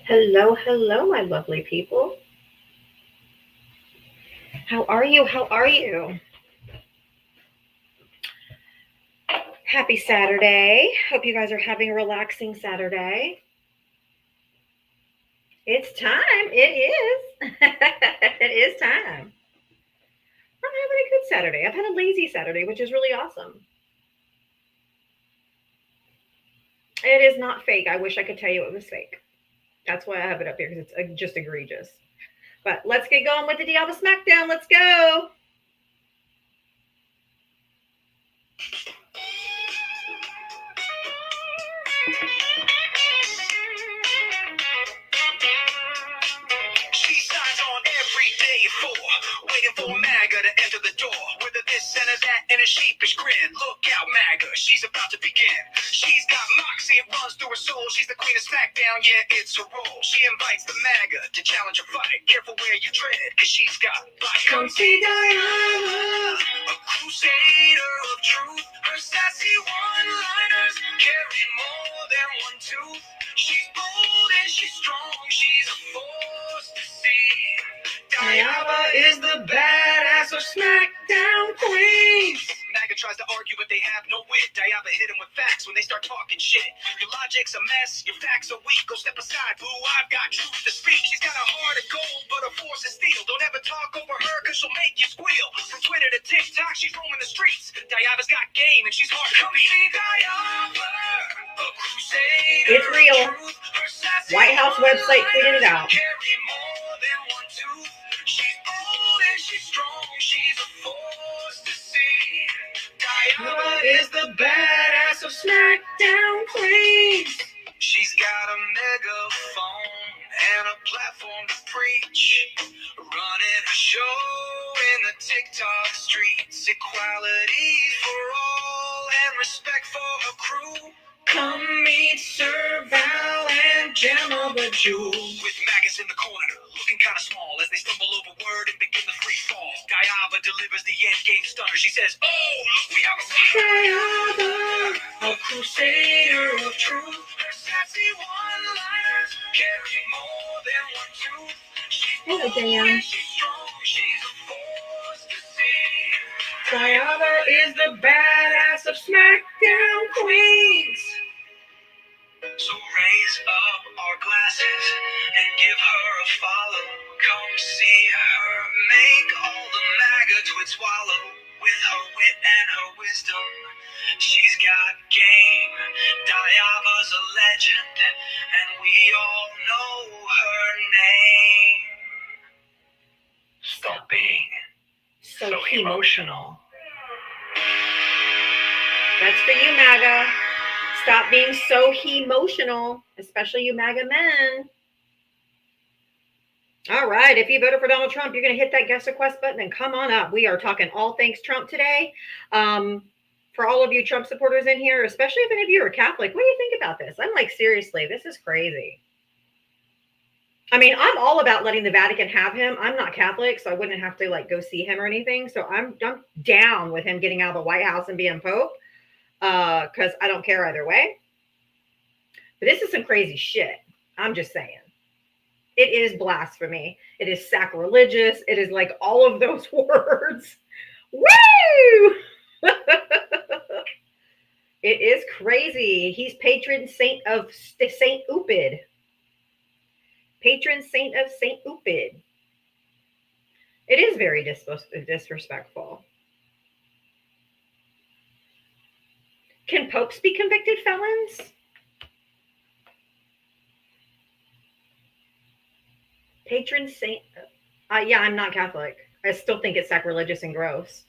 Hello, hello, my lovely people. How are you? How are you? Happy Saturday. Hope you guys are having a relaxing Saturday. It's time. It is. It is time. I'm having a good Saturday. I've had a lazy Saturday, which is really awesome. It is not fake. I wish I could tell you it was fake. That's why I have it up here because it's just egregious. But let's get going with the Diablo Smackdown. Let's go. She signs on every day for waiting for MAGA to enter the door. Whether this and that and a sheepish grin. Look out, MAGA, she's about to begin. She's got moxie, it runs through her soul. She's the queen of SmackDown, yeah, it's her role. She invites the MAGA to challenge a fight. Careful where you tread, cause she's got bite. Come see Diana, a crusader of truth. Her sassy one-liners carry more than one tooth. She's bold and she's strong, she's a force to see. Diana is the badass of SmackDown Queens. MAGA tries to argue, but they have no wit. Diana hit him with facts when they start talking shit. Your logic's a mess, your facts are weak. Go step aside, boo, I've got truth to speak. She's got a heart of gold, but her force is steel. Don't ever talk over her, cause she'll make you squeal. From Twitter to TikTok, she's roaming the streets. Diana's got game, and she's hard to beat. Come see Diana, a crusader. It's real. White House website tweeted it out. Carry more than one tooth. She's bold and she's strong. She's a force to see. Diana is the badass of SmackDown Queens. She's got a megaphone and a platform to preach. Running a show in the TikTok streets. Equality for all and respect for her crew. Come meet Sir Val and Gemma the Jewel. With Magus in the corner, looking kind of small as they stumble over word and begin the free fall. Diana delivers the end game stunner. She says, "Oh, look, we have a Diana, a crusader of truth. Her sassy one-liners carry more than one tooth. She's bold and she's strong. She's a force to see. Diana is the badass of SmackDown Queens." So raise up our glasses and give her a follow. Come see her make all the MAGA twits swallow. With her wit and her wisdom, she's got game. Diava's a legend, and we all know her name. Stop being so emotional. That's for you, MAGA. Stop being so emotional, especially you MAGA men. All right, if you voted for Donald Trump, you're going to hit that guest request button and come on up. We are talking all things Trump today. For all of you Trump supporters in here, especially if any of you are Catholic, what do you think about this? I'm like, seriously, this is crazy. I mean, I'm all about letting the Vatican have him. I'm not Catholic, so I wouldn't have to like go see him or anything. So I'm down with him getting out of the White House and being Pope. Because I don't care either way. But this is some crazy shit. I'm just saying. It is blasphemy. It is sacrilegious. It is like all of those words. Woo! It is crazy. He's patron saint of Saint Upid. Patron saint of Saint Upid. It is very disrespectful. Can popes be convicted felons? Patron saint. Yeah, I'm not Catholic. I still think it's sacrilegious and gross.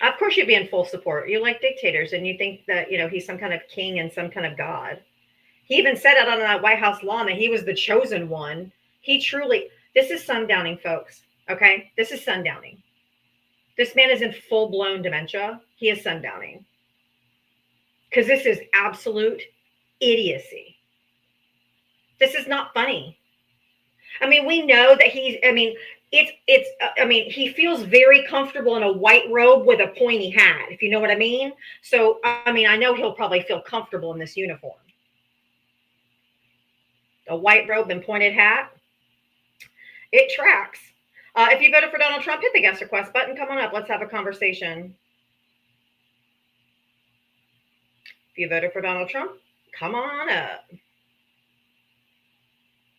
Of course, you'd be in full support. You like dictators, and you think that he's some kind of king and some kind of god. He even said out on that White House lawn that he was the chosen one. He truly. This is sundowning, folks. Okay, this is sundowning. This man is in full-blown dementia. He is sundowning. Because this is absolute idiocy. This is not funny. I mean, we know that I mean, he feels very comfortable in a white robe with a pointy hat, if you know what I mean. So, I mean, I know he'll probably feel comfortable in this uniform. A white robe and pointed hat, it tracks. If you voted for Donald Trump, hit the guest request button. Come on up. Let's have a conversation. If you voted for Donald Trump, come on up.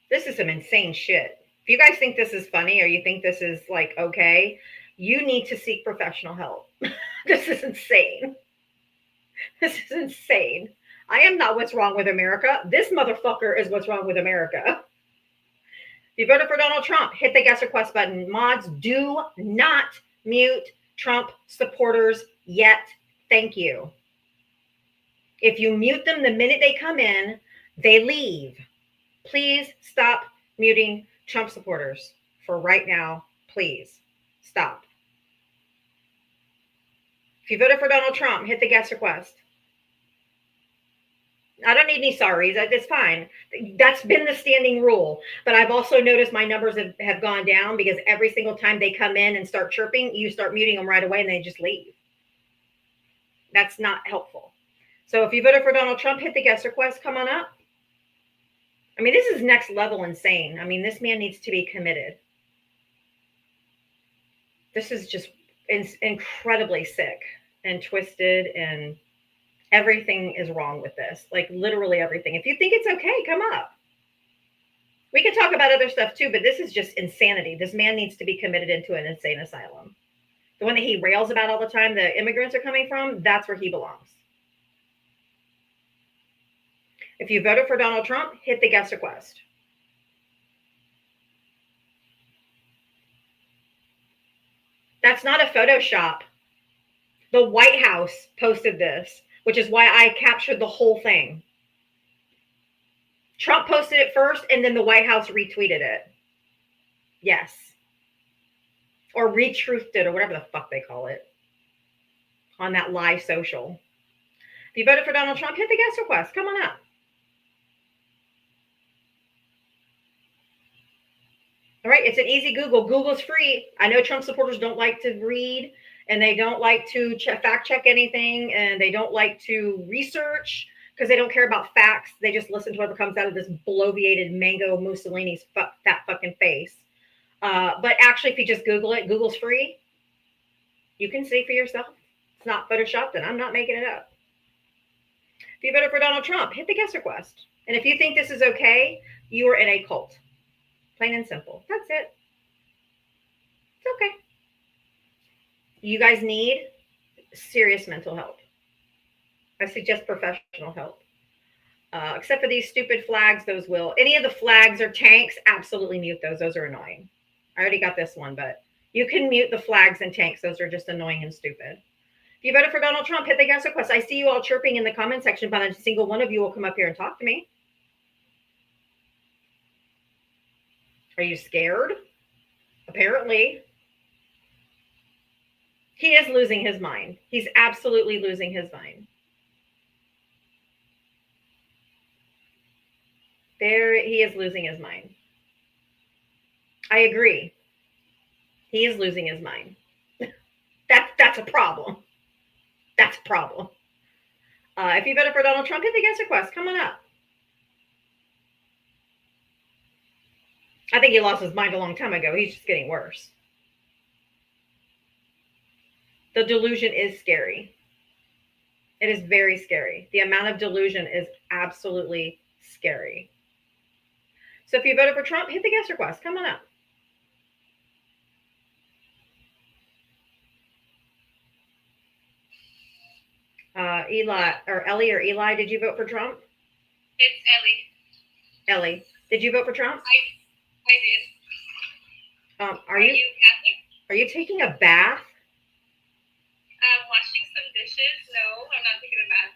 This is some insane shit. If you guys think this is funny or you think this is like okay, you need to seek professional help. This is insane. This is insane. I am not what's wrong with America. This motherfucker is what's wrong with America. If you voted for Donald Trump, hit the guest request button. Mods, do not mute Trump supporters yet. Thank you. If you mute them the minute they come in, they leave. Please stop muting Trump supporters for right now. Please stop. If you voted for Donald Trump, hit the guest request. I don't need any sorries. It's fine. That's been the standing rule. But I've also noticed my numbers have gone down because every single time they come in and start chirping, you start muting them right away and they just leave. That's not helpful. So if you voted for Donald Trump, hit the guest request. Come on up. I mean, this is next level insane. I mean, this man needs to be committed. This is just incredibly sick and twisted, and everything is wrong with this. Like literally everything. If you think it's okay, come up. We can talk about other stuff too, but this is just insanity. This man needs to be committed into an insane asylum. The one that he rails about all the time, the immigrants are coming from, that's where he belongs. If you voted for Donald Trump, hit the guest request. That's not a Photoshop. The White House posted this, which is why I captured the whole thing. Trump posted it first, and then the White House retweeted it. Yes. Or retruthed it, or whatever the fuck they call it, on that live social. If you voted for Donald Trump, hit the guest request. Come on up. All right, it's an easy Google. Google's free. I know Trump supporters don't like to read, and they don't like to fact check anything, and they don't like to research because they don't care about facts. They just listen to whatever comes out of this bloviated mango Mussolini's fat fucking face. But actually, if you just Google it, Google's free. You can see for yourself. It's not photoshopped, and I'm not making it up. If you voted for Donald Trump, hit the guest request. And if you think this is okay, you are in a cult. Plain and simple. That's it. It's okay. You guys need serious mental help. I suggest professional help. Except for these stupid flags, those will. Any of the flags or tanks, absolutely mute those. Those are annoying. I already got this one, but you can mute the flags and tanks. Those are just annoying and stupid. If you voted for Donald Trump, hit the guest request. I see you all chirping in the comment section, but not a single one of you will come up here and talk to me. Are you scared? Apparently. He is losing his mind. He's absolutely losing his mind. There, he is losing his mind. I agree. He is losing his mind. That's a problem. That's a problem. If you voted for Donald Trump, hit the guest request. Come on up. I think he lost his mind a long time ago. He's just getting worse. The delusion is scary. It is very scary. The amount of delusion is absolutely scary. So if you voted for Trump, hit the guest request. Come on up. Eli or Ellie or Eli, did you vote for Trump? It's Ellie. Ellie, did you vote for Trump? I did. Are you Catholic? Are you taking a bath? Washing some dishes. No, I'm not taking a bath.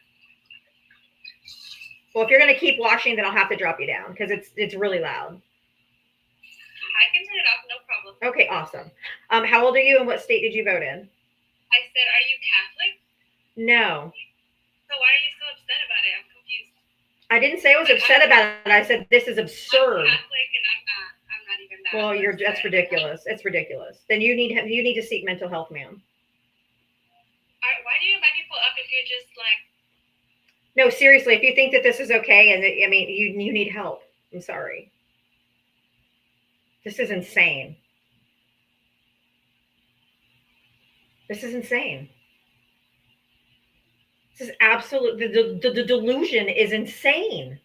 Well, if you're going to keep washing, then I'll have to drop you down because it's really loud. I can turn it off, no problem. Okay, awesome. How old are you and what state did you vote in? I said, are you Catholic? No. So why are you so upset about it? I'm confused. I didn't say I was upset about it. I said this is absurd. I'm Catholic and I'm not even that. Well, that's upset. ridiculous. It's ridiculous. Then you need to seek mental health, ma'am. Why do you invite people up if you're just like? No, seriously, if you think that this is okay, and I mean, you need help. I'm sorry. This is insane. This is insane. This is absolute. The delusion is insane.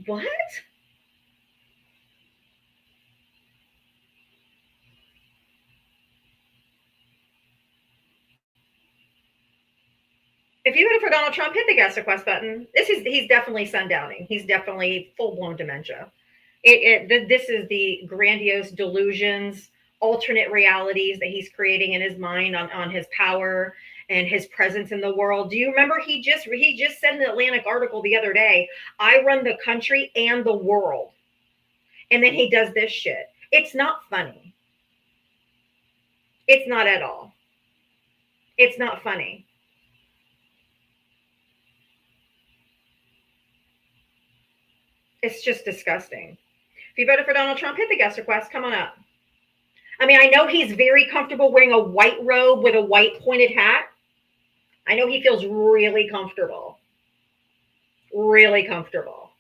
What? If you voted for Donald Trump, hit the guest request button. He's definitely sundowning. He's definitely full blown dementia. This is the grandiose delusions, alternate realities that he's creating in his mind on his power and his presence in the world. Do you remember he just said in the Atlantic article the other day, I run the country and the world. And then he does this shit. It's not funny. It's not at all. It's not funny. It's just disgusting. If you voted for Donald Trump, hit the guest request. Come on up. I mean, I know he's very comfortable wearing a white robe with a white pointed hat. I know he feels really comfortable. Really comfortable.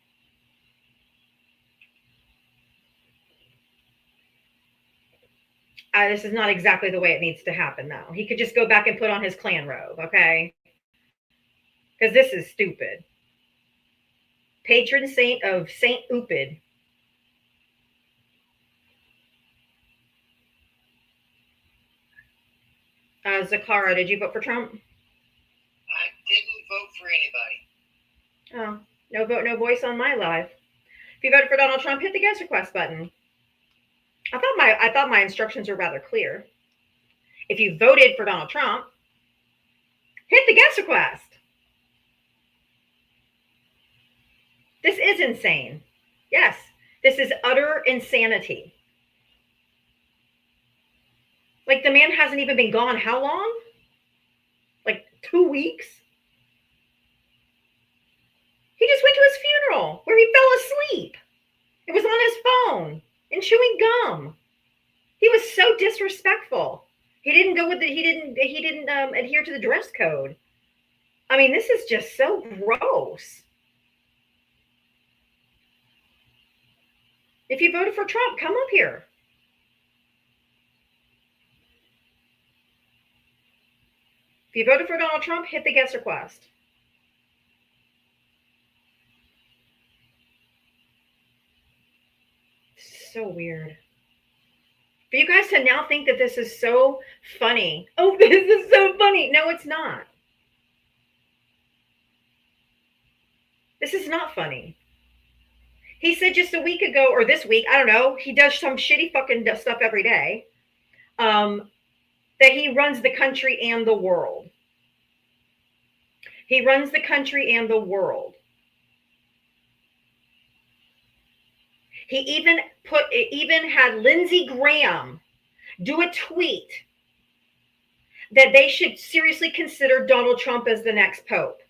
This is not exactly the way it needs to happen, though. He could just go back and put on his Klan robe, okay? Because this is stupid. Patron saint of Saint Upid. Zakara, did you vote for Trump? I didn't vote for anybody. Oh, no vote, no voice on my live. If you voted for Donald Trump, hit the guest request button. I thought my instructions were rather clear. If you voted for Donald Trump, hit the guest request. This is insane. Yes, this is utter insanity. Like, the man hasn't even been gone how long? Like 2 weeks? He just went to his funeral where he fell asleep. It was on his phone and chewing gum. He was so disrespectful. He didn't go with he didn't adhere to the dress code. I mean, this is just so gross. If you voted for Trump, come up here. If you voted for Donald Trump, hit the guest request. So weird. For you guys to now think that this is so funny. Oh, this is so funny. No, it's not. This is not funny. He said just a week ago, or this week, I don't know, he does some shitty fucking stuff every day, that he runs the country and the world. He runs the country and the world. He even had Lindsey Graham do a tweet that they should seriously consider Donald Trump as the next pope.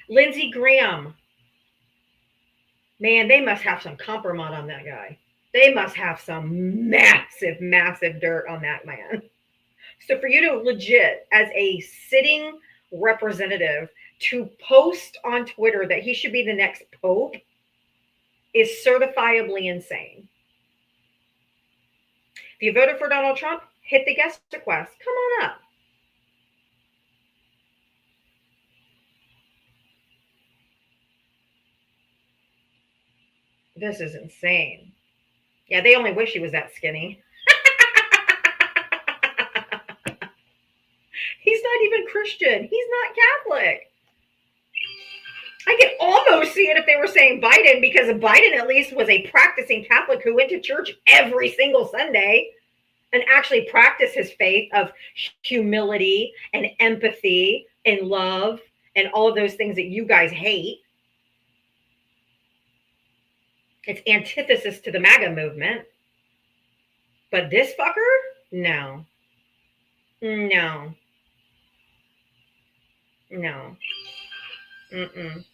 Lindsey Graham. Man, they must have some compromise on that guy. They must have some massive, massive dirt on that man. So for you to legit, as a sitting representative, to post on Twitter that he should be the next pope is certifiably insane. If you voted for Donald Trump, hit the guest request. Come on up. This is insane. Yeah, they only wish he was that skinny. He's not even Christian. He's not Catholic. I could almost see it if they were saying Biden, because Biden at least was a practicing Catholic who went to church every single Sunday and actually practiced his faith of humility and empathy and love and all of those things that you guys hate. It's antithesis to the MAGA movement. But this fucker? No. No. No. Mm-mm.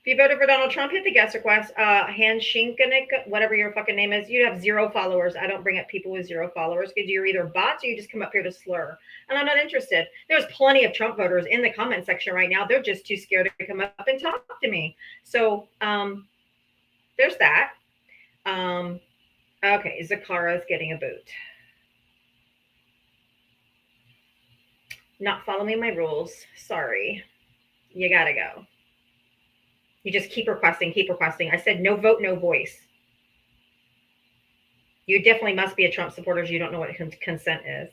If you voted for Donald Trump, hit the guest request. Hanshinkanik, whatever your fucking name is, you have 0 followers. I don't bring up people with 0 followers because you're either bots or you just come up here to slur. And I'm not interested. There's plenty of Trump voters in the comment section right now. They're just too scared to come up and talk to me. So there's that. Okay, Zakara's getting a boot. Not following my rules. Sorry. You gotta go. You just keep requesting, keep requesting. I said no vote, no voice. You definitely must be a Trump supporter. You don't know what consent is.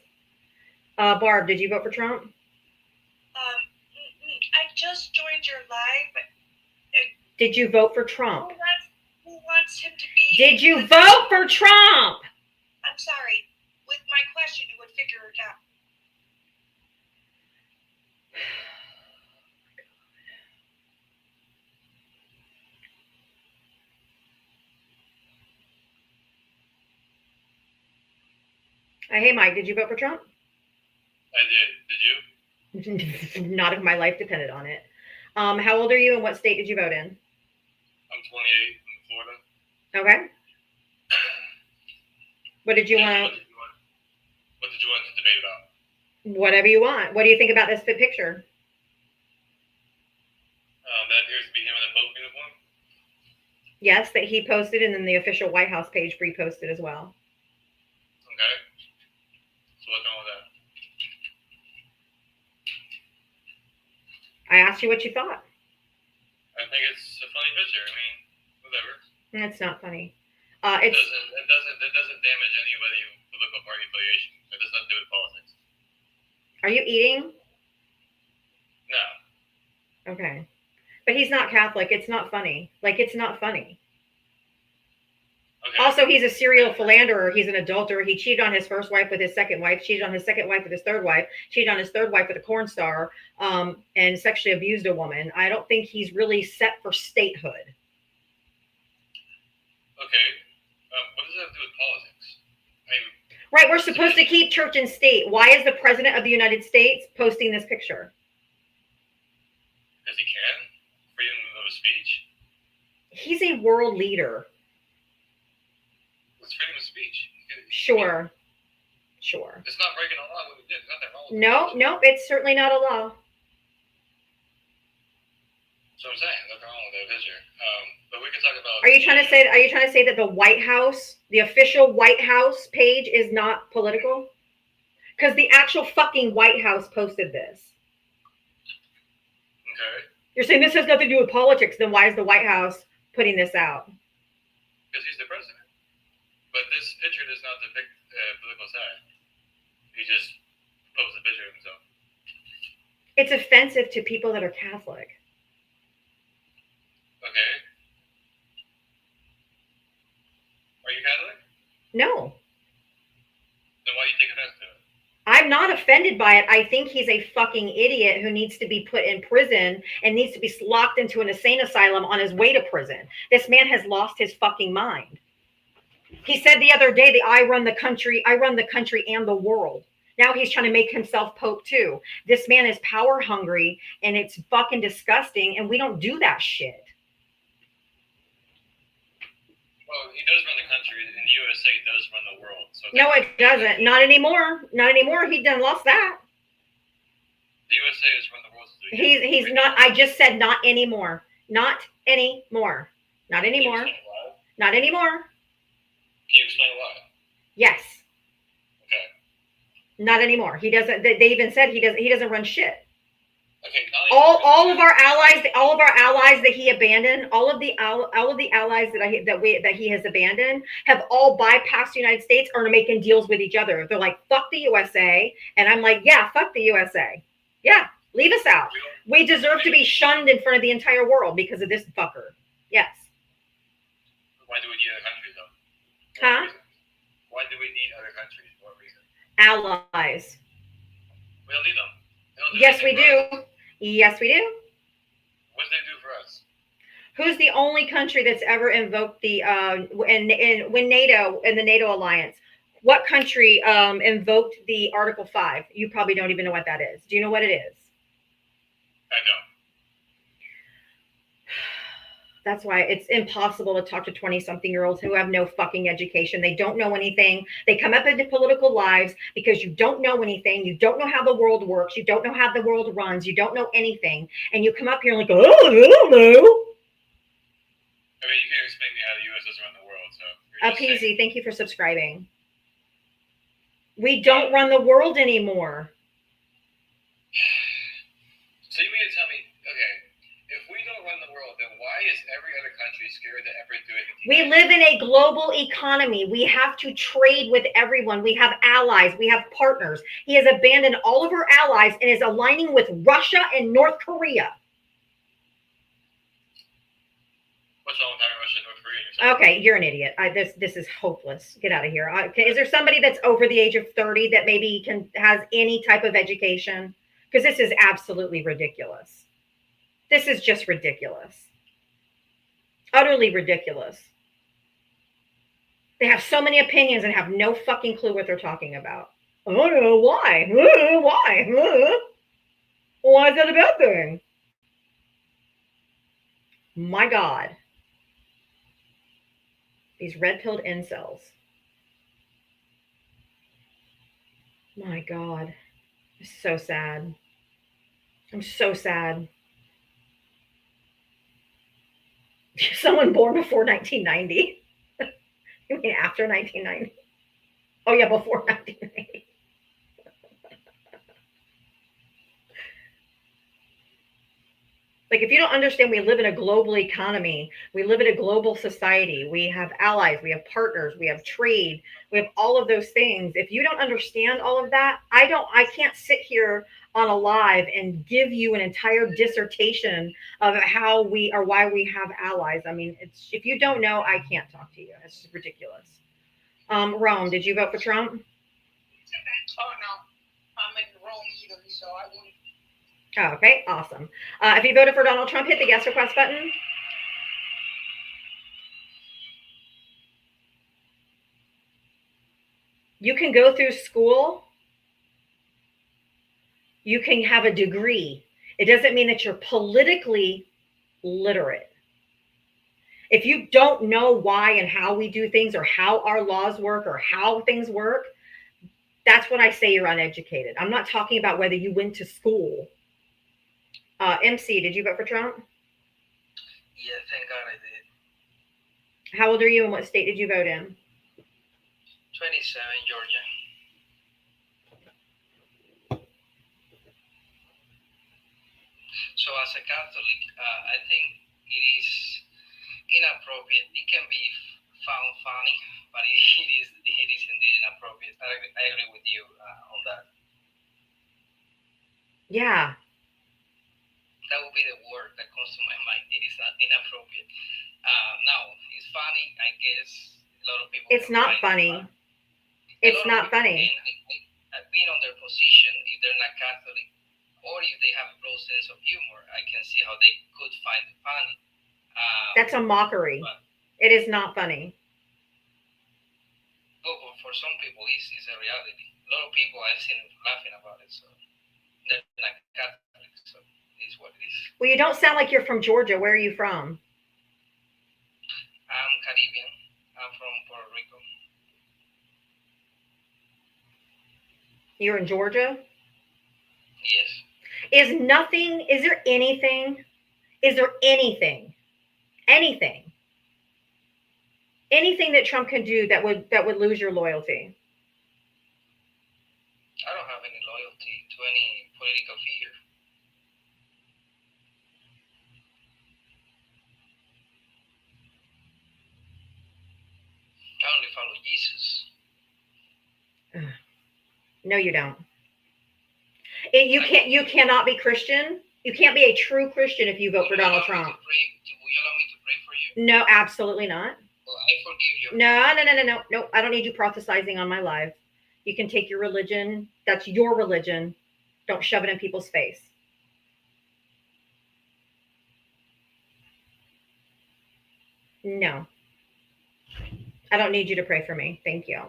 Barb, did you vote for Trump? I just joined your live. Did you vote for Trump? Who wants him to be? Did you vote for Trump? I'm sorry. With my question, you would figure it out. Hey, Mike, did you vote for Trump? I did. Did you? Not if my life depended on it. How old are you and what state did you vote in? I'm 28 in Florida. Okay. What did you want? What did you want to debate about? Whatever you want. What do you think about this picture? That appears to be him in a Pope uniform. Yes, that he posted, and then the official White House page reposted as well. Okay. So what's wrong with that? I asked you what you thought. I think it's a funny picture. I mean, whatever. It's not funny. It doesn't damage anybody's political party affiliation. It does not do with politics. Are you eating? No. Okay. But he's not Catholic. It's not funny. Like, it's not funny. Okay. Also, he's a serial philanderer. He's an adulterer. He cheated on his first wife with his second wife, cheated on his second wife with his third wife, cheated on his third wife with a porn star, and sexually abused a woman. I don't think he's really set for statehood. Okay. What does that have to do with politics? Right, we're supposed to keep church and state. Why is the president of the United States posting this picture? Because he can. Freedom of speech. He's a world leader. It's freedom of speech. Sure. It's not breaking a law what he did. There's nothing wrong with it. No, it's certainly not a law. So I'm saying nothing wrong with that picture. But we can talk about. Are you trying to say that the White House, the official White House page, is not political? Because the actual fucking White House posted this. Okay. You're saying this has nothing to do with politics. Then why is the White House putting this out? Because he's the president. But this picture does not depict political side. He just posted a picture of himself. It's offensive to people that are Catholic. Okay. Are you Catholic? No. Then why do you take offense to it? I'm not offended by it. I think he's a fucking idiot who needs to be put in prison and needs to be locked into an insane asylum on his way to prison. This man has lost his fucking mind. He said the other day that I run the country and the world. Now he's trying to make himself Pope too. This man is power hungry and it's fucking disgusting, and we don't do that shit. Well, he does run the country, and the USA does run the world. So No, it doesn't. Not anymore. Not anymore. He done lost that. The USA has run the world. He's not. I just said not anymore. Not anymore. Not anymore. Not anymore. Can you explain why? Yes. Okay. Not anymore. He doesn't. They even said he doesn't run shit. Okay. All of our allies that he abandoned, all of the allies that he has abandoned have all bypassed the United States or are making deals with each other. They're like, fuck the USA, and I'm like, yeah, fuck the USA. Yeah, leave us out. We deserve to be shunned in front of the entire world because of this fucker. Yes. Why do we need other countries though? Huh? Why do we need other countries? For what reason? Allies. We don't need them. Yes, we do. Yes, we do. What do they do for us? Who's the only country that's ever invoked the when NATO in the NATO alliance? What country invoked the Article 5? You probably don't even know what that is. Do you know what it is? I don't. That's why it's impossible to talk to 20-something-year-olds who have no fucking education. They don't know anything. They come up into political lives because you don't know anything. You don't know how the world works. You don't know how the world runs. You don't know anything. And you come up here and like, oh, I don't know. I mean, you can explain to me how the U.S. doesn't run the world, so. You're just saying- Peasy, thank you for subscribing. We don't run the world anymore. So you mean to tell me, okay, if we don't run the world, then why is every other country scared to ever do anything? We live in a global economy. We have to trade with everyone. We have allies. We have partners. He has abandoned all of our allies and is aligning with Russia and North Korea. What's wrong with having Russia and North Korea? Yourself? Okay, you're an idiot. This is hopeless. Get out of here. Is there somebody that's over the age of 30 that maybe has any type of education? Because this is absolutely ridiculous. This is just ridiculous. Utterly ridiculous. They have so many opinions and have no fucking clue what they're talking about. I don't know why. Why? Why is that a bad thing? My God. These red-pilled incels. My God. It's so sad. I'm so sad. Someone born before 1990. You mean after 1990? Oh, yeah, before 1990. Like, if you don't understand, we live in a global economy. We live in a global society. We have allies. We have partners. We have trade. We have all of those things. If you don't understand all of that, I can't sit here on a live and give you an entire dissertation of how we or why we have allies. I mean, it's, if you don't know, I can't talk to you. It's just ridiculous. Rome, did you vote for Trump? Oh, no. I'm in Rome either, so I wouldn't. Oh, okay, awesome. If you voted for Donald Trump, hit the guest request button. You can go through school. You can have a degree. It doesn't mean that you're politically literate. If you don't know why and how we do things or how our laws work or how things work, that's when I say you're uneducated. I'm not talking about whether you went to school. MC, did you vote for Trump? Yeah, thank God I did. How old are you and what state did you vote in? 27, Georgia. So as a Catholic, I think it is inappropriate. It can be found funny, but it is indeed inappropriate. I agree with you on that. Yeah. That would be the word that comes to my mind. It is not inappropriate. Now, it's funny, I guess. A lot of people. It's not funny. It's not funny. I've been on their position, if they're not Catholic, or if they have a low sense of humor, I can see how they could find it funny. That's a mockery. It is not funny. But for some people, it's a reality. A lot of people I've seen laughing about it, so they're not Catholic, so it's what it is. Well, you don't sound like you're from Georgia. Where are you from? I'm Caribbean. I'm from Puerto Rico. You're in Georgia? Yes. Is there anything that Trump can do that would lose your loyalty? I don't have any loyalty to any political figure. I only follow Jesus. No, you don't. You cannot be Christian. You can't be a true Christian if you vote for Donald Trump. Will you allow me to pray for you? No, absolutely not. Well, I forgive you. No. I don't need you prophesizing on my live. You can take your religion. That's your religion. Don't shove it in people's face. No. I don't need you to pray for me. Thank you.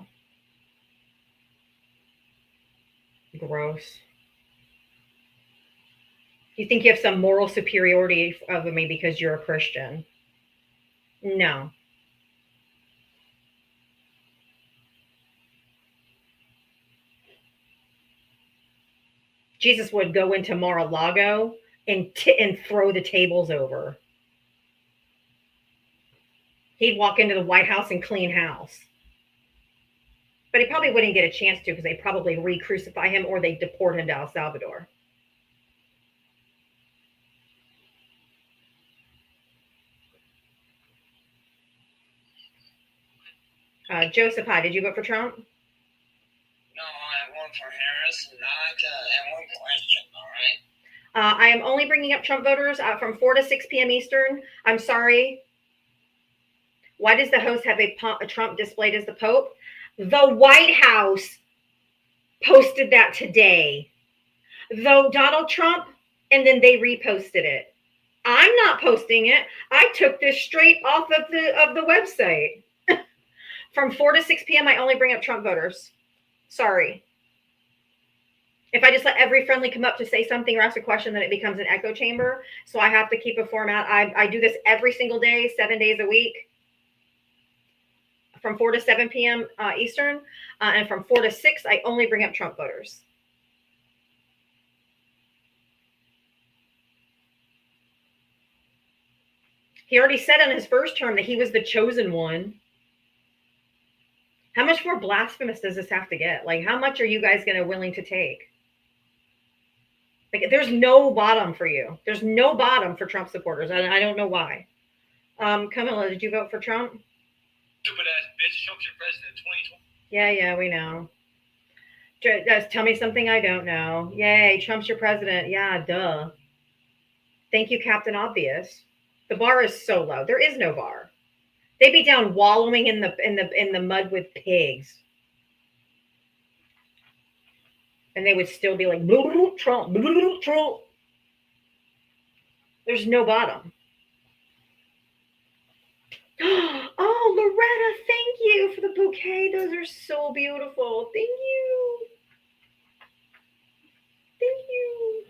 Gross. You think you have some moral superiority over me because you're a Christian? No. Jesus would go into Mar-a-Lago and throw the tables over. He'd walk into the White House and clean house. But he probably wouldn't get a chance to because they'd probably re-crucify him or they'd deport him to El Salvador. Joseph, hi. Did you vote for Trump? No, I vote for Harris. Not. I have one question. All right. I am only bringing up Trump voters from 4 to 6 p.m. Eastern. I'm sorry. Why does the host have a Trump displayed as the Pope? The White House posted that today. Though Donald Trump, and then they reposted it. I'm not posting it. I took this straight off of the website. From 4 to 6 p.m., I only bring up Trump voters. Sorry. If I just let every friendly come up to say something or ask a question, then it becomes an echo chamber. So I have to keep a format. I do this every single day, 7 days a week, from 4 to 7 p.m. Eastern. And from 4 to 6, I only bring up Trump voters. He already said in his first term that he was the chosen one. How much more blasphemous does this have to get? Like, how much are you guys willing to take? Like, there's no bottom for you. There's no bottom for Trump supporters. I don't know why. Camilla, did you vote for Trump? Stupid ass bitch, Trump's your president 2020. Yeah, we know. Just tell me something I don't know. Yay, Trump's your president. Yeah, duh. Thank you, Captain Obvious. The bar is so low. There is no bar. They'd be down wallowing in the mud with pigs. And they would still be like, Trump, Trump. There's no bottom. Oh, Loretta, thank you for the bouquet. Those are so beautiful. Thank you. Thank you.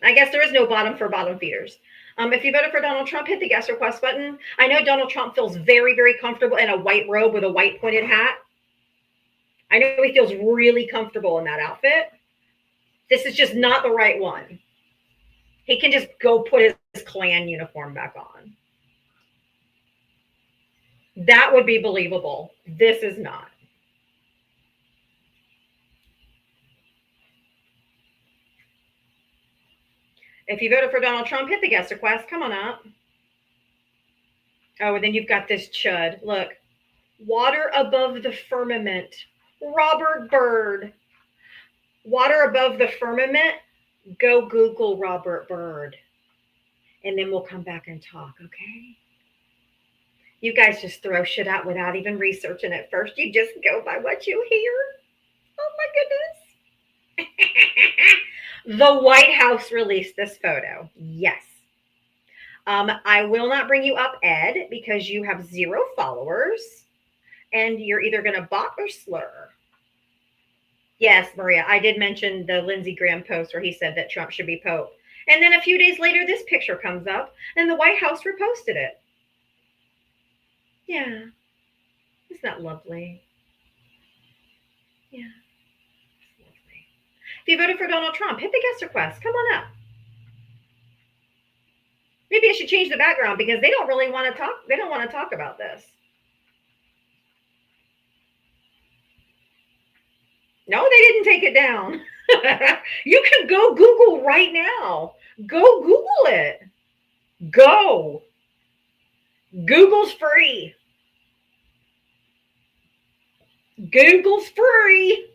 I guess there is no bottom for bottom feeders. If you voted for Donald Trump, hit the guest request button. I know Donald Trump feels very, very comfortable in a white robe with a white pointed hat. I know he feels really comfortable in that outfit. This is just not the right one. He can just go put his Klan uniform back on. That would be believable. This is not. If you voted for Donald Trump, hit the guest request. Come on up. Oh, and then you've got this chud. Look. Water above the firmament. Robert Byrd. Water above the firmament. Go Google Robert Byrd. And then we'll come back and talk, okay? You guys just throw shit out without even researching it first. You just go by what you hear. Oh, my goodness. The White House released this photo. Yes. I will not bring you up, Ed, because you have 0 followers. And you're either going to bot or slur. Yes, Maria, I did mention the Lindsey Graham post where he said that Trump should be Pope. And then a few days later, this picture comes up, and the White House reposted it. Yeah. Isn't that lovely? Yeah. It's lovely. If you voted for Donald Trump, hit the guest request. Come on up. Maybe I should change the background because they don't really want to talk. They don't want to talk about this. No, they didn't take it down. You can go Google right now. Go Google it. Go. Google's free. Google's free.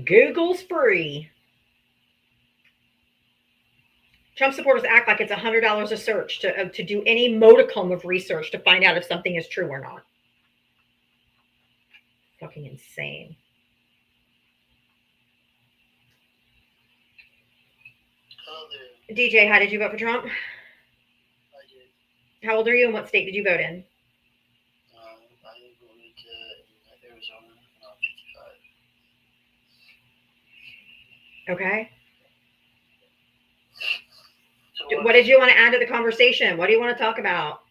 Google's free. Trump supporters act like it's $100 a search to do any modicum of research to find out if something is true or not. Fucking insane. Hello there. DJ, how did you vote for Trump? I did. How old are you and what state did you vote in? I voted in Arizona, and I'm 55. Okay. So What did you want to add to the conversation? What do you want to talk about?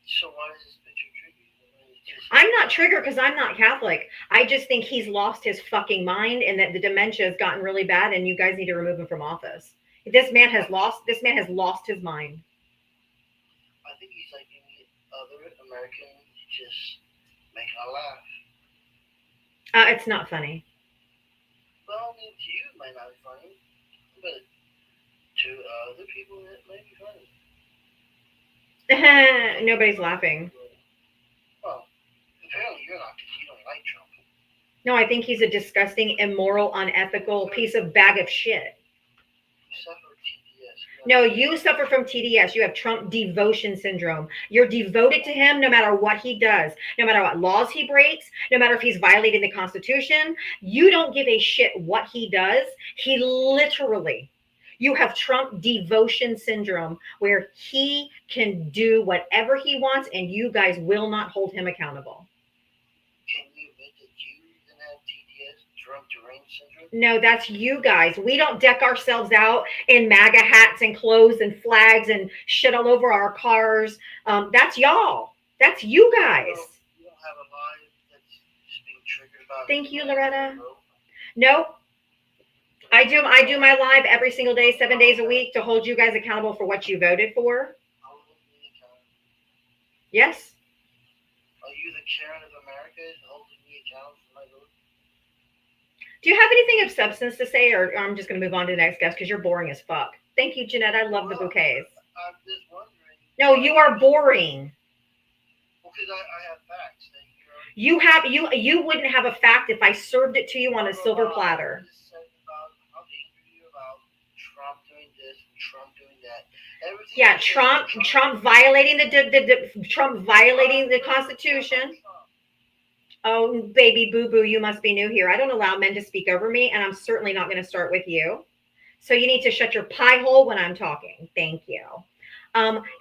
So why is this picture triggering? I'm not triggered because I'm not Catholic. I just think he's lost his fucking mind and that the dementia has gotten really bad and you guys need to remove him from office. This man has lost his mind. I think he's like any other American, just making a laugh. It's not funny. Well, I mean, to you it might not be funny, but to other people it might be funny. Nobody's laughing. Well, apparently you're not because you don't like Trump. No, I think he's a disgusting, immoral, unethical piece of bag of shit. You suffer TDS. No, you suffer from TDS. You have Trump devotion syndrome. You're devoted to him no matter what he does, no matter what laws he breaks, no matter if he's violating the Constitution. You don't give a shit what he does. He literally, you have Trump devotion syndrome where he can do whatever he wants and you guys will not hold him accountable. Can you admit that you didn't have TDS, Trump deranged syndrome? No, that's you guys. We don't deck ourselves out in MAGA hats and clothes and flags and shit all over our cars. That's y'all. That's you guys. You don't have a life that's just being triggered about. Thank you, Loretta. Nope. I do my live every single day, 7 days a week to hold you guys accountable for what you voted for. Yes. Are you the Karen of America holding me accountable for my vote? Do you have anything of substance to say, or I'm just going to move on to the next guest because you're boring as fuck. Thank you, Jeanette. I love the bouquets. I'm just wondering. No, you are boring. Well, because I have facts. That You wouldn't have a fact if I served it to you on a silver platter. How angry you about Trump doing this, Trump doing that. Everything Yeah, Trump violating the Constitution. Oh, baby boo-boo, you must be new here. I don't allow men to speak over me, and I'm certainly not going to start with you. So you need to shut your pie hole when I'm talking. Thank you.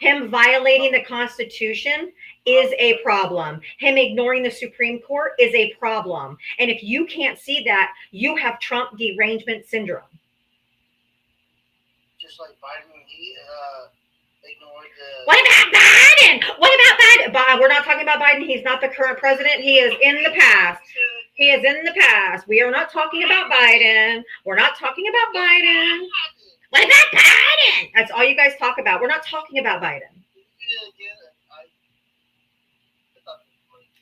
Him violating the Constitution is a problem. Him ignoring the Supreme Court is a problem. And if you can't see that, you have Trump derangement syndrome. Just like Biden, he ignored the. What about Biden? What about Biden? We're not talking about Biden. He's not the current president. He is in the past. He is in the past. We are not talking about Biden. We're not talking about Biden. What about Biden? That's all you guys talk about. We're not talking about Biden.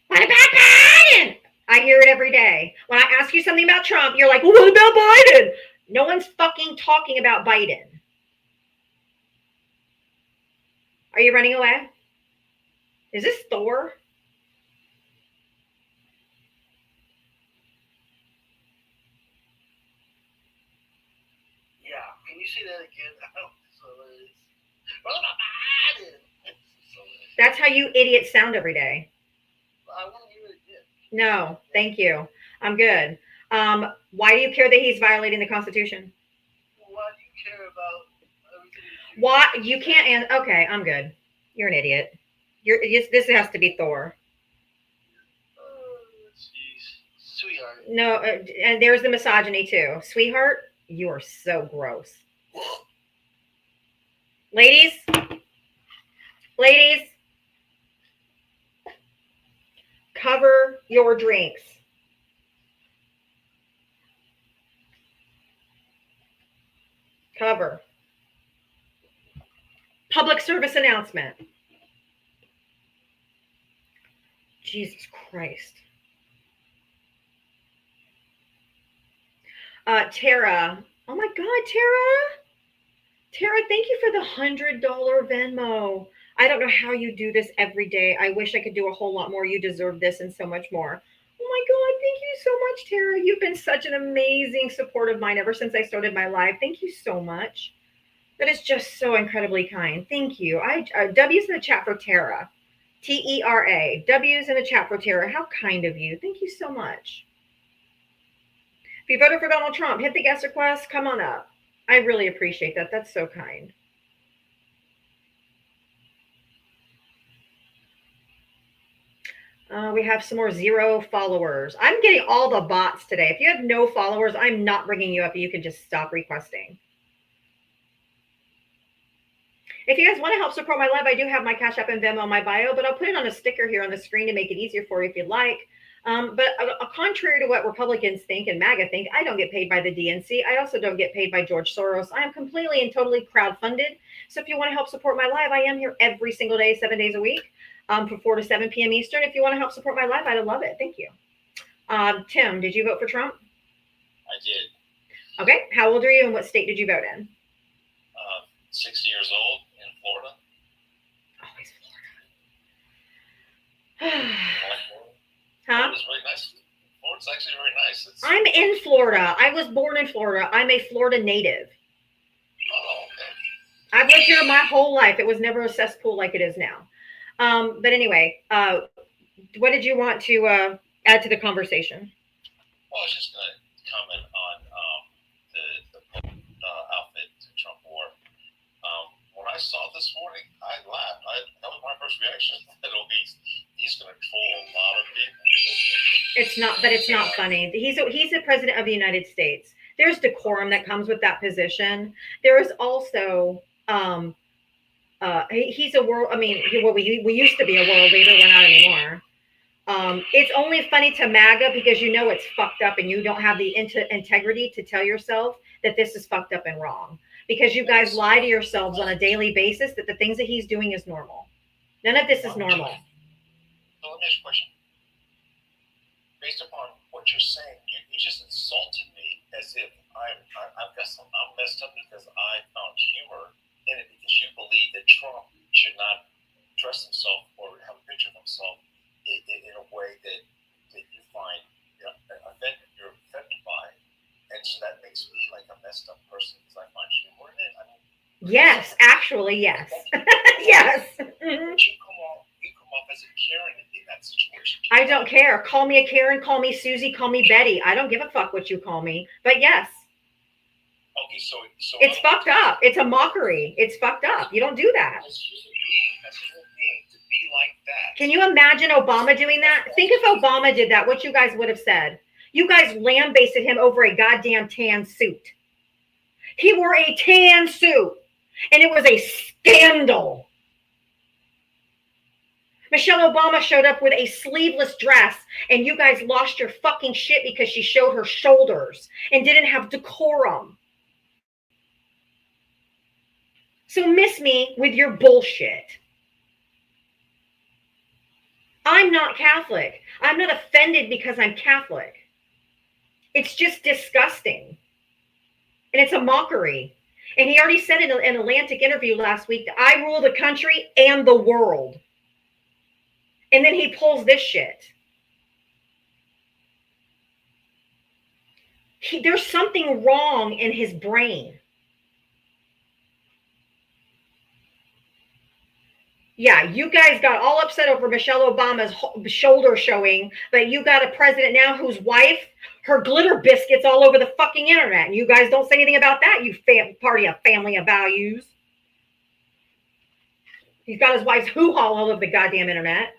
What about Biden? I hear it every day. When I ask you something about Trump, you're like, well, what about Biden? No one's fucking talking about Biden. Are you running away? Is this Thor? Yeah, can you say that again? What about Biden? That's how you idiots sound every day. I want to hear it again. No, thank you. I'm good. Why do you care that he's violating the Constitution? Why do you care about everything? Why you can't? Okay, I'm good. You're an idiot. This has to be Thor. Sweetheart. No, and there's the misogyny too. Sweetheart, you are so gross. Ladies, cover your drinks. Cover. Public service announcement. Jesus Christ. Tara. Oh my God, Tara. Tara, thank you for the $100 Venmo. I don't know how you do this every day. I wish I could do a whole lot more. You deserve this and so much more. Oh my God, thank you so much, Tara. You've been such an amazing support of mine ever since I started my live. Thank you so much. That is just so incredibly kind. Thank you. W's in the chat for Tara. Tera. W's in the chat for Tara. How kind of you. Thank you so much. If you voted for Donald Trump, hit the guest request. Come on up. I really appreciate that. That's so kind. We have some more 0 followers. I'm getting all the bots today. If you have no followers, I'm not bringing you up. You can just stop requesting. If you guys want to help support my live, I do have my Cash App and Venmo on my bio, but I'll put it on a sticker here on the screen to make it easier for you if you'd like. But contrary to what Republicans think and MAGA think, I don't get paid by the DNC. I also don't get paid by George Soros. I am completely and totally crowdfunded. So if you want to help support my live, I am here every single day, 7 days a week, from 4 to 7 p.m. Eastern. If you want to help support my live, I'd love it. Thank you. Tim, did you vote for Trump? I did. Okay. How old are you and what state did you vote in? 60 years old in Florida. Always Florida. Huh? Florida's really nice. Florida's actually very nice. I'm in Florida. I was born in Florida. I'm a Florida native. Oh, okay. I've lived here my whole life. It was never a cesspool like it is now. But anyway, what did you want to add to the conversation? Well, I was just going to comment on the outfit that Trump wore. When I saw it this morning, I laughed. That was my first reaction. That he's going to troll a lot of people. It's not, but it's not funny. He's the president of the United States. There's decorum that comes with that position. There is also he's a world. I mean, we used to be a world leader. We're not anymore. It's only funny to MAGA because you know it's fucked up and you don't have the integrity to tell yourself that this is fucked up and wrong. Because you guys lie to yourselves on a daily basis that the things that he's doing is normal. None of this is normal. So let me ask you a question. Based upon what you're saying, you just insulted me as if I'm messed up because I found humor in it because you believe that Trump should not dress himself or have a picture of himself in a way that you find you're offended by. And so that makes me like a messed up person because I find humor in it. I mean, Yes, actually, yes. Yes. Mm-hmm. You come off as a Karen in that situation. I don't care. Call me a Karen, call me Susie, call me Betty. I don't give a fuck what you call me. But yes. Okay, so it's fucked up. It's a mockery. It's fucked up. You don't do that. As a human being, to be like that. Can you imagine Obama doing that? Think if Obama did that, what you guys would have said. You guys lambasted him over a goddamn tan suit. He wore a tan suit, and it was a scandal. Michelle Obama showed up with a sleeveless dress, and you guys lost your fucking shit because she showed her shoulders and didn't have decorum. So miss me with your bullshit. I'm not Catholic. I'm not offended because I'm Catholic. It's just disgusting. And it's a mockery. And he already said in an Atlantic interview last week that I rule the country and the world. And then he pulls this shit. There's something wrong in his brain. Yeah, you guys got all upset over Michelle Obama's shoulder showing, but you got a president now whose wife, her glitter biscuits all over the fucking internet. And you guys don't say anything about that, you party of family of values. He's got his wife's hoo-ha all over the goddamn internet.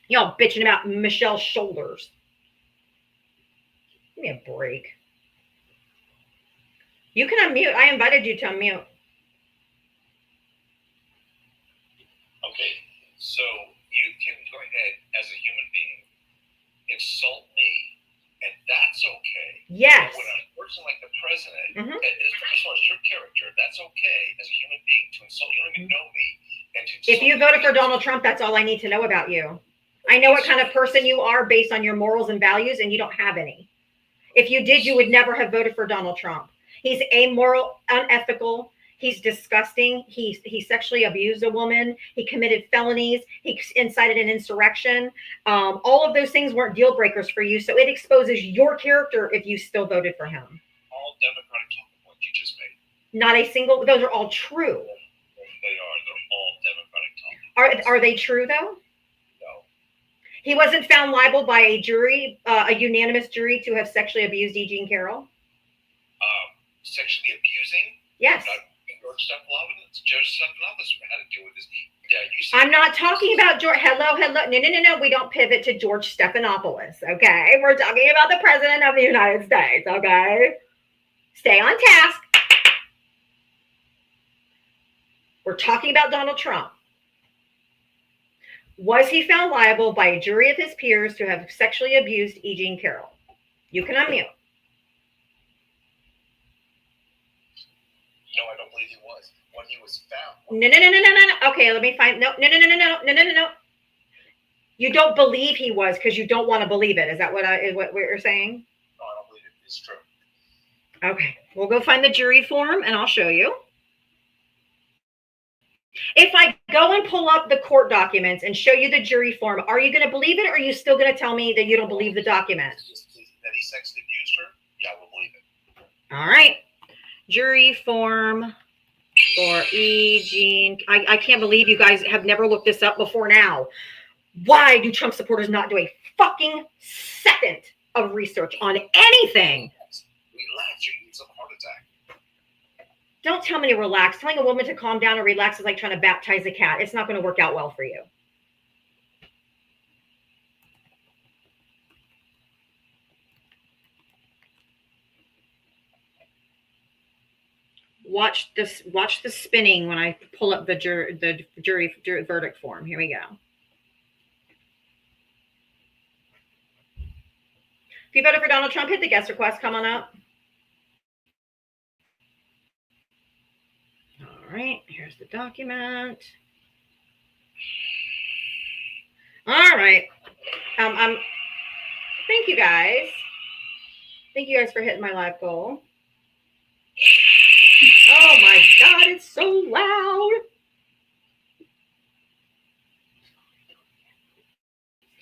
Y'all bitching about Michelle's shoulders. Give me a break. You can unmute. I invited you to unmute. Okay, so you can go ahead as a human being, insult me, and that's okay. Yes. But when a person like the president, as far as your character, that's okay as a human being to insult. You don't even know me. And to if you voted for Donald Trump, that's all I need to know about you. I know what kind of person you are based on your morals and values, and you don't have any. If you did, you would never have voted for Donald Trump. He's amoral, unethical. He's disgusting. He sexually abused a woman. He committed felonies. He incited an insurrection. All of those things weren't deal breakers for you. So it exposes your character if you still voted for him. All Democratic talking points you just made. Not a single. Those are all true. They are. They're all Democratic talking points. Are they true though? No. He wasn't found liable by a jury, a unanimous jury, to have sexually abused E. Jean Carroll. Sexually abusing? Yes. Judge Stephanopoulos had to deal with this. Yeah, you said I'm not talking about George. Hello. No. We don't pivot to George Stephanopoulos. Okay. We're talking about the president of the United States. Okay. Stay on task. We're talking about Donald Trump. Was he found liable by a jury of his peers to have sexually abused E. Jean Carroll? You can unmute. No, I don't believe he was. When he was found. No. Okay, let me find. No. You don't believe he was because you don't want to believe it. Is that what you're saying? No, I don't believe it. It's true. Okay, we'll go find the jury form and I'll show you. If I go and pull up the court documents and show you the jury form, are you going to believe it or are you still going to tell me that you don't believe the document? That he sexually abused her? Yeah, we'll believe it. All right. Jury form for E. Jean. I can't believe you guys have never looked this up before now. Why do Trump supporters not do a fucking second of research on anything? Relax, you need some heart attack. Don't tell me to relax. Telling a woman to calm down and relax is like trying to baptize a cat. It's not going to work out well for you. Watch this. Watch the spinning when I pull up the jury verdict form. Here we go. If you voted for Donald Trump, hit the guest request. Come on up. All right. Here's the document. All right. Thank you guys. Thank you guys for hitting my live goal. Oh my God, it's so loud.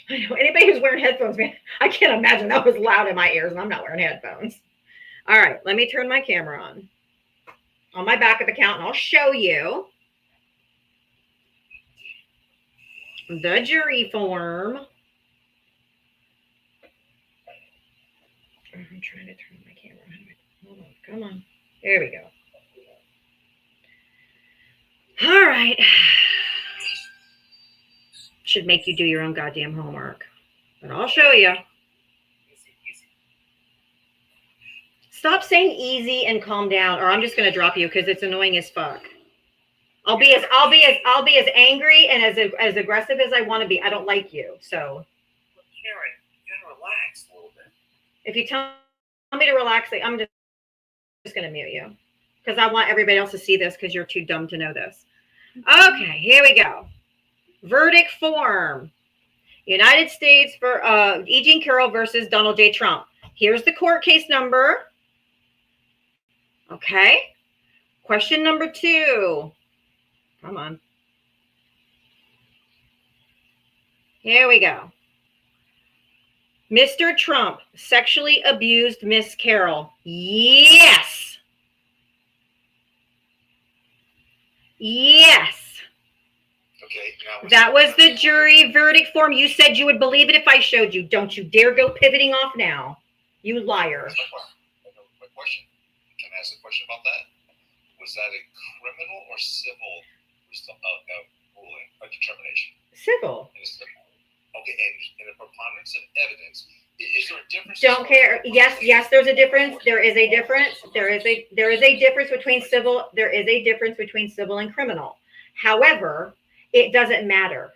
I know anybody who's wearing headphones, man, I can't imagine that was loud in my ears and I'm not wearing headphones. All right, let me turn my camera on my backup account and I'll show you the jury form. I'm trying to turn my camera on. Hold on, come on. There we go. All right. Should make you do your own goddamn homework. But I'll show you. Stop saying easy and calm down, or I'm just gonna drop you because it's annoying as fuck. I'll be as angry and as aggressive as I want to be. I don't like you, so. Karen, you gotta relax a little bit. If you tell me to relax, I'm just gonna mute you because I want everybody else to see this because you're too dumb to know this. Okay, here we go. Verdict form. United States for E. Jean Carroll versus Donald J. Trump. Here's the court case number. Okay. Question number 2. Come on. Here we go. Mr. Trump sexually abused Miss Carroll. Yes. Yes. Okay. That was the jury verdict form. You said you would believe it if I showed you. Don't you dare go pivoting off now. You liar. My question. Can I ask a question about that? Was that a criminal or civil ruling or determination? Civil. Okay, and in the preponderance of evidence, is there a difference? Don't care. Yes, there's a difference. There is a difference. There is a difference between civil. There is a difference between civil and criminal. However, it doesn't matter.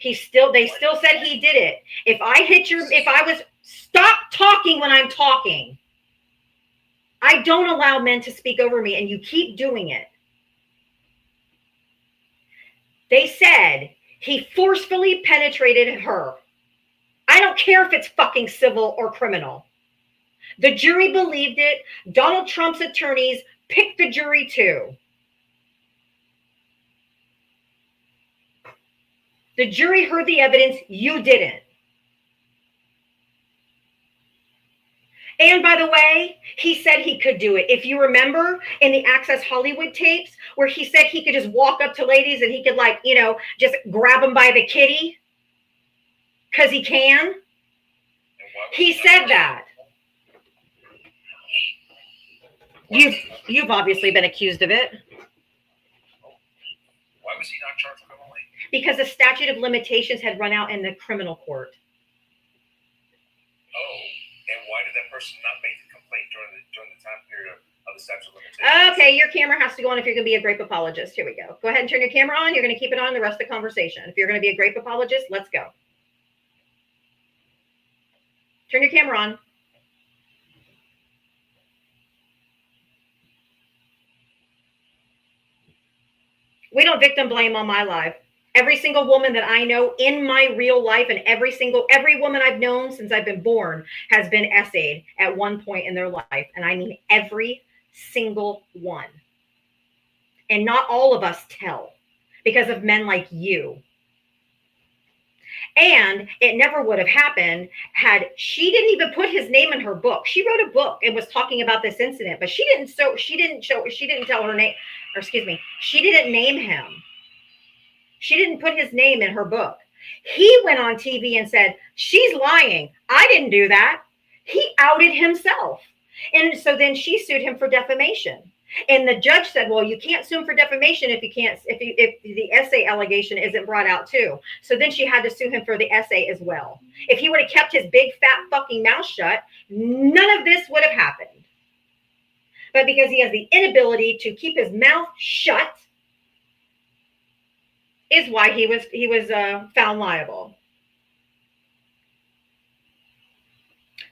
They still said he did it. Stop talking when I'm talking. I don't allow men to speak over me, and you keep doing it. They said he forcefully penetrated her. I don't care if it's fucking civil or criminal. The jury believed it. Donald Trump's attorneys picked the jury too. The jury heard the evidence. You didn't. And by the way, he said he could do it. If you remember in the Access Hollywood tapes where he said he could just walk up to ladies and he could just grab them by the kitty because he can. He said that. You've obviously been accused of it. Why was he not charged criminally? Because the statute of limitations had run out in the criminal court. Oh, and why did that person not make the complaint during the time period of the statute of limitations? Okay, your camera has to go on if you're going to be a grape apologist. Here we go. Go ahead and turn your camera on. You're going to keep it on the rest of the conversation. If you're going to be a grape apologist, let's go. Turn your camera on. We don't victim blame on my life. Every single woman that I know in my real life, and every woman I've known since I've been born has been essayed at one point in their life. And I mean every single one. And not all of us tell because of men like you. And it never would have happened had she didn't even put his name in her book. She wrote a book and was talking about this incident, but she didn't tell her name, or excuse me, she didn't name him. She didn't put his name in her book. He went on TV and said, she's lying. I didn't do that. He outed himself. And so then she sued him for defamation. And the judge said, well, you can't sue him for defamation if the essay allegation isn't brought out too. So then she had to sue him for the essay as well. If he would have kept his big fat fucking mouth shut, none of this would have happened. But because he has the inability to keep his mouth shut is why he was found liable.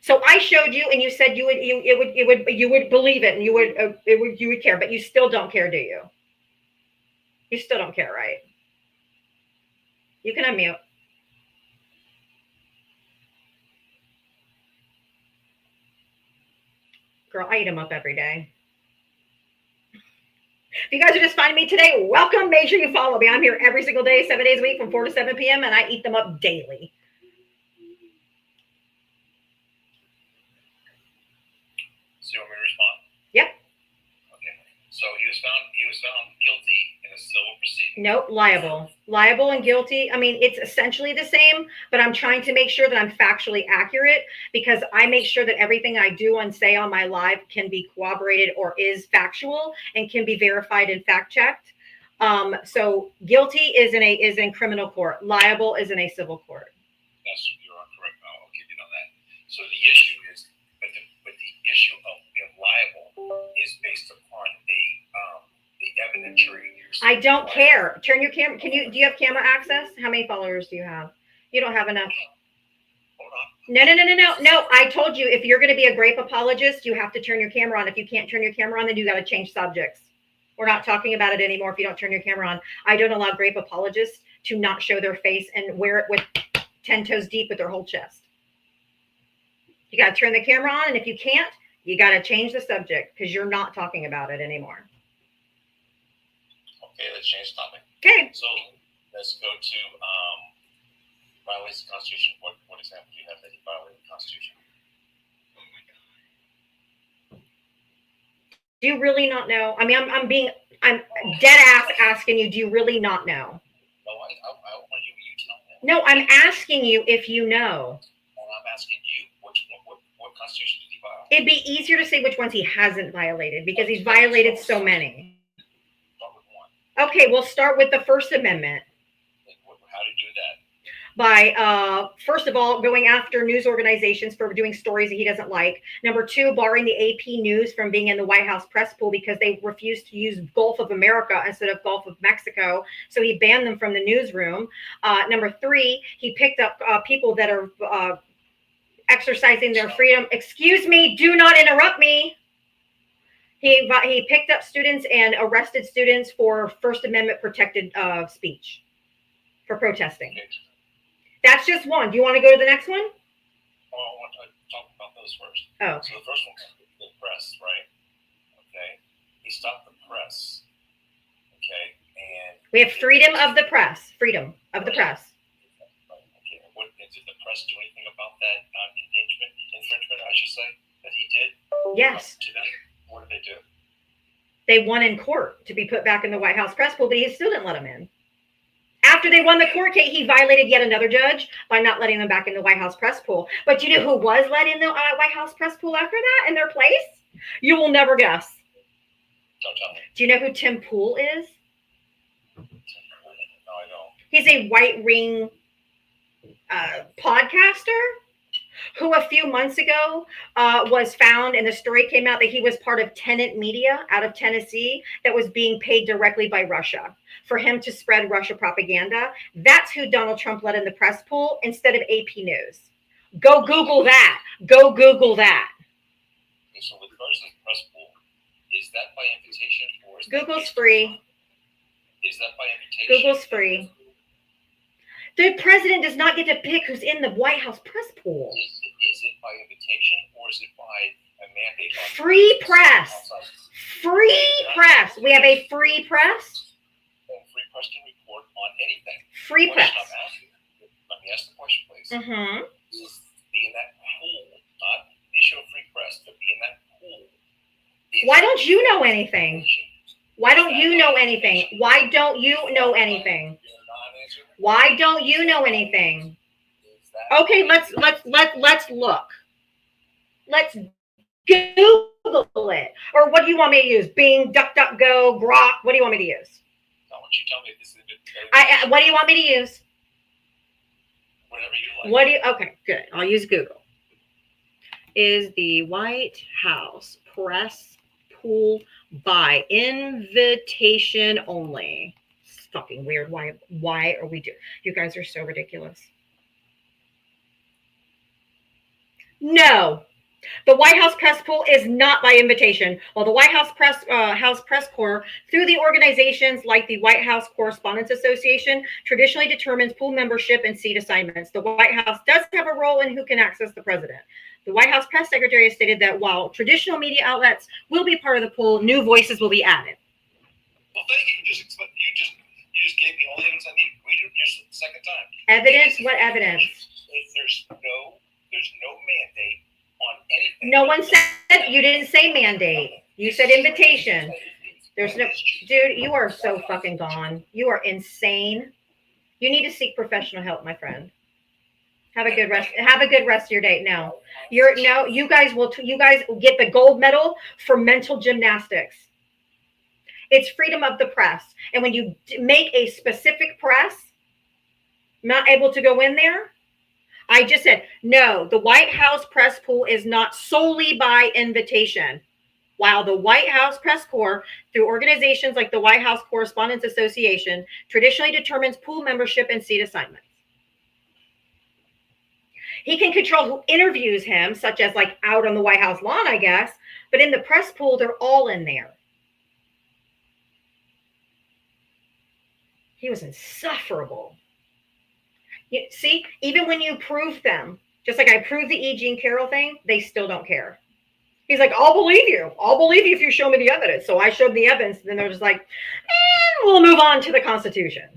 So I showed you, and you said you would believe it, and you would care, but you still don't care, do you? You still don't care, right? You can unmute. Girl, I eat them up every day. If you guys are just finding me today, welcome. Make sure you follow me. I'm here every single day, 7 days a week from 4 to 7 p.m., and I eat them up daily. So you want me to respond? Yep. Okay. So he was found guilty in a civil proceeding. Nope, liable and guilty. I mean, it's essentially the same, but I'm trying to make sure that I'm factually accurate because I make sure that everything I do and say on my live can be corroborated or is factual and can be verified and fact checked. So guilty is in criminal court. Liable is in a civil court. Yes, you are correct. I'll give you on that. So the issue is, but the issue of being liable is based upon the evidentiary. I don't care. Turn your camera. Do you have camera access? How many followers do you have? You don't have enough. Hold on. No. I told you, if you're going to be a grape apologist, you have to turn your camera on. If you can't turn your camera on, then you got to change subjects. We're not talking about it anymore if you don't turn your camera on. I don't allow grape apologists to not show their face and wear it with 10 toes deep with their whole chest. You got to turn the camera on, and if you can't, you got to change the subject because you're not talking about it anymore. Okay, let's change the topic. Okay. So let's go to violates the Constitution. What example do you have that he violated the Constitution? Do you really not know? I mean, I'm dead ass asking you. Do you really not know? No, I want you to tell me. No, I'm asking you if you know. And I'm asking you, what Constitution did he violate? It'd be easier to say which ones he hasn't violated because he's violated so many. Start with one. Okay, we'll start with the First Amendment. How do you do that? By, first of all, going after news organizations for doing stories that he doesn't like. Number two, barring the AP News from being in the White House press pool because they refused to use Gulf of America instead of Gulf of Mexico. So he banned them from the newsroom. Number three, he picked up people that are exercising their freedom. Excuse me, do not interrupt me. He picked up students and arrested students for First Amendment protected speech for protesting. That's just one. Do you want to go to the next one? Well, I want to talk about those first. Oh. So the first one was the press, right? Okay. He stopped the press. Okay. And we have freedom of the press. Freedom of the press. Okay. Did the press do anything about that infringement, I should say, that he did? Yes. To them? What did they do? They won in court to be put back in the White House press pool, but he still didn't let them in. After they won the court case, he violated yet another judge by not letting them back in the White House press pool. But you know who was let in the White House press pool after that in their place? You will never guess. Don't tell me. Do you know who Tim Pool is? No, I don't. He's a white ring podcaster who a few months ago was found, and the story came out that he was part of Tenant Media out of Tennessee that was being paid directly by Russia for him to spread Russia propaganda. That's who Donald Trump let in the press pool instead of AP News. Go Google that. Go Google that. Okay, so with regards to the press pool, is that by invitation or is Google's free. Is that by invitation? Google's free. The president does not get to pick who's in the White House press pool. Is it by invitation or is it by a mandate? Free press. Free press. We have a free press. And free press can report on anything. Free press. Let me ask the question, please. Mm-hmm. Is be in that pool, not the issue of free press, but be in that pool. Why don't you know anything? Why don't you know anything? Why don't you know anything? Why don't you know anything? Okay, let's look. Let's Google it. Or what do you want me to use? Bing, DuckDuckGo, Grok. What do you want me to use? I want you to tell me if this is What do you want me to use? Whatever you like. Okay, good. I'll use Google. Is the White House press pool by invitation only? It's fucking weird. Why are we doing? You guys are so ridiculous. No. The White House press pool is not by invitation. While the White House Press Corps, through the organizations like the White House Correspondents Association, traditionally determines pool membership and seat assignments. The White House does have a role in who can access the president. The White House press secretary has stated that while traditional media outlets will be part of the pool, new voices will be added. Well, thank you. You just gave me all the evidence I need. Read it just the second time. Evidence? What evidence? If there's no mandate on anything. No one said, you didn't say mandate. You said invitation. There's no, dude, you are so fucking gone. You are insane. You need to seek professional help, my friend. Have a good rest. Have a good rest of your day. No, you guys will get the gold medal for mental gymnastics. It's freedom of the press. And when you make a specific press not able to go in there, I just said, no, the White House press pool is not solely by invitation. While the White House Press Corps, through organizations like the White House Correspondents Association, traditionally determines pool membership and seat assignments. He can control who interviews him, such as like out on the White House lawn, I guess. But in the press pool, they're all in there. He was insufferable. You see, even when you prove them, just like I proved the E. Jean Carroll thing, they still don't care. He's like, I'll believe you. I'll believe you if you show me the evidence. So I showed the evidence. And then they're just like, we'll move on to the Constitution.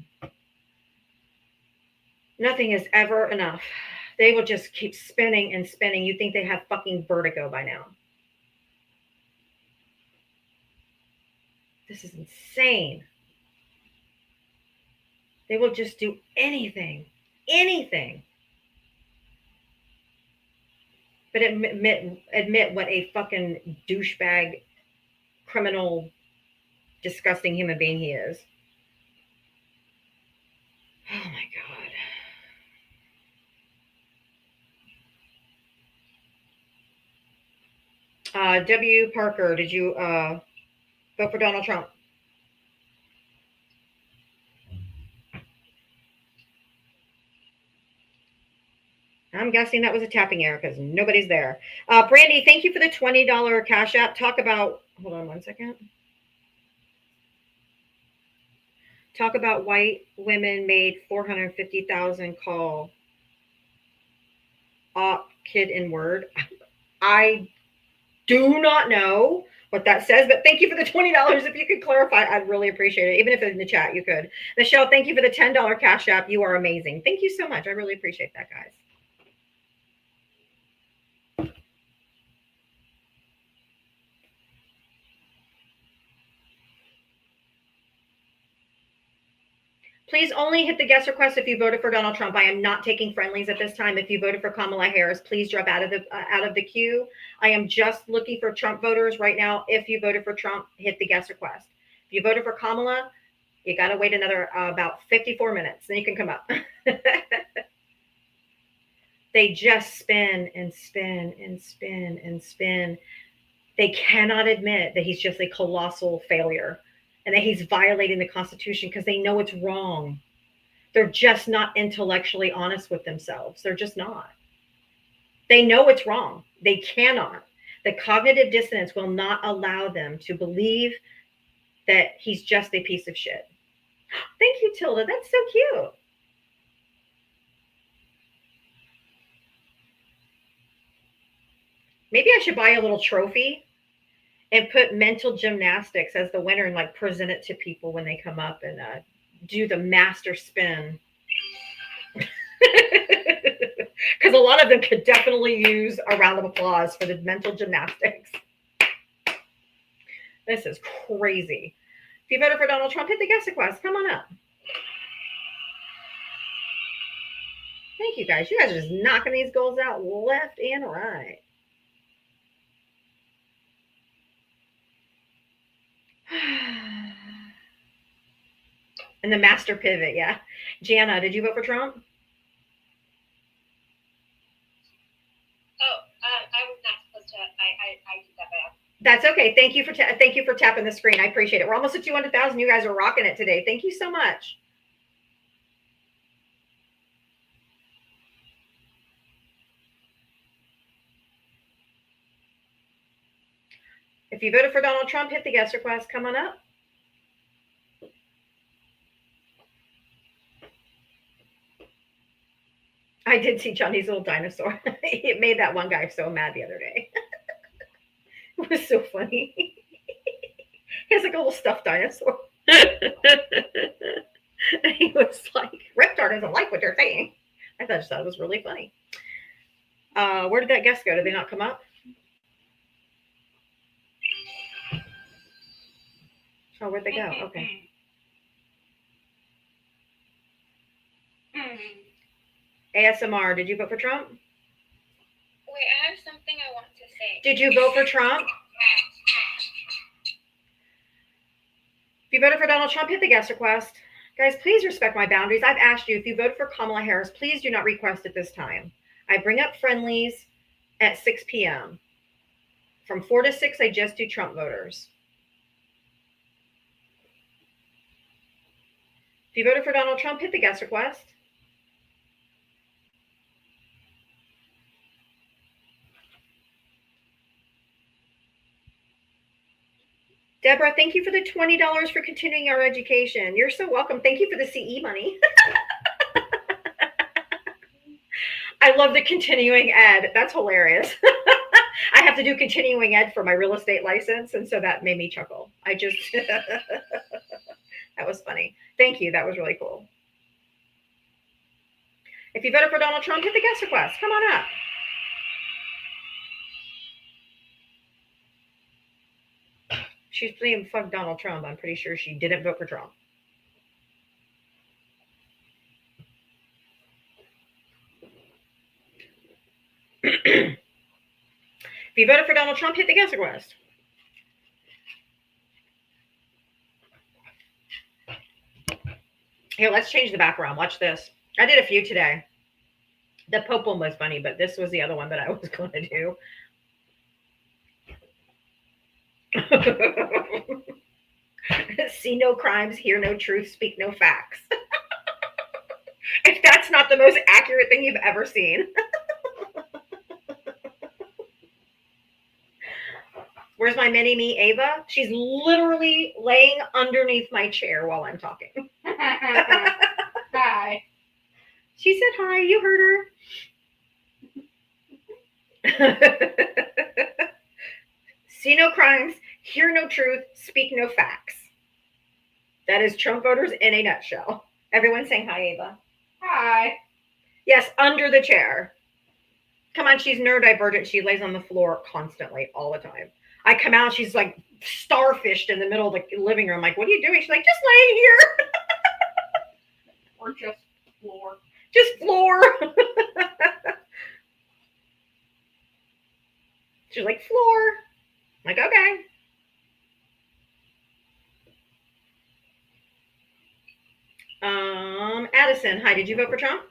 Nothing is ever enough. They will just keep spinning and spinning. You think they have fucking vertigo by now. This is insane. They will just do anything. Anything. But admit what a fucking douchebag, criminal, disgusting human being he is. Oh my God. W. Parker, did you vote for Donald Trump? I'm guessing that was a tapping error because nobody's there. Brandy, thank you for the $20 Cash App. Talk about, hold on one second. Talk about white women made 450,000 call op kid in word. I do not know what that says, but thank you for the $20. If you could clarify, I'd really appreciate it. Even if it's in the chat, you could. Michelle, thank you for the $10 Cash App. You are amazing. Thank you so much. I really appreciate that, guys. Please only hit the guest request if you voted for Donald Trump. I am not taking friendlies at this time. If you voted for Kamala Harris, please drop out of the queue. I am just looking for Trump voters right now. If you voted for Trump, hit the guest request. If you voted for Kamala, You got to wait another about 54 minutes. Then you can come up. They just spin and spin and spin and spin. They cannot admit that he's just a colossal failure and that he's violating the Constitution because they know it's wrong. They're just not intellectually honest with themselves. They're just not. They know it's wrong. They cannot. The cognitive dissonance will not allow them to believe that he's just a piece of shit. Thank you, Tilda. That's so cute. Maybe I should buy a little trophy and put mental gymnastics as the winner and like present it to people when they come up and do the master spin. Because a lot of them could definitely use a round of applause for the mental gymnastics. This is crazy. If you voted for Donald Trump, hit the guest request. Come on up. Thank you, guys. You guys are just knocking these goals out left and right. And the master pivot, yeah. Jana, did you vote for Trump? Oh, I was not supposed to. I did that by accident. That's okay. Thank you for tapping the screen. I appreciate it. We're almost at 200,000. You guys are rocking it today. Thank you so much. If you voted for Donald Trump, hit the guest request. Come on up. I did see Johnny's little dinosaur. It made that one guy so mad the other day. It was so funny. He has like a little stuffed dinosaur. And he was like, Reptar doesn't like what you're saying. I just thought it was really funny. Where did that guest go? Did they not come up? Oh, where'd they go? Okay. ASMR, did you vote for Trump? Wait, I have something I want to say. Did you vote for Trump? If you voted for Donald Trump, hit the guest request. Guys, please respect my boundaries. I've asked you, if you voted for Kamala Harris, please do not request at this time. I bring up friendlies at 6 p.m. From 4 to 6, I just do Trump voters. If you voted for Donald Trump, hit the guest request. Deborah, thank you for the $20 for continuing our education. You're so welcome. Thank you for the CE money. I love the continuing ed. That's hilarious. I have to do continuing ed for my real estate license, and so that made me chuckle. That was funny. Thank you. That was really cool. If you voted for Donald Trump, hit the guest request. Come on up. She's saying fuck Donald Trump. I'm pretty sure she didn't vote for Trump. If you voted for Donald Trump, hit the guest request. Here, let's change the background. Watch this. I did a few today. The Pope one was funny, but this was the other one that I was going to do. See no crimes, hear no truth, speak no facts. If that's not the most accurate thing you've ever seen. Where's my mini-me, Ava? She's literally laying underneath my chair while I'm talking. Hi. She said hi. You heard her. See no crimes, hear no truth, speak no facts. That is Trump voters in a nutshell. Everyone saying hi, Ava. Hi. Yes, under the chair. Come on, she's neurodivergent. She lays on the floor constantly, all the time. I come out, she's like starfished in the middle of the living room. Like, what are you doing? She's like, just laying here. Or just floor. Just floor. She's like, floor. I'm like, okay. Addison, hi. Did you vote for Trump?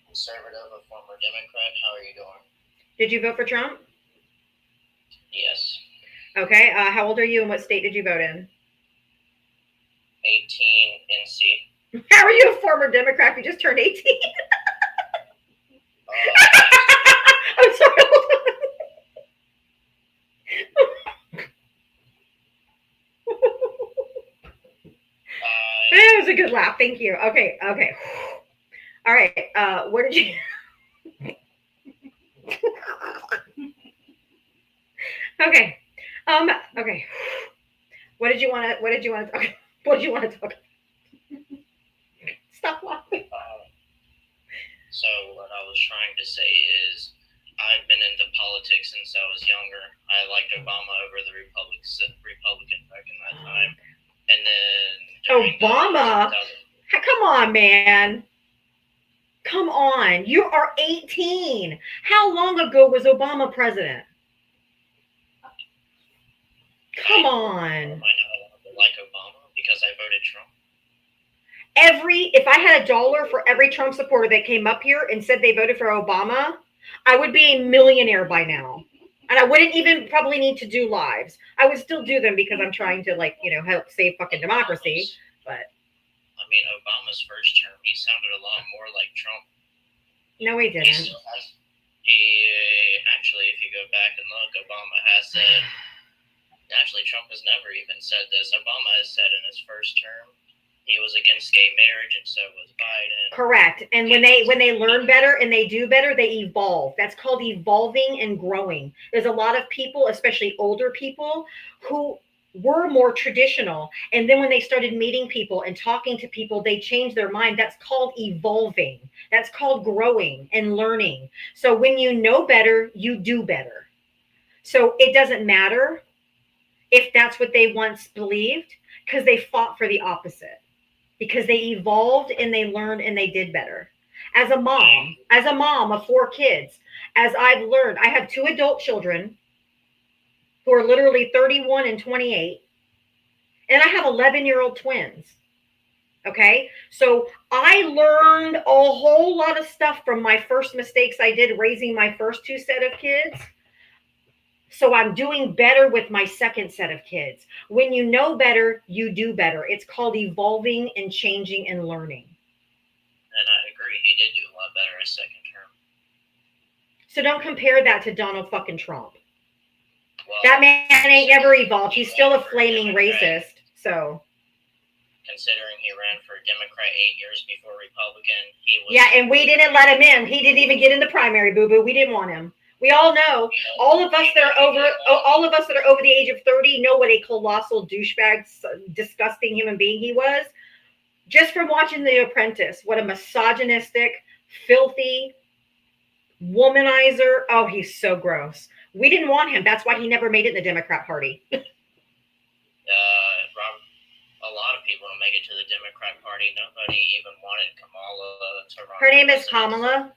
Conservative, a former Democrat. How are you doing? Did you vote for Trump? Yes. Okay. How old are you and what state did you vote in? 18 NC. How are you a former Democrat? You just turned 18. I'm sorry. That was a good laugh. Thank you. Okay. Okay. All right. What did you? Okay. Okay. What did you want to? What did you want to talk? What did you want to talk? Stop laughing. So what I was trying to say is, I've been into politics since I was younger. I liked Obama over the Republican back in that time, and then Obama. Come on, man. Come on. You are 18. How long ago was Obama president? Come on. I might not like Obama because I voted Trump. If I had $1 for every Trump supporter that came up here and said they voted for Obama, I would be a millionaire by now. And I wouldn't even probably need to do lives. I would still do them because I'm trying to, like, you know, help save fucking democracy. But I mean, Obama's first term, he sounded a lot more like Trump. No, he didn't. Actually, if you go back and look, Obama has said. Actually, Trump has never even said this. Obama has said in his first term he was against gay marriage, and so was Biden. Correct. And when they learn better and they do better, they evolve. That's called evolving and growing. There's a lot of people, especially older people, who were more traditional. And then when they started meeting people and talking to people, they changed their mind. That's called evolving. That's called growing and learning. So when you know better, you do better. So it doesn't matter if that's what they once believed, because they fought for the opposite. Because they evolved and they learned and they did better. As a mom of 4 kids, as I've learned, I have 2 adult children who are literally 31 and 28, and I have 11-year-old twins. Okay, so I learned a whole lot of stuff from my first mistakes I did raising my first 2 set of kids. So I'm doing better with my second set of kids. When you know better, you do better. It's called evolving and changing and learning. And I agree, he did do a lot better his second term. So don't compare that to Donald fucking Trump. Well, that man ain't never evolved. He's still a flaming racist. So. Considering he ran for Democrat 8 years before Republican, he was. Yeah, and we didn't let him in. He didn't even get in the primary, boo-boo. We didn't want him. We all know, all of us that are over the age of 30 know what a colossal douchebag, disgusting human being he was. Just from watching The Apprentice, what a misogynistic, filthy womanizer. Oh, he's so gross. We didn't want him. That's why he never made it in the Democrat Party. A lot of people don't make it to the Democrat Party. Nobody even wanted Kamala to run. Her name is Kamala.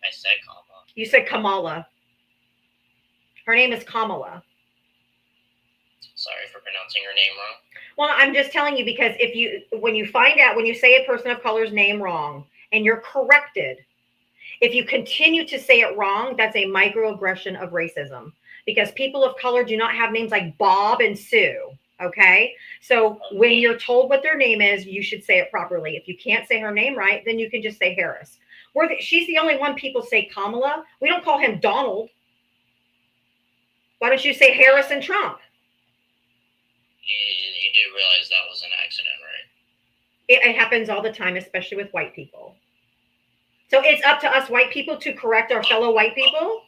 I said Kamala. You said Kamala. Her name is Kamala. Sorry for pronouncing her name wrong. Well, I'm just telling you because when you find out, when you say a person of color's name wrong and you're corrected, if you continue to say it wrong, that's a microaggression of racism because people of color do not have names like Bob and Sue. Okay. So when you're told what their name is, you should say it properly. If you can't say her name right, then you can just say Harris. She's the only one people say Kamala. We don't call him Donald. Why don't you say Harris and Trump? You do realize that was an accident, right? It happens all the time, especially with white people. So it's up to us white people to correct our fellow white people.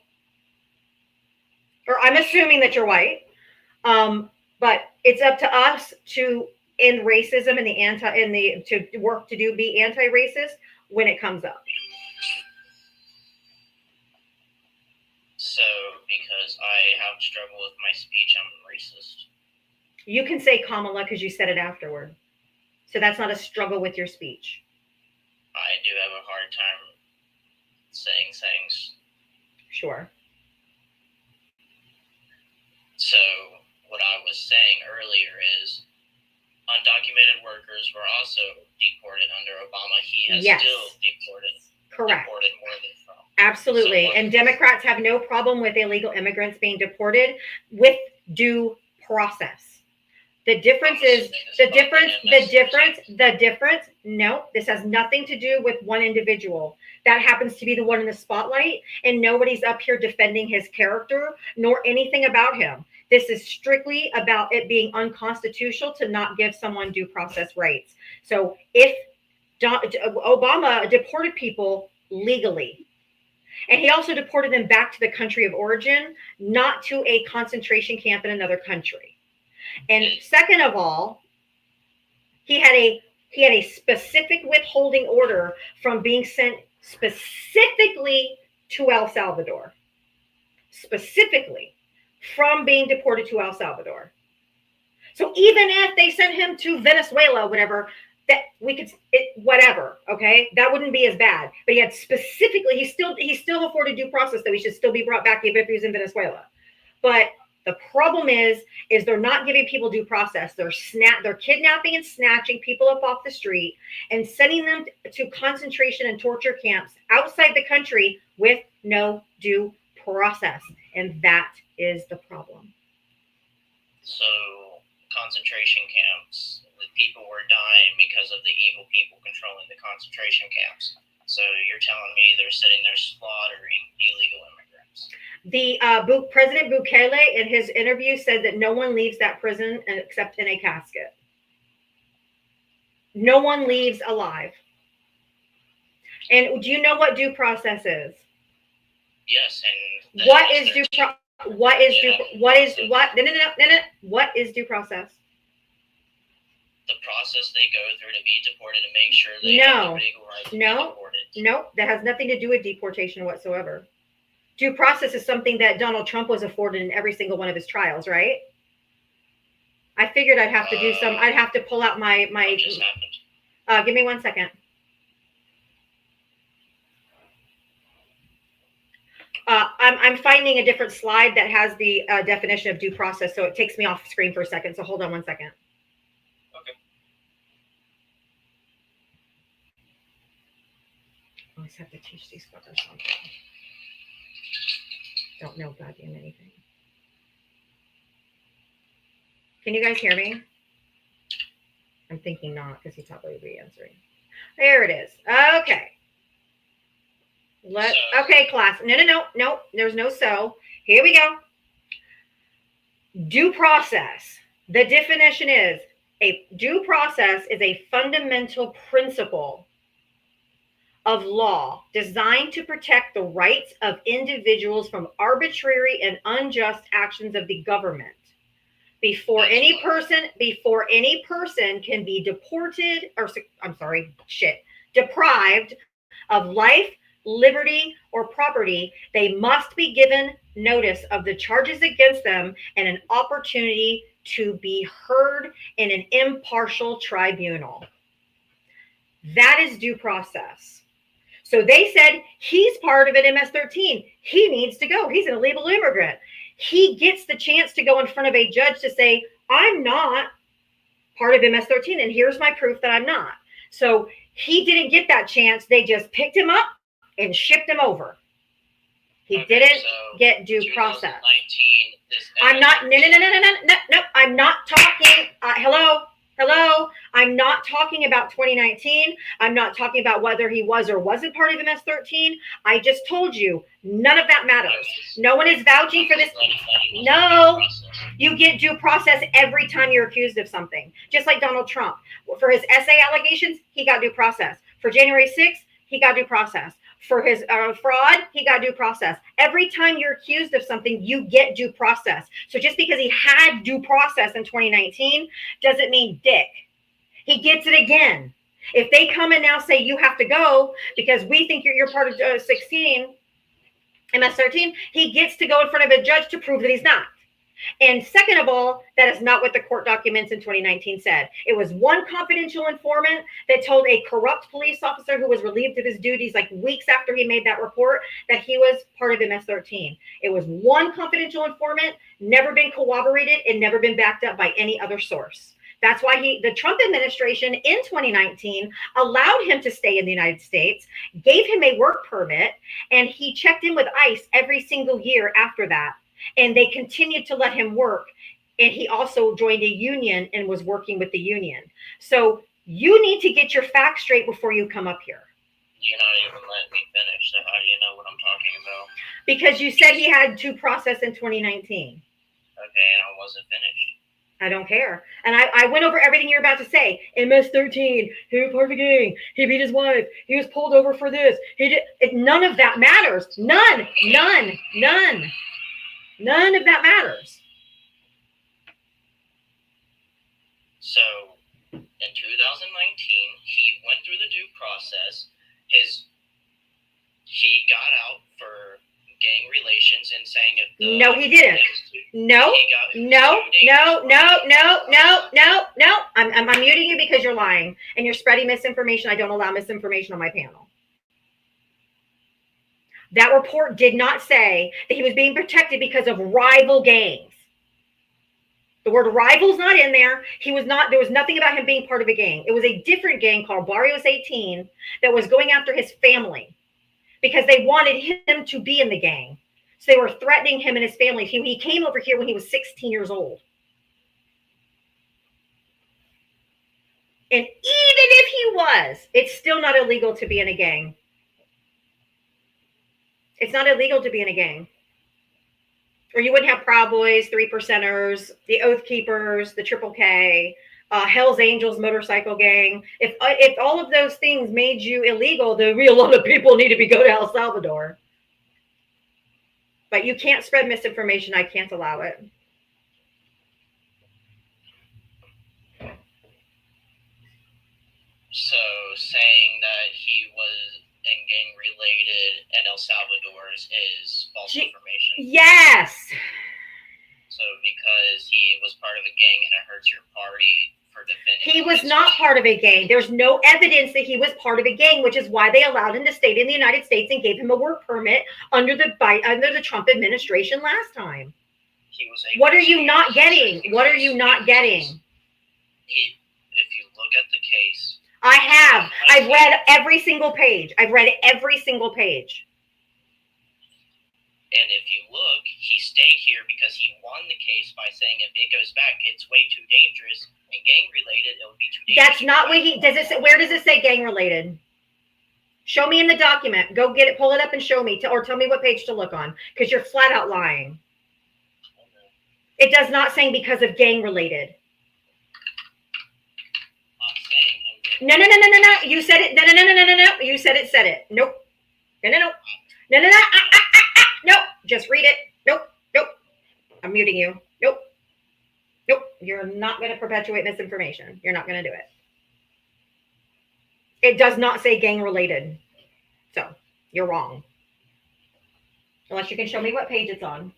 Or I'm assuming that you're white. But it's up to us to end racism and to work to be anti-racist when it comes up. So, because I have struggled with my speech, I'm racist. You can say Kamala because you said it afterward. So that's not a struggle with your speech. I do have a hard time saying things. Sure. So, what I was saying earlier is, undocumented undocumented workers were also deported under Obama. He has Yes. still deported more than Trump. Absolutely. So, and Democrats have no problem with illegal immigrants being deported with due process. The difference is no, this has nothing to do with one individual. That happens to be the one in the spotlight, and nobody's up here defending his character nor anything about him. This is strictly about it being unconstitutional to not give someone due process rights. So if Obama deported people legally, and he also deported them back to the country of origin, not to a concentration camp in another country. And second of all, he had a specific withholding order from being sent specifically to El Salvador. Specifically from being deported to El Salvador. So even if they sent him to Venezuela, whatever, that we could whatever, okay, that wouldn't be as bad. But he had specifically, he still afforded due process that we should still be brought back even if he was in Venezuela. But the problem is they're not giving people due process. They're kidnapping and snatching people up off the street and sending them to concentration and torture camps outside the country with no due process. And that is the problem. So concentration camps, the people were dying because of the evil people controlling the concentration camps. So you're telling me they're sitting there slaughtering illegal immigrants. President Bukele in his interview said that no one leaves that prison except in a casket. No one leaves alive. And do you know what due process is? Yes, and what is due process? What is due process? The process they go through to be deported to make sure they have the legal right to be deported. No, that has nothing to do with deportation whatsoever. Due process is something that Donald Trump was afforded in every single one of his trials, right? I figured I'd have to do some. I'd have to pull out my. What just happened? Give me 1 second. I'm finding a different slide that has the definition of due process, so it takes me off screen for a second. So hold on 1 second. Okay. I always have to teach these fuckers something. Don't know goddamn anything. Can you guys hear me? I'm thinking not, because he probably would be answering. There it is. Okay. Okay, class. No. There's no so. Here we go. Due process. The definition is a due process is a fundamental principle of law designed to protect the rights of individuals from arbitrary and unjust actions of the government. Before any person can be deprived of life, liberty, or property, they must be given notice of the charges against them and an opportunity to be heard in an impartial tribunal. That is due process. So they said he's part of an MS-13. He needs to go. He's an illegal immigrant. He gets the chance to go in front of a judge to say, I'm not part of MS-13, and here's my proof that I'm not. So he didn't get that chance. They just picked him up and shipped him over. He didn't get due process. I'm not, no. I'm not talking, hello. I'm not talking about 2019. I'm not talking about whether he was or wasn't part of MS-13. I just told you, none of that matters. No one is vouching for this. No, you get due process every time you're accused of something. Just like Donald Trump. For his essay allegations, he got due process. For January 6th, he got due process. For his fraud, he got due process. Every time you're accused of something, you get due process. So just because he had due process in 2019 doesn't mean dick. He gets it again. If they come and now say you have to go because we think you're part of MS-13, he gets to go in front of a judge to prove that he's not. And second of all, that is not what the court documents in 2019 said. It was one confidential informant that told a corrupt police officer who was relieved of his duties like weeks after he made that report that he was part of MS-13. It was one confidential informant, never been corroborated and never been backed up by any other source. That's why the Trump administration in 2019 allowed him to stay in the United States, gave him a work permit, and he checked in with ICE every single year after that. And they continued to let him work. And he also joined a union and was working with the union. So you need to get your facts straight before you come up here. You're not even letting me finish, so how do you know what I'm talking about? Because you said he had due process in 2019. Okay, and I wasn't finished. I don't care. And I went over everything you're about to say. MS-13, he was part of a gang. He beat his wife. He was pulled over for this. None of that matters. None of that matters. So, in 2019, he went through the due process. He got out for gang relations and saying it. No, he didn't. No. I'm muting you because you're lying and you're spreading misinformation. I don't allow misinformation on my panel. That report did not say that he was being protected because of rival gangs. The word rival's not in there. There was nothing about him being part of a gang. It was a different gang called Barrios 18 that was going after his family because they wanted him to be in the gang. So they were threatening him and his family. He came over here when he was 16 years old. And even if he was, it's still not illegal to be in a gang. It's not illegal to be in a gang. Or you wouldn't have Proud Boys, 3%ers, the Oath Keepers, the Triple K, Hell's Angels motorcycle gang. If all of those things made you illegal, then a lot of people need to go to El Salvador. But you can't spread misinformation. I can't allow it. So saying that he was gang related in El Salvador is false information. Yes. So because he was part of a gang and it hurts your party for defending. He was not part of a gang. There's no evidence that he was part of a gang, which is why they allowed him to stay in the United States and gave him a work permit under the Trump administration last time. What are you not getting? What are you not getting? If you look at the case. I have. I've read every single page. I've read every single page. And if you look, he stayed here because he won the case by saying if it goes back, it's way too dangerous and gang related. It would be too dangerous. That's not what where does it say gang related? Show me in the document. Go get it, pull it up and show me, or tell me what page to look on, because you're flat out lying. It does not say because of gang related. No. You said it. No. You said it. Nope. No. Nope. Just read it. Nope. I'm muting you. Nope. You're not going to perpetuate misinformation. You're not going to do it. It does not say gang related. So you're wrong. Unless you can show me what page it's on.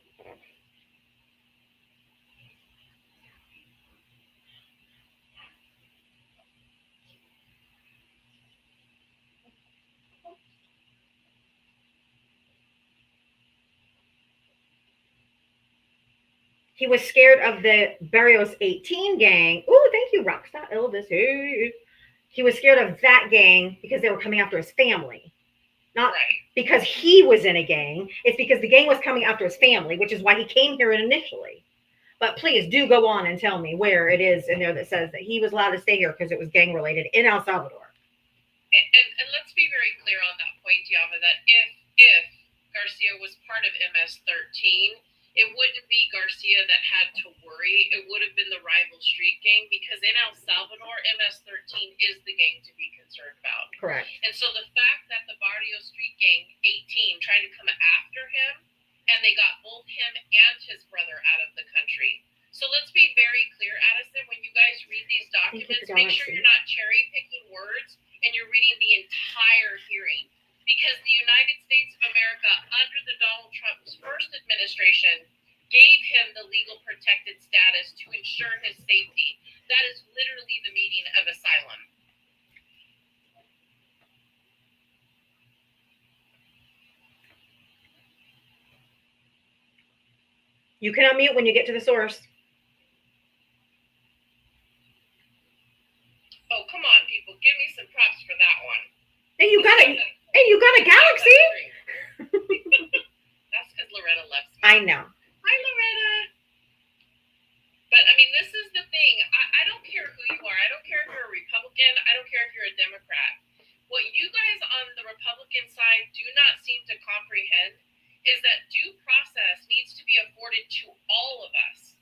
He was scared of the Barrios 18 gang. Oh, thank you, Rockstar Elvis. He was scared of that gang because they were coming after his family. Not because he was in a gang. It's because the gang was coming after his family, which is why he came here initially. But please do go on and tell me where it is in there that says that he was allowed to stay here because it was gang related in El Salvador. And let's be very clear on that point, Diava, that if Garcia was part of MS-13, it wouldn't be Garcia that had to worry. It would have been the rival street gang, because in El Salvador, MS-13 is the gang to be concerned about. Correct. And so the fact that the Barrio Street Gang 18 tried to come after him, and they got both him and his brother out of the country. So let's be very clear, Addison, when you guys read these documents, make sure you're not cherry picking words and you're reading the entire hearing. Because the United States of America, under the Donald Trump's first administration, gave him the legal protected status to ensure his safety. That is literally the meaning of asylum. You can unmute when you get to the source. Oh, come on, people. Give me some props for that one. And you got a galaxy. That's because Loretta loves me. I know. Hi, Loretta. But, I mean, this is the thing. I don't care who you are. I don't care if you're a Republican. I don't care if you're a Democrat. What you guys on the Republican side do not seem to comprehend is that due process needs to be afforded to all of us.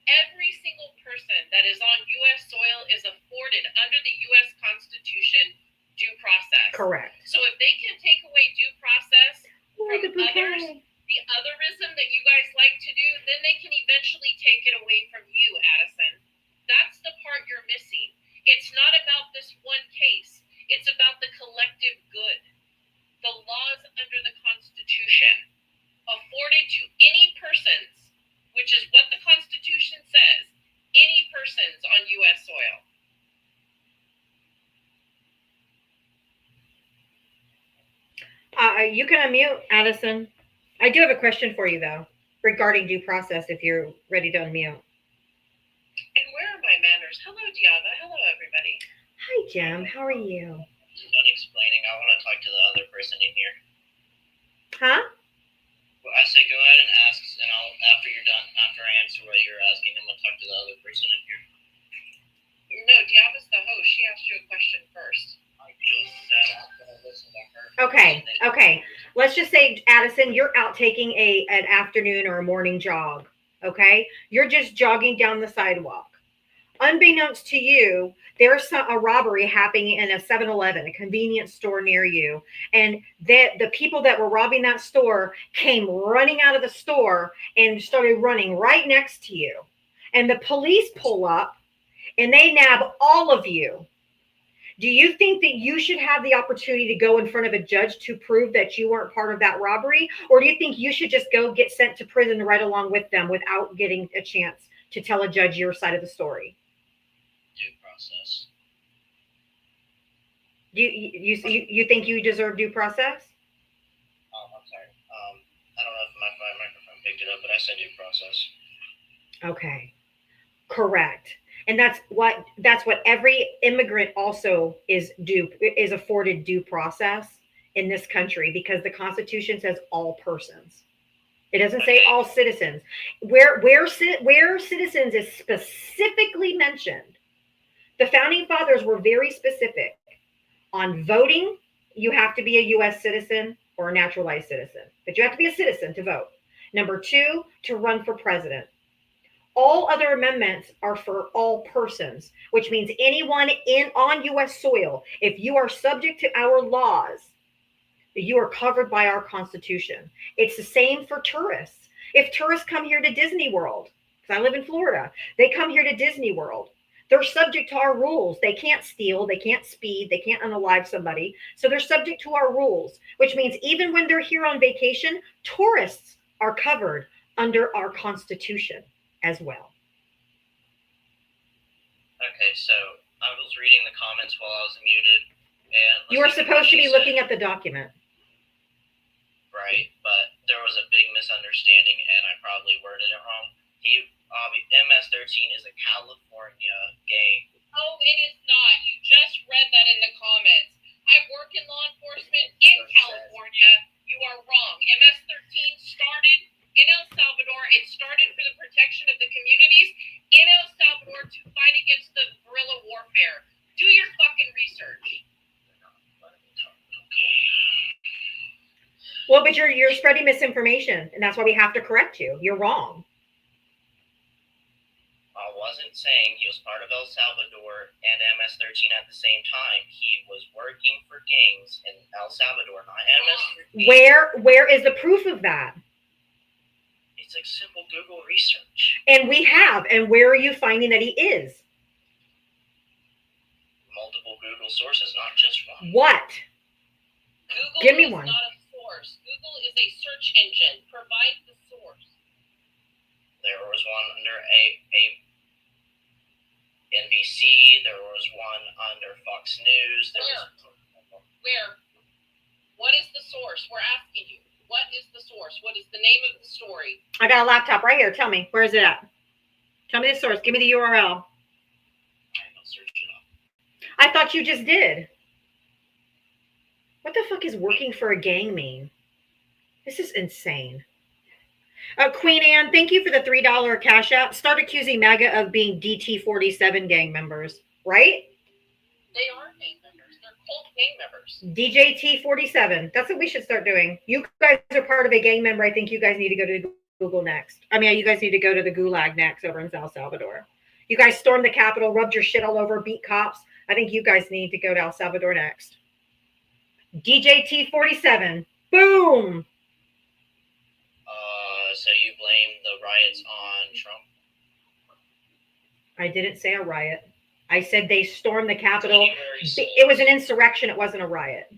Every single person that is on U.S. soil is afforded under the U.S. Constitution due process. Correct. So if they can take away due process Ooh, the from others, the otherism that you guys like to do, then they can eventually take it away from you, Addison. That's the part you're missing. It's not about this one case. It's about the collective good. The laws under the Constitution afforded to any persons, which is what the Constitution says, any persons on U.S. soil. You can unmute, Addison. I do have a question for you, though, regarding due process, if you're ready to unmute. And where are my manners? Hello, Diava. Hello, everybody. Hi, Jim. How are you? Done explaining. I want to talk to the other person in here. Huh? Well, I say go ahead and ask, and after you're done, after I answer what you're asking, I'm gonna talk to the other person in here. No, Diava's the host. She asked you a question first. I just said I'm gonna listen to her. Okay. Let's just say, Addison, you're out taking an afternoon or a morning jog. Okay? You're just jogging down the sidewalk. Unbeknownst to you, there's a robbery happening in a 7-Eleven, a convenience store near you. And the people that were robbing that store came running out of the store and started running right next to you. And the police pull up and they nab all of you. Do you think that you should have the opportunity to go in front of a judge to prove that you weren't part of that robbery? Or do you think you should just go get sent to prison right along with them without getting a chance to tell a judge your side of the story? Due process. You think you deserve due process? I'm sorry. I don't know if my microphone picked it up, but I said due process. Okay. Correct. And that's what every immigrant also is afforded due process in this country, because the Constitution says all persons. It doesn't say all citizens. Where citizens is specifically mentioned, the founding fathers were very specific on voting. You have to be a U.S. citizen or a naturalized citizen, but you have to be a citizen to vote. Number 2, to run for president. All other amendments are for all persons, which means anyone on U.S. soil. If you are subject to our laws, you are covered by our Constitution. It's the same for tourists. If tourists come here to Disney World, because I live in Florida, they come here to Disney World, they're subject to our rules. They can't steal, they can't speed, they can't unalive somebody. So they're subject to our rules, which means even when they're here on vacation, tourists are covered under our Constitution as well. Okay, so I was reading the comments while I was muted, and You were supposed to be looking at the document. Right, but there was a big misunderstanding, and I probably worded it wrong. MS-13 is a California gang. Oh, it is not. You just read that in the comments. I work in law enforcement in California. You are wrong. MS-13 started in El Salvador. It started for the protection of the communities in El Salvador to fight against the guerrilla warfare. Do your fucking research. Well, but you're spreading misinformation, and that's why we have to correct you. You're wrong. I wasn't saying he was part of El Salvador and MS-13 at the same time. He was working for gangs in El Salvador, not MS-13. Where is the proof of that? It's like simple Google research. And we have. And where are you finding that he is? Multiple Google sources, not just one. What? Google Give me is one. not a source. Google is a search engine. Provide the source. There was one under a NBC. There was one under Fox News. Where? What is the source? We're asking you. What is the source? What is the name of the story? I got a laptop right here. Tell me. Where is it at? Tell me the source. Give me the URL. I thought you just did. What the fuck is working for a gang mean? This is insane. Queen Anne, thank you for the $3 cash app. Start accusing MAGA of being DT47 gang members, right? They are gang members. They're cult gang members. DJT47. That's what we should start doing. You guys are part of a gang member. I think you guys need to go to Google next. I mean, you guys need to go to the Gulag next over in El Salvador. You guys stormed the Capitol, rubbed your shit all over, beat cops. I think you guys need to go to El Salvador next. DJT47. Boom. So you blame the riots on Trump? I didn't say a riot. I said they stormed the Capitol. January 6th. It was an insurrection. It wasn't a riot.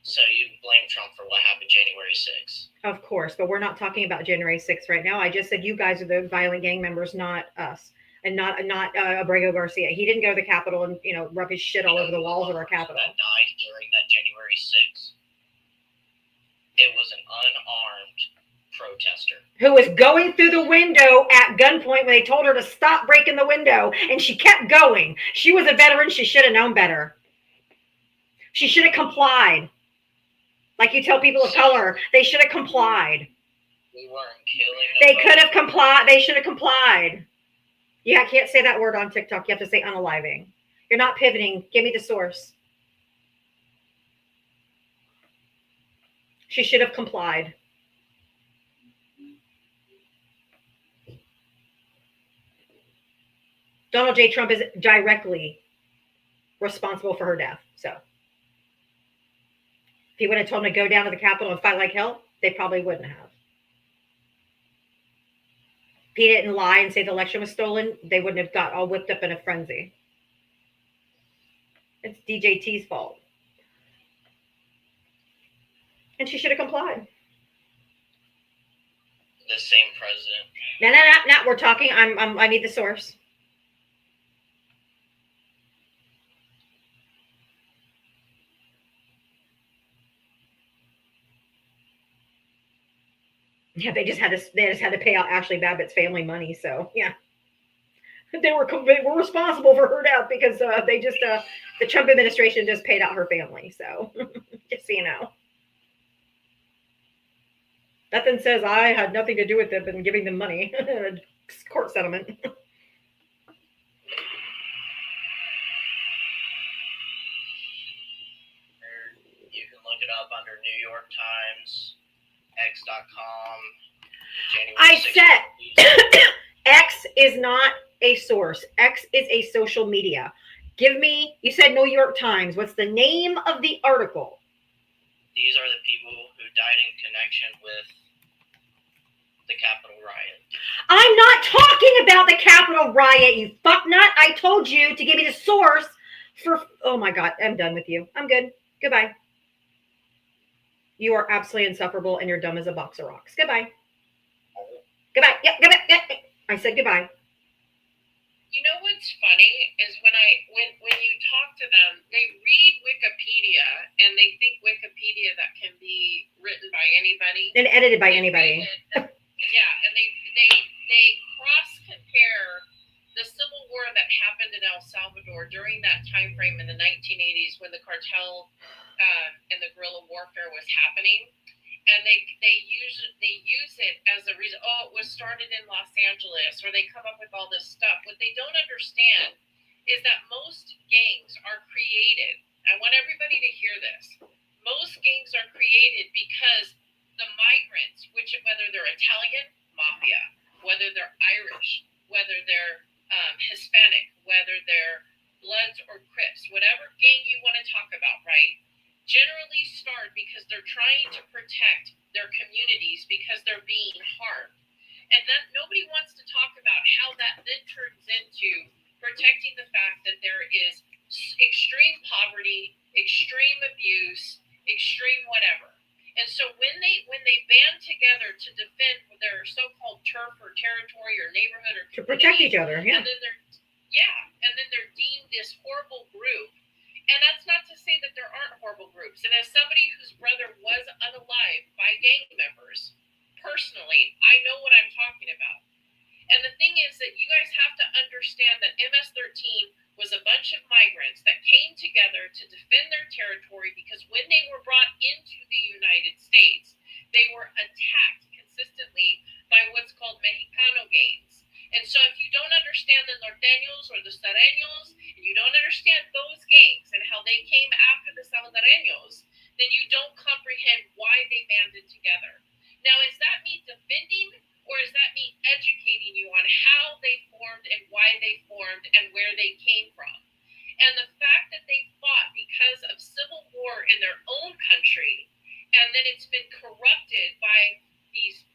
So you blame Trump for what happened January 6th? Of course, but we're not talking about January 6th right now. I just said you guys are the violent gang members, not us, and not Abrego Garcia. He didn't go to the Capitol and rub his shit all over the walls of our Capitol. That died during that January 6th. It was an unarmed protester Who was going through the window at gunpoint when they told her to stop breaking the window, and she kept going. She was a veteran. She should have known better. She should have complied. Like you tell people of color, they should have complied. We weren't killing them. They could have complied. They should have complied. Yeah, I can't say that word on TikTok. You have to say unaliving. You're not pivoting. Give me the source. She should have complied. Donald J. Trump is directly responsible for her death. So if he would have told them to go down to the Capitol and fight like hell, they probably wouldn't have. If he didn't lie and say the election was stolen, they wouldn't have got all whipped up in a frenzy. It's DJT's fault. And she should have complied. The same president. No. We're talking. I need the source. Yeah, they just had to pay out Ashley Babbitt's family money. So yeah, they were responsible for her death because the Trump administration just paid out her family. So just so you know. Nothing says I had nothing to do with it and giving them money. Court settlement. You can look it up under New York Times, X.com. I said X is not a source. X is a social media. You said New York Times. What's the name of the article? These are the people who died in connection with the Capitol riot. I'm not talking about the Capitol riot, you fucknut. I told you to give me the source for... Oh my God, I'm done with you. I'm good. Goodbye. You are absolutely insufferable and you're dumb as a box of rocks. Goodbye. Goodbye. Yep, goodbye. Yep. I said goodbye. You know what's funny is when you talk to them, they read Wikipedia and they think Wikipedia that can be written by anybody And edited by anybody. Yeah, and they cross compare the civil war that happened in El Salvador during that time frame in the 1980s when the cartel and the guerrilla warfare was happening. And they use it as a reason. Oh, it was started in Los Angeles, or they come up with all this stuff. What they don't understand is that most gangs are created. I want everybody to hear this. Most gangs are created because the migrants, whether they're Italian, mafia, whether they're Irish, whether they're Hispanic, whether they're Bloods or Crips, whatever gang you want to talk about, right? Generally start because they're trying to protect their communities because they're being harmed. And then nobody wants to talk about how that then turns into protecting the fact that there is extreme poverty, extreme abuse, extreme whatever. And so when they band together to defend their so-called turf or territory or neighborhood or To protect each other, yeah. And then they're deemed this horrible group. And that's not to say that there aren't horrible groups. And as somebody whose brother was unalived by gang members, personally, I know what I'm talking about. And the thing is that you guys have to understand that MS-13 norteños or the sereños, and you don't understand those gangs and how they came after the salvadoreños, then you don't comprehend why they banded together. Now, is that me defending, or is that me educating you on how they formed and why they formed and where they came from? And the fact that they fought because of civil war in their own country, and then it's been corrupted by these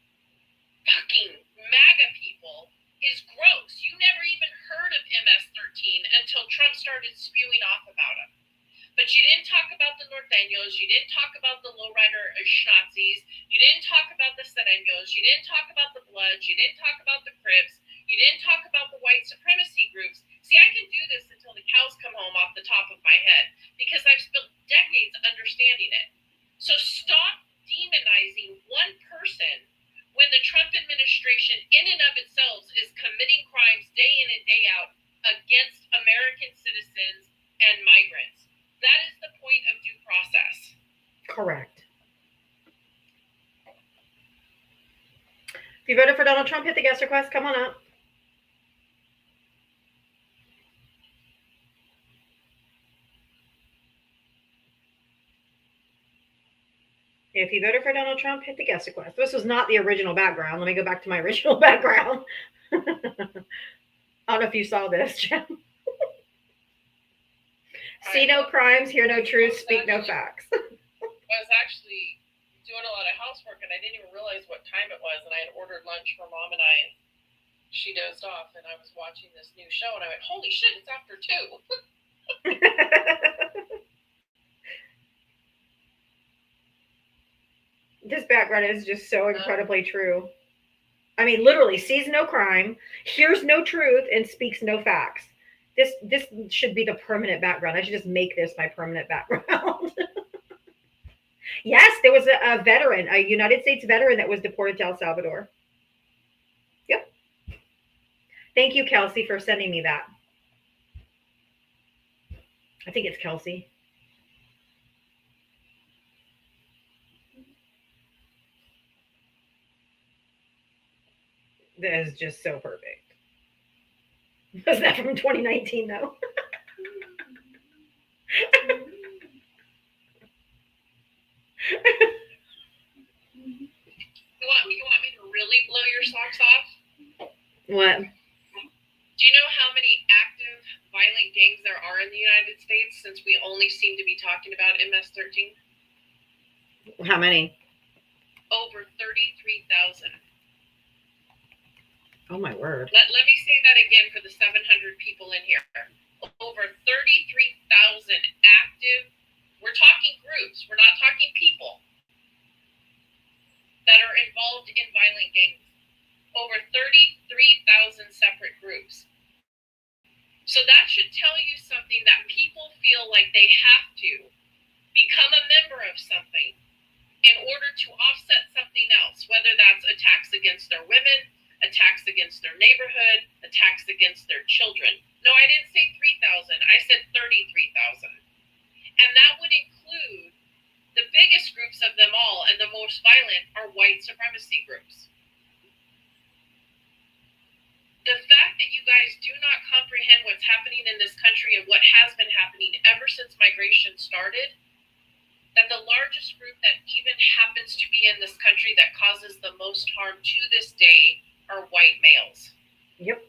fucking MAGA people, is gross. You never even heard of MS-13 until Trump started spewing off about them. But you didn't talk about the norteños, you didn't talk about the lowrider Nazis, you didn't talk about the sereños, you didn't talk about the Bloods, you didn't talk about the Crips, you didn't talk about the white supremacy groups. See, I can do this until the cows come home off the top of my head, because I've spent decades understanding it. So stop demonizing one person when the Trump administration in and of itself is committing crimes day in and day out against American citizens and migrants. That is the point of due process. Correct. If you voted for Donald Trump, hit the guest request. Come on up. If you voted for Donald Trump, hit the guest request. This was not the original background. Let me go back to my original background. I don't know if you saw this, Jim. See no crimes, hear no truth, speak no facts. I was actually doing a lot of housework, and I didn't even realize what time it was, and I had ordered lunch for Mom and I, and she dozed off, and I was watching this new show, and I went, holy shit, it's after 2. This background is just so incredibly true. I mean, literally sees no crime, hears no truth, and speaks no facts. This should be the permanent background. I should just make this my permanent background. Yes, there was a veteran, a United States veteran that was deported to El Salvador. Yep. Thank you, Kelsey, for sending me that. I think it's Kelsey. That is just so perfect. Was that from 2019 though? You want me to really blow your socks off? What? Do you know how many active violent gangs there are in the United States, since we only seem to be talking about MS-13? How many? Over 33,000. Oh my word. Let me say that again for the 700 people in here. Over 33,000 active, we're talking groups, we're not talking people, that are involved in violent gangs. Over 33,000 separate groups. So that should tell you something, that people feel like they have to become a member of something in order to offset something else, whether that's attacks against their women, attacks against their neighborhood, attacks against their children. No, I didn't say 3,000. I said 33,000. And that would include the biggest groups of them all, and the most violent are white supremacy groups. The fact that you guys do not comprehend what's happening in this country and what has been happening ever since migration started, that the largest group that even happens to be in this country that causes the most harm to this day are white males. Yep.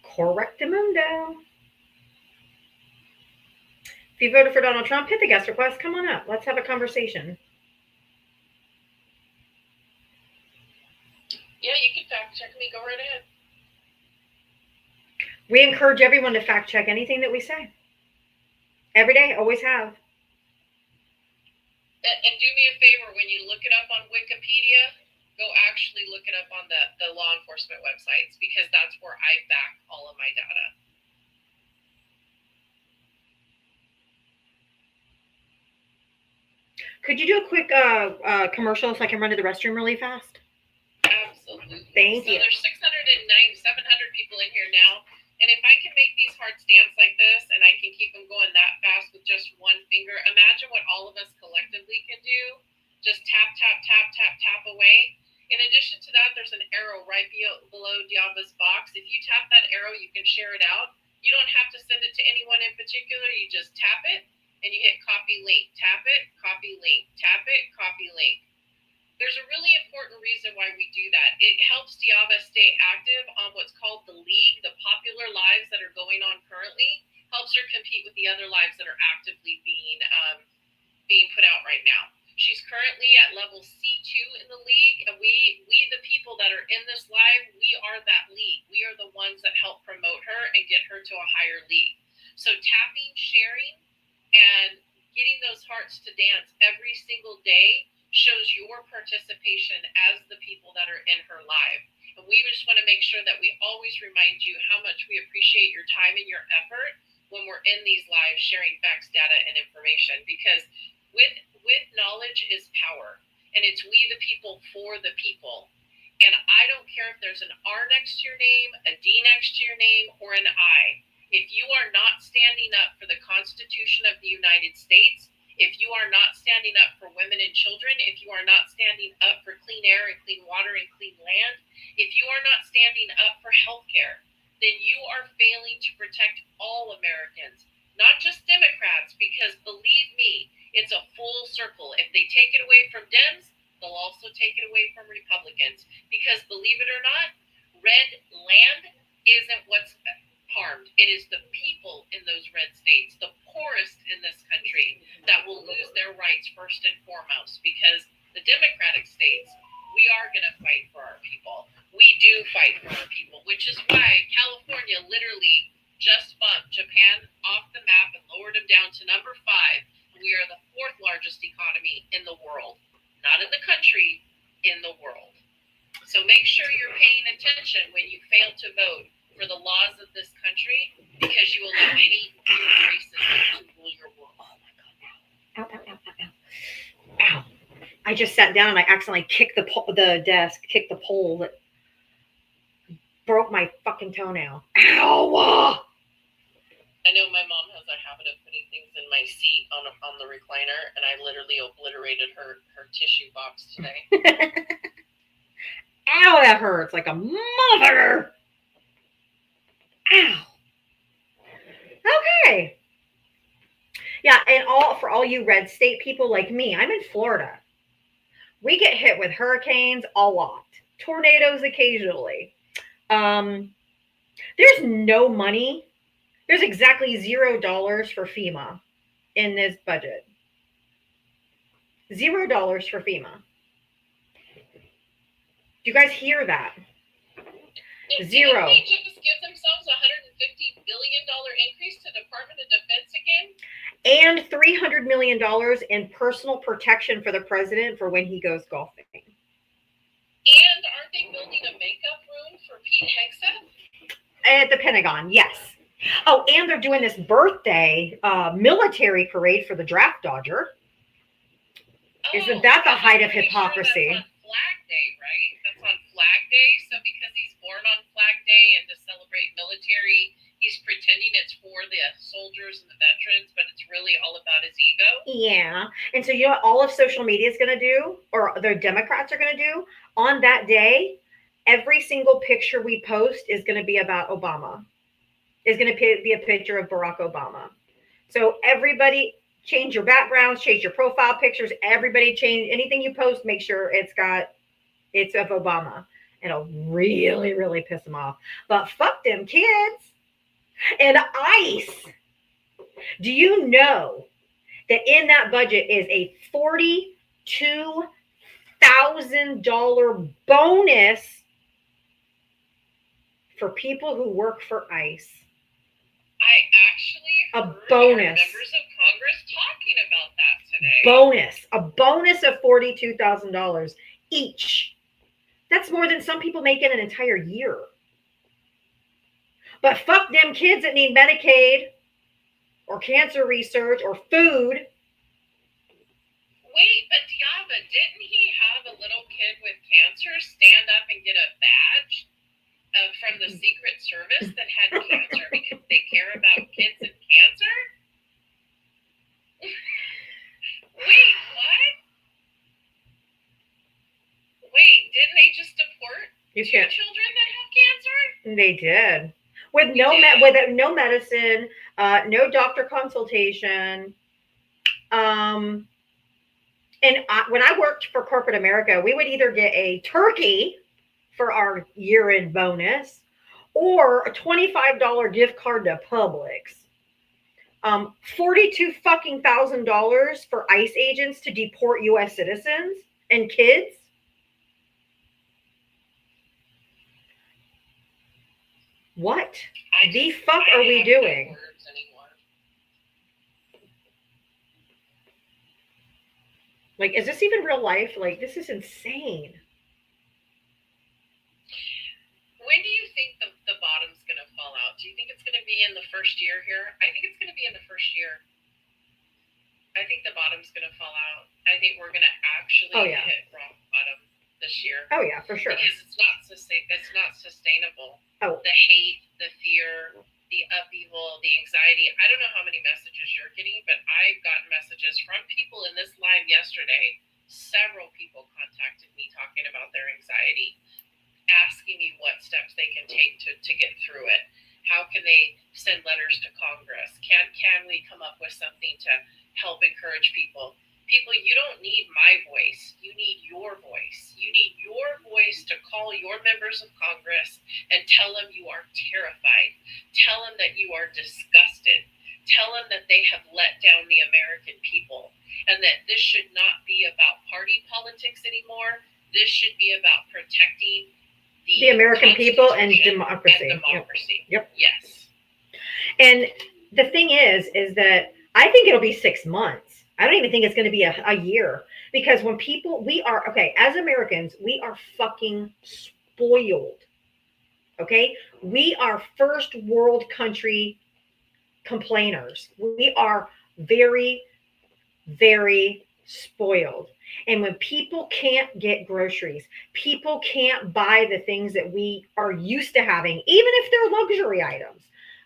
Correctamundo. If you voted for Donald Trump, hit the guest request. Come on up. Let's have a conversation. Yeah, you can fact check me. Go right ahead. We encourage everyone to fact check anything that we say. Every day, always have. And do me a favor, when you look it up on Wikipedia, go actually look it up on the law enforcement websites, because that's where I back all of my data. Could you do a quick commercial so I can run to the restroom really fast? Absolutely. Thank you. So there's 700 people in here now. And if I can make these hearts dance like this, and I can keep them going that fast with just one finger, imagine what all of us collectively can do. Just tap, tap, tap, tap, tap away. In addition to that, there's an arrow right below Diava's box. If you tap that arrow, you can share it out. You don't have to send it to anyone in particular. You just tap it and you hit copy link. Tap it, copy link. Tap it, copy link. There's a really important reason why we do that. It helps Diava stay active on what's called the league, the popular lives that are going on currently. Helps her compete with the other lives that are actively being put out right now. She's currently at level C2 in the league, and we the people that are in this live, we are that league. We are the ones that help promote her and get her to a higher league. So tapping, sharing, and getting those hearts to dance every single day shows your participation as the people that are in her live. And we just want to make sure that we always remind you how much we appreciate your time and your effort when we're in these lives sharing facts, data, and information, because with knowledge is power, and it's we the people for the people. And I don't care if there's an R next to your name, a D next to your name, or an I. If you are not standing up for the Constitution of the United States, if you are not standing up for women and children, if you are not standing up for clean air and clean water and clean land, if you are not standing up for healthcare, then you are failing to protect all Americans, not just Democrats, because believe me, it's a full circle. If they take it away from Dems, they'll also take it away from Republicans, because believe it or not, red land isn't what's harmed. It is the people in those red states, the poorest in this country, that will lose their rights first and foremost, because the Democratic states, we are going to fight for our people. We do fight for our people, which is why California literally just bumped Japan off the map and lowered them down to number 5. We are the 4th largest economy in the world, not in the country, in the world. So make sure you're paying attention when you fail to vote for the laws of this country, because you will allow hate and racism to rule your world. Oh my God! Ow! Ow! Ow! Ow! Ow! I just sat down and I accidentally kicked the desk, kicked the pole that broke my fucking toenail. Ow! I know my mom has a habit of putting things in my seat on the recliner, and I literally obliterated her tissue box today. Ow! That hurts like a motherfucker. Ow. Okay. Yeah, and for all you red state people like me, I'm in Florida. We get hit with hurricanes a lot, tornadoes occasionally. There's no money. There's exactly $0 for FEMA in this budget. $0 for FEMA. Do you guys hear that? Zero. Didn't they just give themselves a $150 billion increase to Department of Defense again? And $300 million in personal protection for the president for when he goes golfing. And aren't they building a makeup room for Pete Hegseth? At the Pentagon, yes. Oh, and they're doing this birthday military parade for the draft dodger. Isn't that the height of hypocrisy? Sure that's on Flag Day, right? That's on Flag Day. So because he's born on Flag Day and to celebrate military, he's pretending it's for the soldiers and the veterans, but it's really all about his ego. Yeah. And so you know what all of social media is going to do, or the Democrats are going to do on that day? Every single picture we post is going to be about Obama. Is going to be a picture of Barack Obama. So everybody change your backgrounds, change your profile pictures. Everybody change anything you post. Make sure it's of Obama. It'll really, really piss them off. But fuck them kids. And ICE. Do you know that in that budget is a $42,000 bonus for people who work for ICE? I actually heard bonus. Members of Congress talking about that today. A bonus of $42,000 each. That's more than some people make in an entire year. But fuck them kids that need Medicaid or cancer research or food. Wait, but Diava, didn't he have a little kid with cancer stand up and get a badge from the Secret Service that had cancer because they care about kids and cancer? Wait, what? Wait, didn't they just deport You 2 can't. children that have cancer. They did with no with no medicine, no doctor consultation. And when I worked for corporate America, we would either get a turkey for our year-end bonus or a $25 gift card to Publix. 42 fucking $1,000 for ICE agents to deport U.S. citizens and kids. What the fuck are we doing? Like, is this even real life? Like, this is insane. When do you think the bottom's going to fall out? Do you think it's going to be in the first year here? I think it's going to be in the first year. I think the bottom's going to fall out. I think we're going to actually hit rock bottom this year. Oh yeah, for sure. Because it's not sustainable. Oh. The hate, the fear, the upheaval, the anxiety. I don't know how many messages you're getting, but I've gotten messages from people in this live yesterday. Several people contacted me talking about their anxiety, asking me what steps they can take to get through it. How can they send letters to Congress? Can we come up with something to help encourage people? People, you don't need my voice. You need your voice. You need your voice to call your members of Congress and tell them you are terrified. Tell them that you are disgusted. Tell them that they have let down the American people and that this should not be about party politics anymore. This should be about protecting the American people and democracy. Yep. Yes. And the thing is that I think it'll be 6 months. I don't even think it's going to be a year, because when people, as Americans, we are fucking spoiled. Okay. We are first world country complainers. We are very, very spoiled. And when people can't get groceries, people can't buy the things that we are used to having, even if they're luxury items.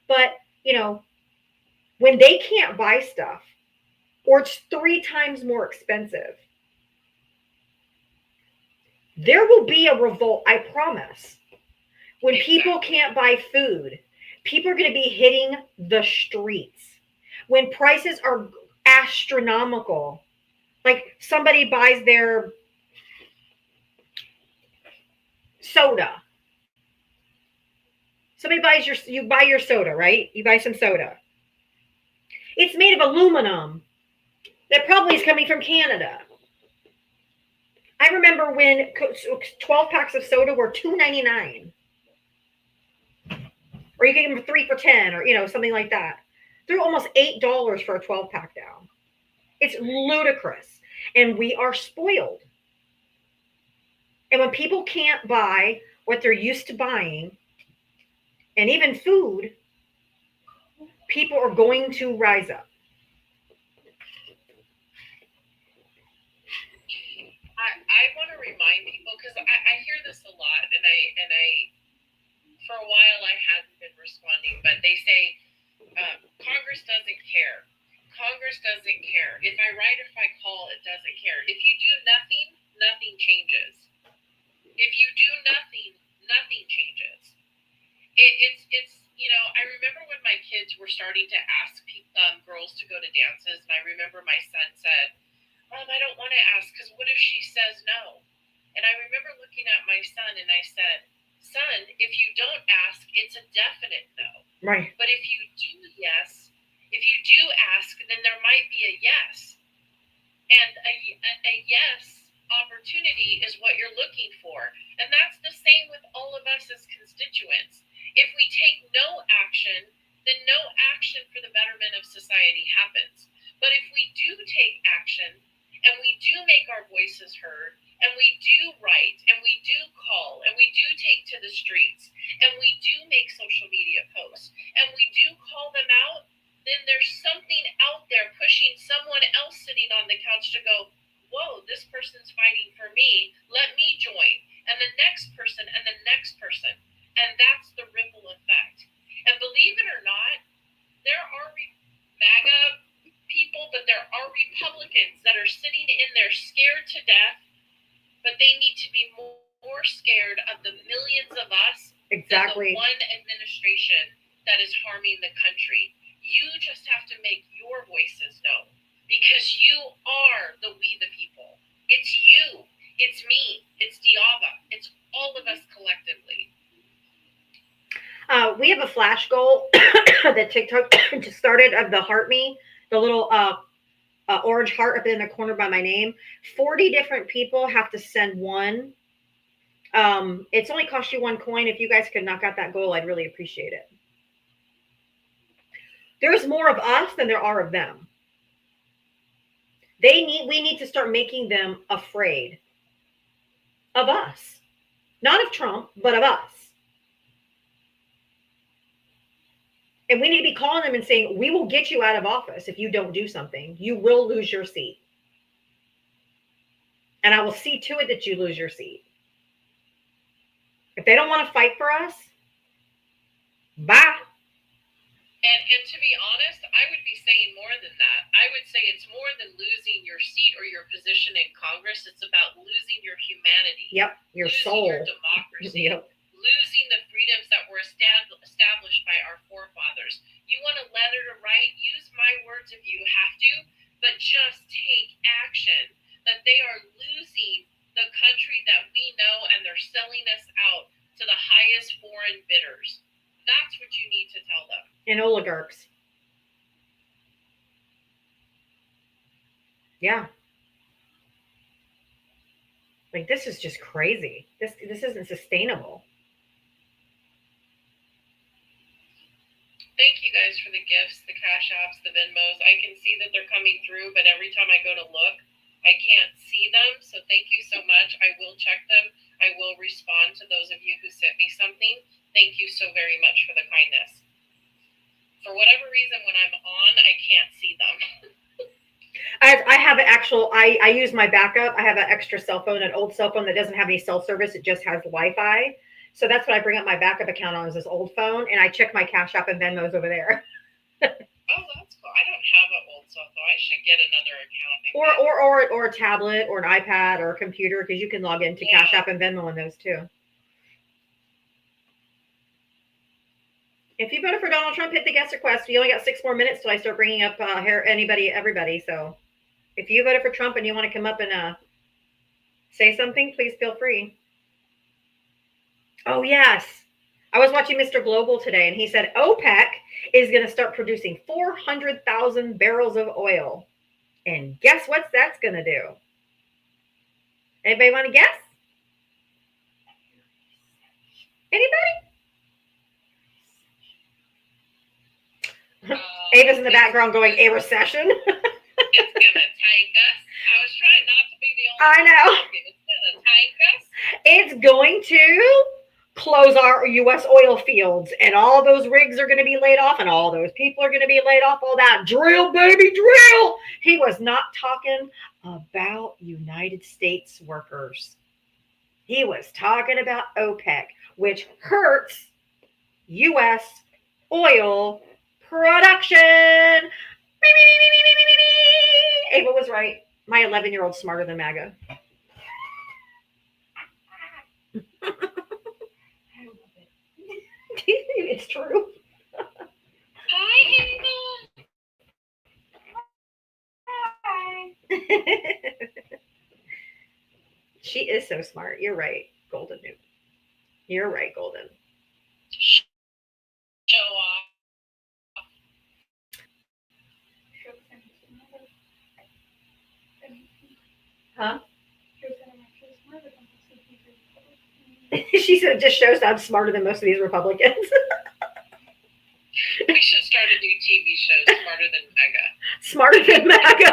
But, when they can't buy stuff, or it's 3 times more expensive, there will be a revolt, I promise. When people can't buy food, people are going to be hitting the streets. When prices are astronomical, like somebody buys their soda. Somebody buys you buy your soda, right? You buy some soda. It's made of aluminum that probably is coming from Canada. I remember when 12 packs of soda were $2.99. Or you can get them 3 for $10, or something like that. They're almost $8 for a 12 pack now. It's ludicrous. And we are spoiled. And when people can't buy what they're used to buying, and even food, people are going to rise up. I want to remind people, because I hear this a lot, and I for a while I hadn't been responding, but they say Congress doesn't care. Congress doesn't care. If I write, if I call, it doesn't care. If you do nothing, nothing changes. If you do nothing, nothing changes. It's I remember when my kids were starting to ask girls to go to dances, and I remember my son said, Mom, I don't want to ask, because what if she says no? And I remember looking at my son and I said, son, if you don't ask, it's a definite no. Right. But if you do ask, then there might be a yes. And a yes opportunity is what you're looking for. And that's the same with all of us as constituents. If we take no action, then no action for the betterment of society happens. But if we do take action, and we do make our voices heard, and we do write, and we do call, and we do take to the streets, and we do make social media posts, and we do call them out, then there's something out there pushing someone else sitting on the couch to go, whoa, this person's fighting for me, let me join, and the next person, and the next person. And that's the ripple effect. And believe it or not, there are MAGA people, but there are Republicans that are sitting in there scared to death, but they need to be more scared of the millions of us Exactly. than the one administration that is harming the country. You just have to make your voices known because you are the we the people. It's you. It's me. It's Diava. It's all of us collectively. We have a flash goal that TikTok just started of the heart me, the little orange heart up in the corner by my name. 40 different people have to send one. It's only cost you 1 coin. If you guys could knock out that goal, I'd really appreciate it. There's more of us than there are of them. We need to start making them afraid of us. Not of Trump, but of us. And we need to be calling them and saying, we will get you out of office if you don't do something. You will lose your seat. And I will see to it that you lose your seat. If they don't want to fight for us, bye. And to be honest, I would be saying more than that. I would say it's more than losing your seat or your position in Congress. It's about losing your humanity. Yep, your losing soul. Your democracy. Yep. Losing the freedoms that were established by our forefathers. You want a letter to write? Use my words if you have to, but just take action. That they are losing the country that we know and they're selling us out to the highest foreign bidders. That's what you need to tell them. And oligarchs. Yeah. Like, this is just crazy. This isn't sustainable. Thank you guys for the gifts, the Cash Apps, the Venmos. I can see that they're coming through, but every time I go to look, I can't see them. So thank you so much. I will check them. I will respond to those of you who sent me something. Thank you so very much for the kindness. For whatever reason, when I'm on, I can't see them. I have an actual, I use my backup. I have an extra cell phone, an old cell phone that doesn't have any cell service. It just has Wi-Fi. So that's what I bring up my backup account on, is this old phone. And I check my Cash App and Venmos over there. Oh, that's cool. I don't have an old cell phone. I should get another account. Or a tablet or an iPad or a computer, because you can log into Cash App and Venmo on those too. If you voted for Donald Trump, hit the guest request. We only got 6 more minutes till I start bringing up everybody. So if you voted for Trump and you want to come up and say something, please feel free. Oh, yes. I was watching Mr. Global today, and he said OPEC is going to start producing 400,000 barrels of oil. And guess what that's going to do? Anybody want to guess? Anybody? Ava's in the background going, a recession. It's gonna tank us. I was trying not to be the only I know. one. It's gonna tank us. It's going to close our U.S. oil fields, and all those rigs are going to be laid off, and all those people are going to be laid off. All that drill, baby, drill. He was not talking about United States workers. He was talking about OPEC, which hurts U.S. oil production. Ava was right. My 11-year-old's smarter than MAGA. It's true. Hi, Ava. Hi. She is so smart. You're right, Golden. You're right, Golden. Show off. Huh? She said it just shows that I'm smarter than most of these Republicans. We should start a new TV show, Smarter Smarter Than MAGA. than MAGA.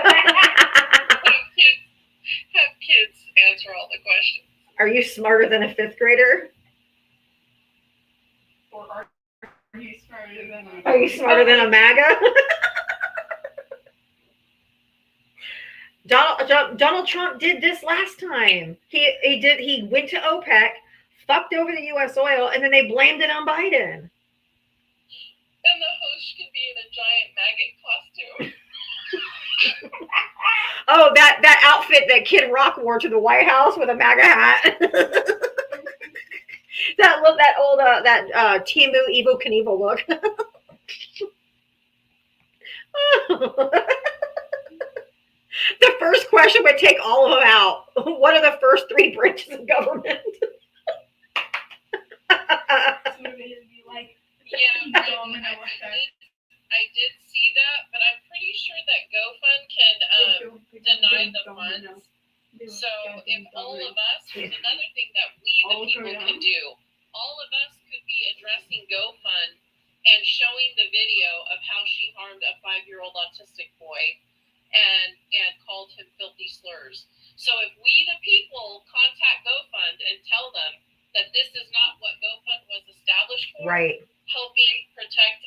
Have kids answer all the questions. Are you smarter than a 5th grader? Or are you smarter than a... Are you smarter than a MAGA? Donald Trump did this last time. He went to OPEC, fucked over the U.S. oil, and then they blamed it on Biden. And the host could be in a giant maggot costume. Oh, that outfit that Kid Rock wore to the White House with a MAGA hat. That look, that old, Timu Evil Knievel look. The first question would take all of them out. What are the first three branches of government? So it'd be like Yeah, domino effect. I did see that, but I'm pretty sure that GoFund can deny the funds. So if all of us, there's another thing that we, the people, could do. All of us could be addressing GoFund and showing the video of how she harmed a 5-year-old autistic boy and called him filthy slurs. So if we, the people, contact GoFund and tell them that this is not what GoFund was established for, Right. helping protect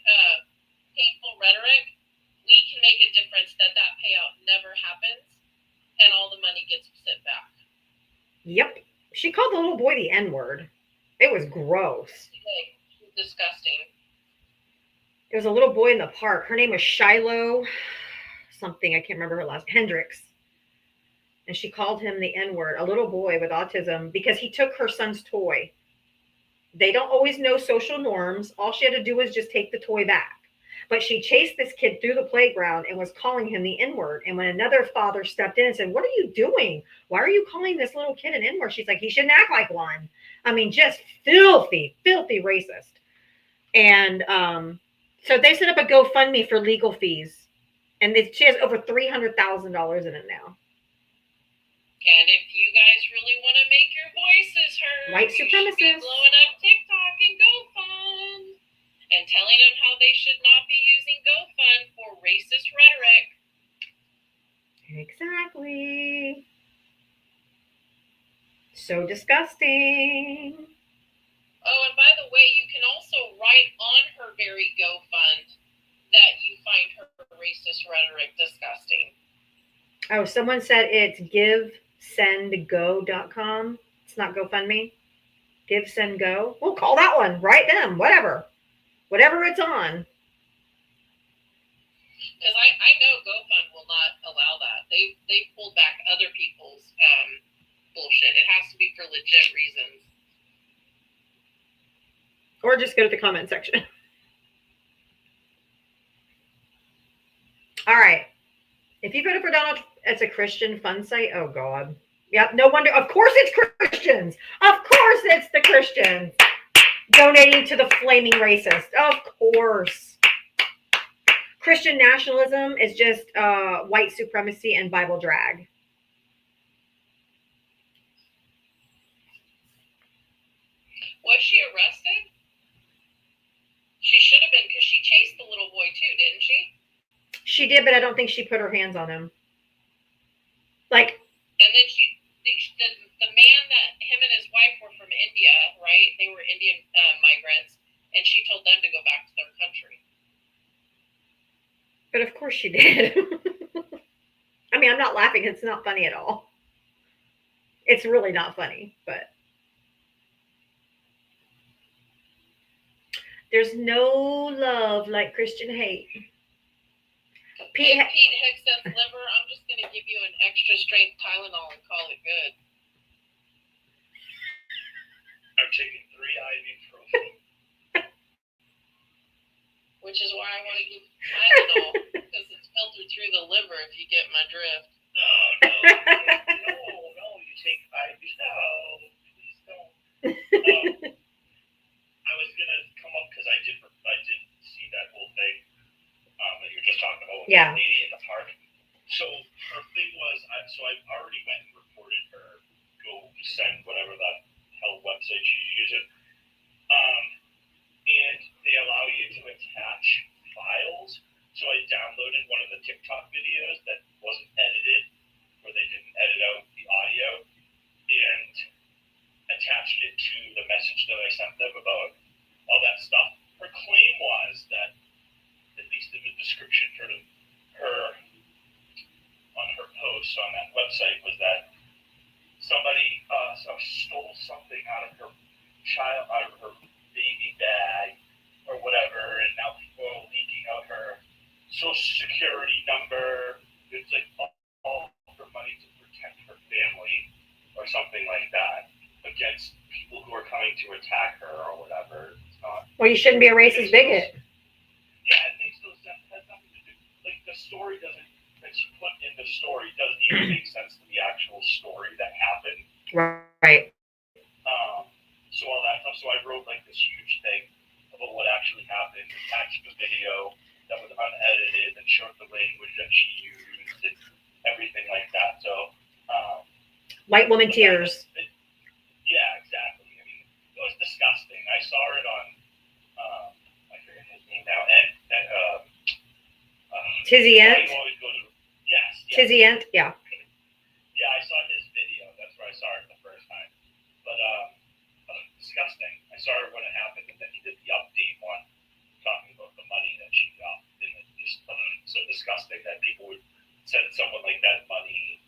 hateful rhetoric, we can make a difference that payout never happens and all the money gets sent back. Yep. She called the little boy the N-word. It was gross. Disgusting. There was a little boy in the park. Her name was Shiloh something. I can't remember her last. Hendricks. And she called him the N-word, a little boy with autism, because he took her son's toy. They don't always know social norms. All she had to do was just take the toy back. But she chased this kid through the playground and was calling him the N-word. And when another father stepped in and said, "What are you doing? Why are you calling this little kid an N-word?" She's like, "He shouldn't act like one." I mean, just filthy racist. And so they set up a GoFundMe for legal fees. And she has over $300,000 in it now. And if you guys really want to make your voices heard, White you should be supremacists. blowing up TikTok and GoFund and telling them how they should not be using GoFund for racist rhetoric. Exactly. So disgusting. Oh, and by the way, you can also write on her very GoFund that you find her racist rhetoric disgusting. Oh, someone said it's givesendgo.com. It's not GoFundMe. Give, Send, Go. We'll call that one. Write them. Whatever it's on. Because I know GoFund will not allow that. They pulled back other people's bullshit. It has to be for legit reasons. Or just go to the comment section. All right. If you voted for Donald, it's a Christian fun site. Oh, God. Yep. No wonder. Of course it's Christians. Of course it's the Christians donating to the flaming racist. Of course. Christian nationalism is just white supremacy and Bible drag. Was she arrested? She should have been, because she chased the little boy too, didn't she? She did, but I don't think she put her hands on him. Like, and then the man that him and his wife were from India, right? They were Indian migrants, and she told them to go back to their country. But of course she did. I mean, I'm not laughing. It's not funny at all. It's really not funny, but there's no love like Christian hate. Pete Hicks says, "Liver, I'm just going to give you an extra strength Tylenol and call it good." I'm taking 3 ibuprofen. Which is why I want to give Tylenol, because it's filtered through the liver, if you get my drift. No, you take ibuprofen. No, please don't. I was going to come up because I did see that whole thing that you were just talking about with Yeah. that lady in the park. So her thing was, I already went and reported her. Go send whatever that hell website she's using. And they allow you to attach files. So I downloaded one of the TikTok videos that wasn't edited, where they didn't edit out the audio, and attached it to the message that I sent them about all that stuff. Her claim was that, at least in the description for her on her post on that website, was that somebody stole something out of her baby bag or whatever, and now people are leaking out her social security number. It's like all for money to protect her family or something like that against people who are coming going to attack her or whatever. It's not. Well, you shouldn't be a racist bigot. Yeah, it makes no sense. It has nothing to do. Like the story doesn't. That she put in the story doesn't even make sense to the actual story that happened. Right. So all that stuff. So I wrote like this huge thing about what actually happened, attached the video that was unedited and showed the language that she used and everything like that. So. White woman tears. Yeah, exactly. I mean, it was disgusting. I saw it on. I forget his name now. And Tizzy Ent. Yes. Tizzy Ent. Yeah. Yeah, I saw his video. That's where I saw it the first time. But disgusting. I saw it when it happened, and then he did the update one talking about the money that she got, and it's just so disgusting that people would send someone like that money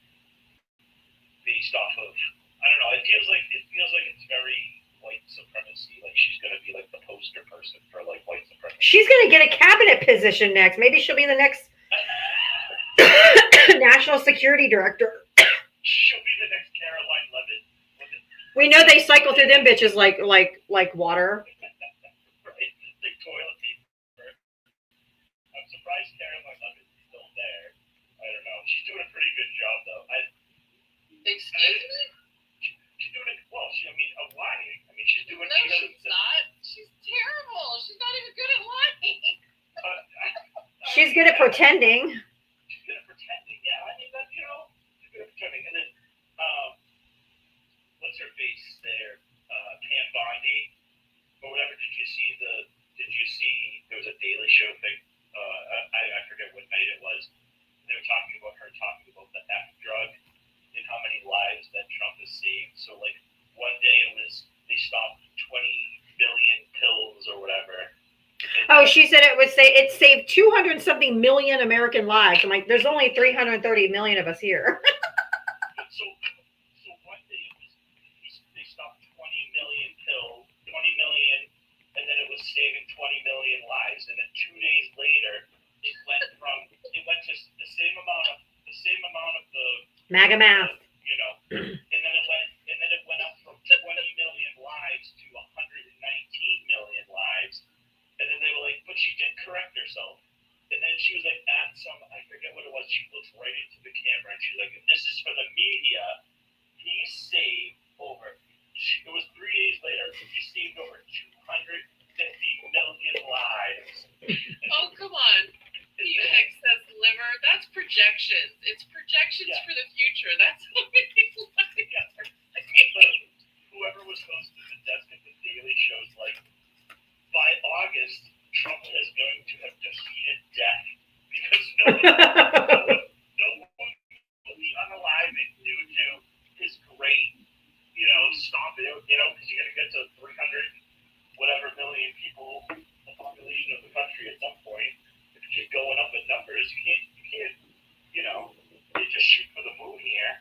based off of. I don't know. It feels like it's very white supremacy. Like she's gonna be like the poster person for like white supremacy. She's gonna get a cabinet position next. Maybe she'll be the next national security director. She'll be the next Caroline Levitt. We know they cycle through them bitches like water. Right? Like toilet paper. I'm surprised Caroline Levitt is still there. I don't know. She's doing a pretty good job though. Excuse me? She's doing it well. I mean, she's doing. No, she's not. She's terrible. She's not even good at lying. She's good at pretending. She's good at pretending. Yeah, I mean that. She's good at pretending. And then, what's her face there? Pam Bondi or whatever. Did you see? There was a Daily Show thing. I forget what night it was. They were talking about the F drug and how many lives that Trump has saved. So like one day they stopped 20 million pills or whatever. Oh, she said it saved 200 something million American lives. I'm like, there's only 330 million of us here. So one day they stopped 20 million pills, 20 million, and then it was saving 20 million lives. And then 2 days later, it went to the same amount of the MAGA math. and then it went up from 20 million lives to 119 million lives. And then they were like, but she did correct herself. And then she was like, I forget what it was. She looks right into the camera and she's like, this is for the media. He saved it was 3 days later, he saved over 250 million lives. Oh, come on. You excess liver. That's projections. It's projections for the future. That's how many lives. Whoever was hosting the desk at the Daily Show's like, by August, Trump is going to have defeated death because no one will be unaliving due to his great, stomping, because you're going to get to 300 whatever million people, the population of the country at some point. If you keep going up in numbers, you can't, they just shoot for the moon here.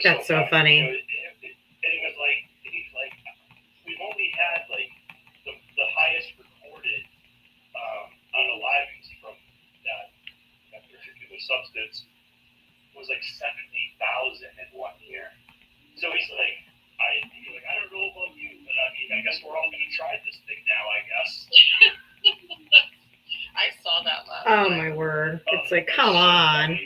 That's so funny. And it was like, we've only had like the highest recorded unalivings from that particular substance was like 70,000 in 1 year. So he's like, I don't know about you, but I mean, I guess we're all going to try this thing now, I guess. I saw that last Oh night. my word. It's like, come on.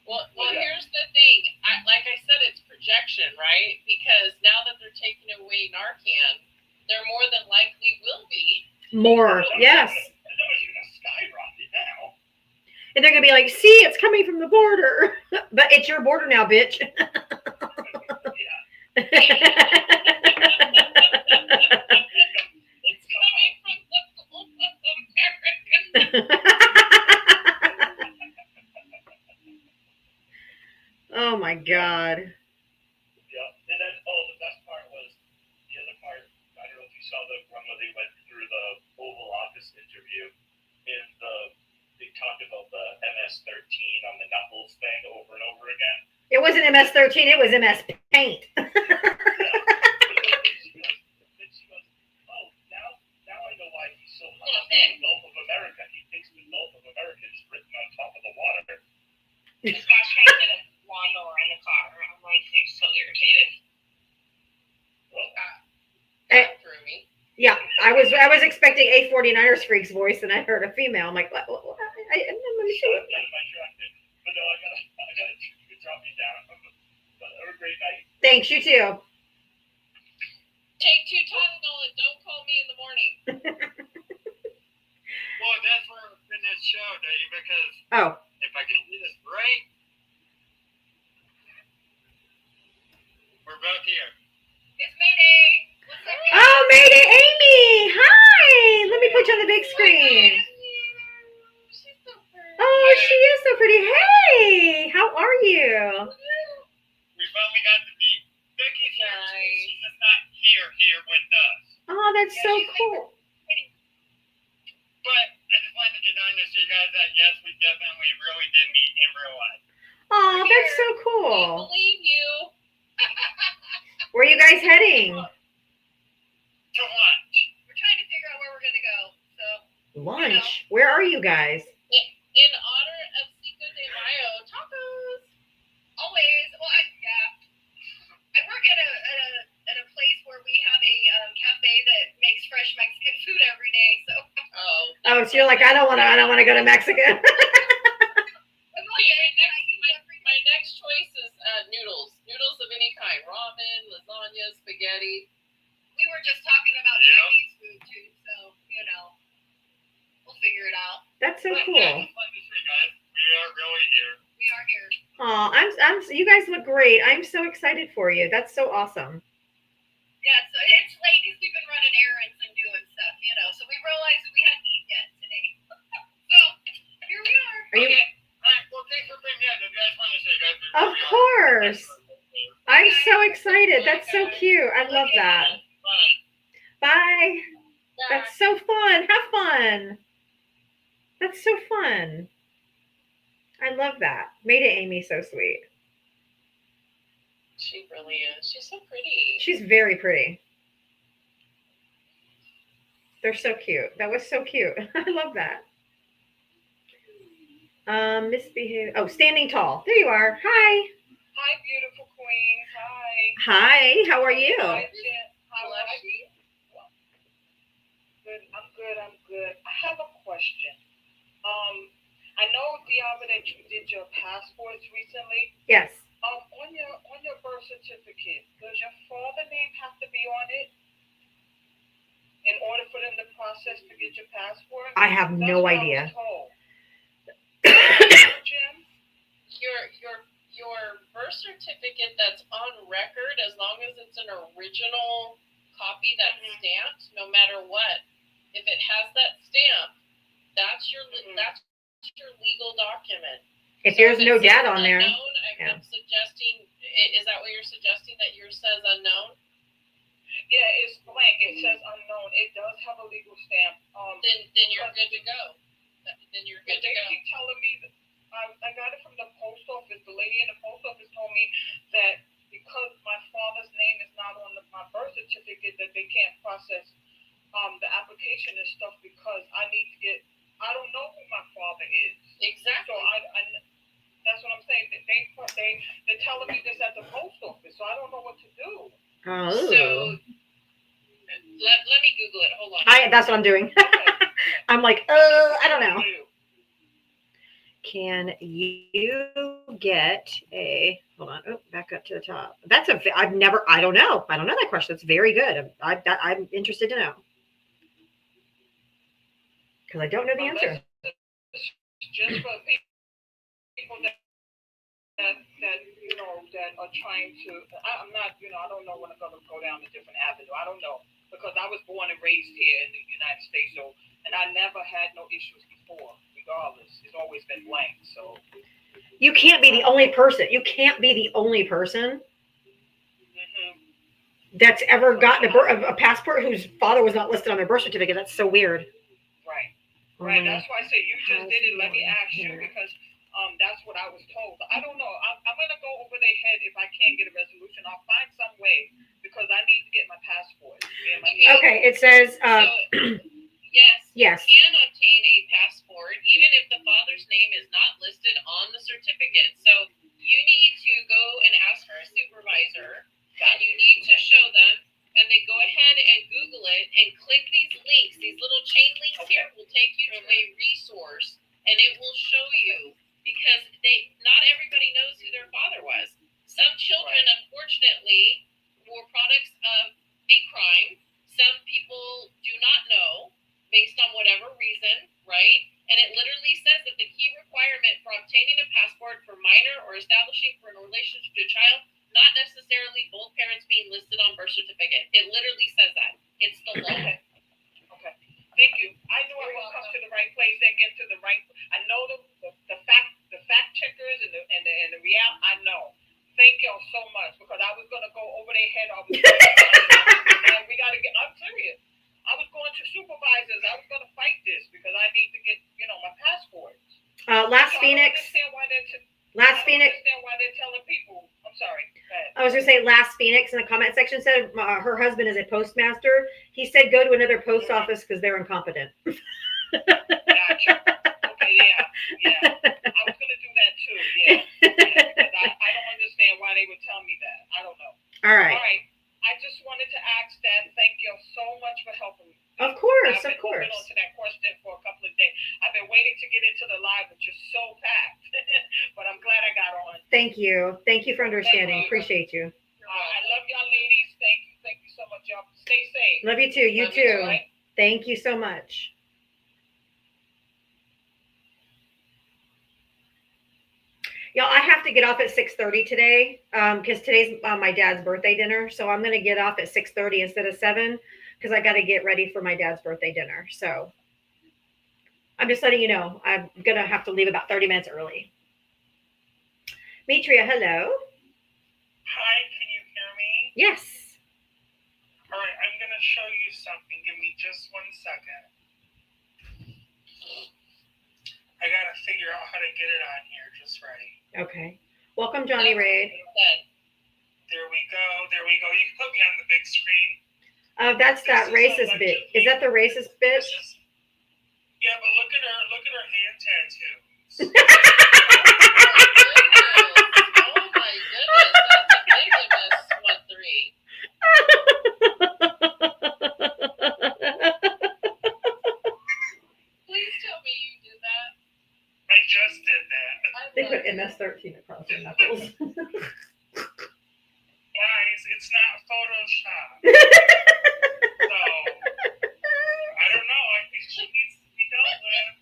Well, here's the thing. Like I said, it's projection, right? Because now that they're taking away Narcan, there more than likely will be. More, yes. The numbers are going to skyrocket now. And they're going to be like, see, it's coming from the border. But it's your border now, bitch. It's coming from the Gulf of America. Oh my God. Yeah. And then, the best part was the other part. I don't know if you saw the one where they went through the Oval Office interview, and they talked about the MS-13 on the knuckles thing over and over again. It wasn't MS-13, it was MS Paint. Then she goes, oh, now I know why he's so hot in the Gulf of America. He thinks the Gulf of America is written on top of the water. This guy's trying to get a lawnmower in the car. I'm like, it's so irritated. Well, me. Yeah, I was expecting a 49ers freaks voice, and I heard a female. I'm like, what? Let me see. But no, I gotta drop you down. But have a great night. Thanks, you too. Take 2 Tylenol and don't call me in the morning. Well, that's where I'm in this show, Dave, because Oh, if I can do this right, we're both here. It's Mayday. What's up, guys? oh, Mayday, Amy. Hi. Let me put you on the big screen. She's so pretty. Oh, she is so pretty. Hey, how are you? We finally got to meet. Vicky's here. Nice. She's just not here with us. Oh, that's so cool. But I just wanted to get on to show you guys that, yes, we definitely really did meet in real life. Oh, that's so We cool. believe you. Where are you guys heading? To lunch. We're trying to figure out where we're gonna go. So Lunch. Where are you guys? In honor of Cinco de Mayo tacos. always, well, I work at a place where we have a cafe that makes fresh Mexican food every day. So Oh, so you're like, I don't want to go to Mexican. My next choice is noodles. Noodles of any kind. Ramen, lasagna, spaghetti. we were just talking about Yeah. Chinese food too. So we'll figure it out. That's so But cool. I just wanted to say, guys, we are really here. We are here. Oh, you guys look great. I'm so excited for you. That's so awesome. Yeah, so it's late because we've been running errands and doing stuff. So we realized that we hadn't eaten yet today. So here we are. Are you? Okay. All right. Well, thanks for being here. If you guys want to say, guys, we Of really are. course. I'm so excited. That's so cute. I love that. Bye. Bye. That's so fun. Have fun. That's so fun. I love that. Made it Amy so sweet. She really is. She's so pretty. She's very pretty. They're so cute. That was so cute. I love that. Misbehave. Oh, standing tall. There you are. Hi. Hi, beautiful queens. Hi. Hi. How are you? Hi, Jen. How are you? Good. I'm good. I have a question. I know, Diava, that you did your passports recently. Yes. On your birth certificate, does your father's name have to be on it in order for them to process to get your passport? I have That's no what idea. I was told. Jim? Your birth certificate that's on record, as long as it's an original copy that's stamped, no matter what, if it has that stamp, that's your legal document. If there's no dad on there. Unknown, Yeah. I'm suggesting. Is that what you're suggesting? That yours says unknown? Yeah, it's blank. It says unknown. It does have a legal stamp. Then you're good to go. Then you're good to They go. keep telling me that I got it from the post office. The lady in the post office told me that because my father's name is not on my birth certificate, that they can't process the application and stuff because I need to get. I don't know who my father is. Exactly. So that's what I'm saying. They're telling me this at the post office, so I don't know what to do. Oh. So let me Google it. Hold on. That's what I'm doing. I'm like, I don't know. Can you get a, hold on, back up to the top. I don't know. I don't know that question. That's very good. I'm interested to know. Because I don't know the answer. Just for people that that are trying to. I'm not. I don't know when I'm going to go down a different avenue. I don't know because I was born and raised here in the United States, and I never had no issues before. Regardless, it's always been blank. So you can't be the only person. You can't be the only person that's ever gotten a passport whose father was not listed on their birth certificate. That's so weird. Right. Right. That's why I said you just did it. Let me ask you because that's what I was told. I don't know. I'm gonna go over their head if I can't get a resolution. I'll find some way because I need to get my passport. Okay. It says. Yes. Yes. You can obtain a passport even if the father's name is not listed on the certificate. So you need to go and ask for a supervisor, and you need to show them and then go ahead and Google it and click these links. These little chain links here will take you to a resource, and it will show you, because not everybody knows who their father was. Some children, unfortunately, were products of a crime. Some people do not know, based on whatever reason, right? And it literally says that the key requirement for obtaining a passport for minor or establishing for a relationship to a child, not necessarily both parents being listed on birth certificate. It literally says that. It's the law. Okay. Thank you. I knew I would come to the right place and get to the right. I know the fact checkers and the real. I know. Thank y'all so much, because I was gonna go over their head. We gotta get. I'm serious. I was going to supervisors. I was gonna fight this because I need to get, my passport. Last Phoenix. Last Phoenix. I understand why they're telling people. I'm sorry. I was gonna say Last Phoenix in the comment section said her husband is a postmaster. He said go to another post office because they're incompetent. Gotcha. Okay, yeah. I was gonna do that too. Yeah. Because I don't understand why they would tell me that. I don't know. All right. I just wanted to ask that. Thank you so much for helping me. Of course. I've been holding on to that question for a couple of days. I've been waiting to get into the live, but you're so packed. But I'm glad I got on. Thank you. Thank you for understanding. Appreciate you. I love y'all ladies. Thank you so much, y'all. Stay safe. Love you too. You Love too. you, right? Thank you so much. Y'all, I have to get off at 6:30 today because today's my dad's birthday dinner. So I'm going to get off at 6:30 instead of 7 because I got to get ready for my dad's birthday dinner. So I'm just letting you know I'm going to have to leave about 30 minutes early. Mitria, hello. Hi, can you hear me? Yes. All right, I'm going to show you something. Give me just 1 second. I got to figure out how to get it on here just right. Okay. Welcome, Johnny Raid. There we go. You can put me on the big screen. That's that racist bit. Is that the racist bit? Yeah, but look at her hand tattoos. Oh my goodness, that's a big MS-13. Please tell me you did that. I just did that. They put MS-13 across their knuckles. Guys, it's not Photoshop. So, I don't know. I think she needs to be dealt with.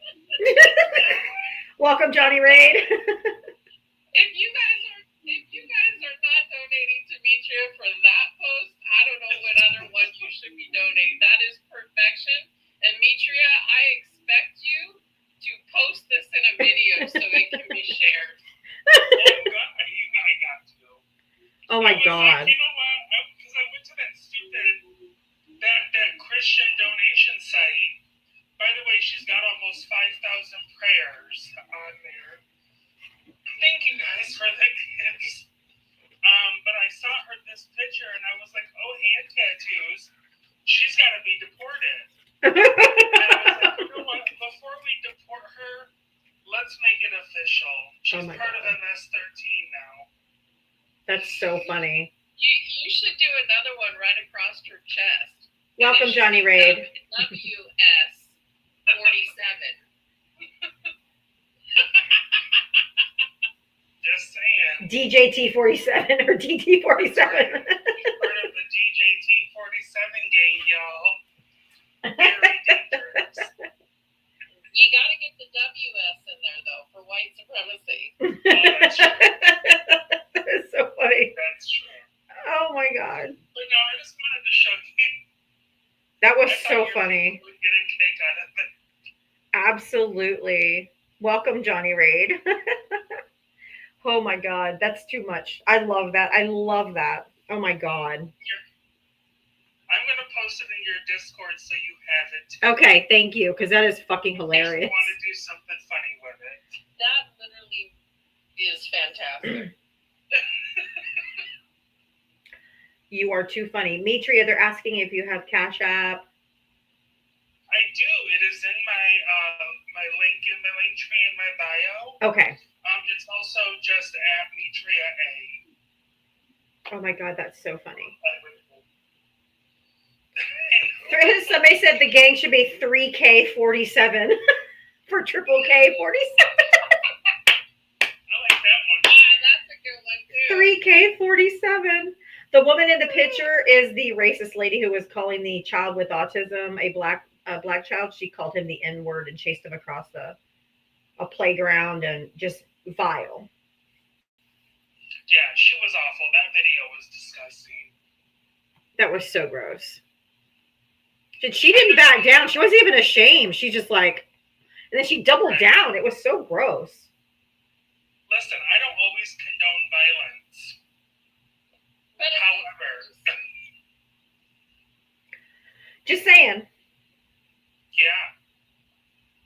Welcome, Johnny Raid. If you guys are not donating to Mitria for that post, I don't know what other one you should be donating. That is perfection. And Mitria, I expect you to post this in a video so it can be shared. I got to. Oh my God. Like, you know what? Because I went to that stupid, that Christian donation site. By the way, she's got almost 5,000 prayers on there. Thank you guys for the gifts. But I saw her this picture and I was like, oh, hand tattoos. She's got to be deported. And I was like, you know what? Before we deport her, let's make it official. She's part of MS-13 now. That's so funny. You should do another one right across her chest. Welcome, Johnny Raid. WS 47. Just saying. DJT47 or DT47. Part of the DJT47 gang, y'all. Very dangerous. You gotta get the WS in there though for white supremacy. Oh, that's true. That is so funny. That's true. Oh my God. But no, I just wanted to show you. That was I thought so you were funny. gonna get a kick out of it. Absolutely. Welcome, Johnny Raid. Oh my God. That's too much. I love that. Oh my God. I'm going to post it in your Discord so you have it. Okay. Thank you. Because that is fucking hilarious. I want to do something funny with it. That literally is fantastic. You are too funny. Mitria, they're asking if you have Cash App. I do. It is in my link in my link tree in my bio. Okay. It's also just at Mitria A. Oh my God, that's so funny. Somebody said the gang should be 3K47 for triple K 47. I like that one. That's a good one too. 3K47. The woman in the picture is the racist lady who was calling the child with autism a black child. She called him the N-word and chased him across a playground and just vile. Yeah, she was awful. That video was disgusting. That was so gross. She didn't back down. She wasn't even ashamed. She just like, and then she doubled down. It was so gross. Listen, I don't always condone violence. But However, Just saying. yeah.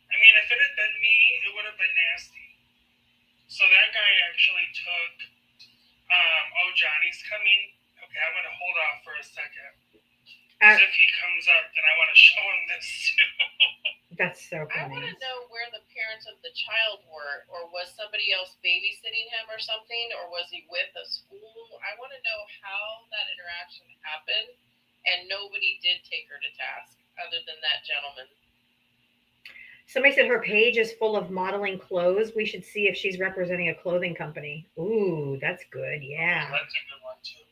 I mean, if it had been me, it would have been nasty. So that guy actually took, Johnny's coming. Okay, I'm going to hold off for a second. Because if he comes up, then I want to show him this too. That's so I funny. want to know where the parents of the child were, or was somebody else babysitting him or something, or was he with a school? I want to know how that interaction happened, and nobody did take her to task other than that gentleman. Somebody said her page is full of modeling clothes. We should see if she's representing a clothing company. Ooh, that's good. Yeah. That's a good one too.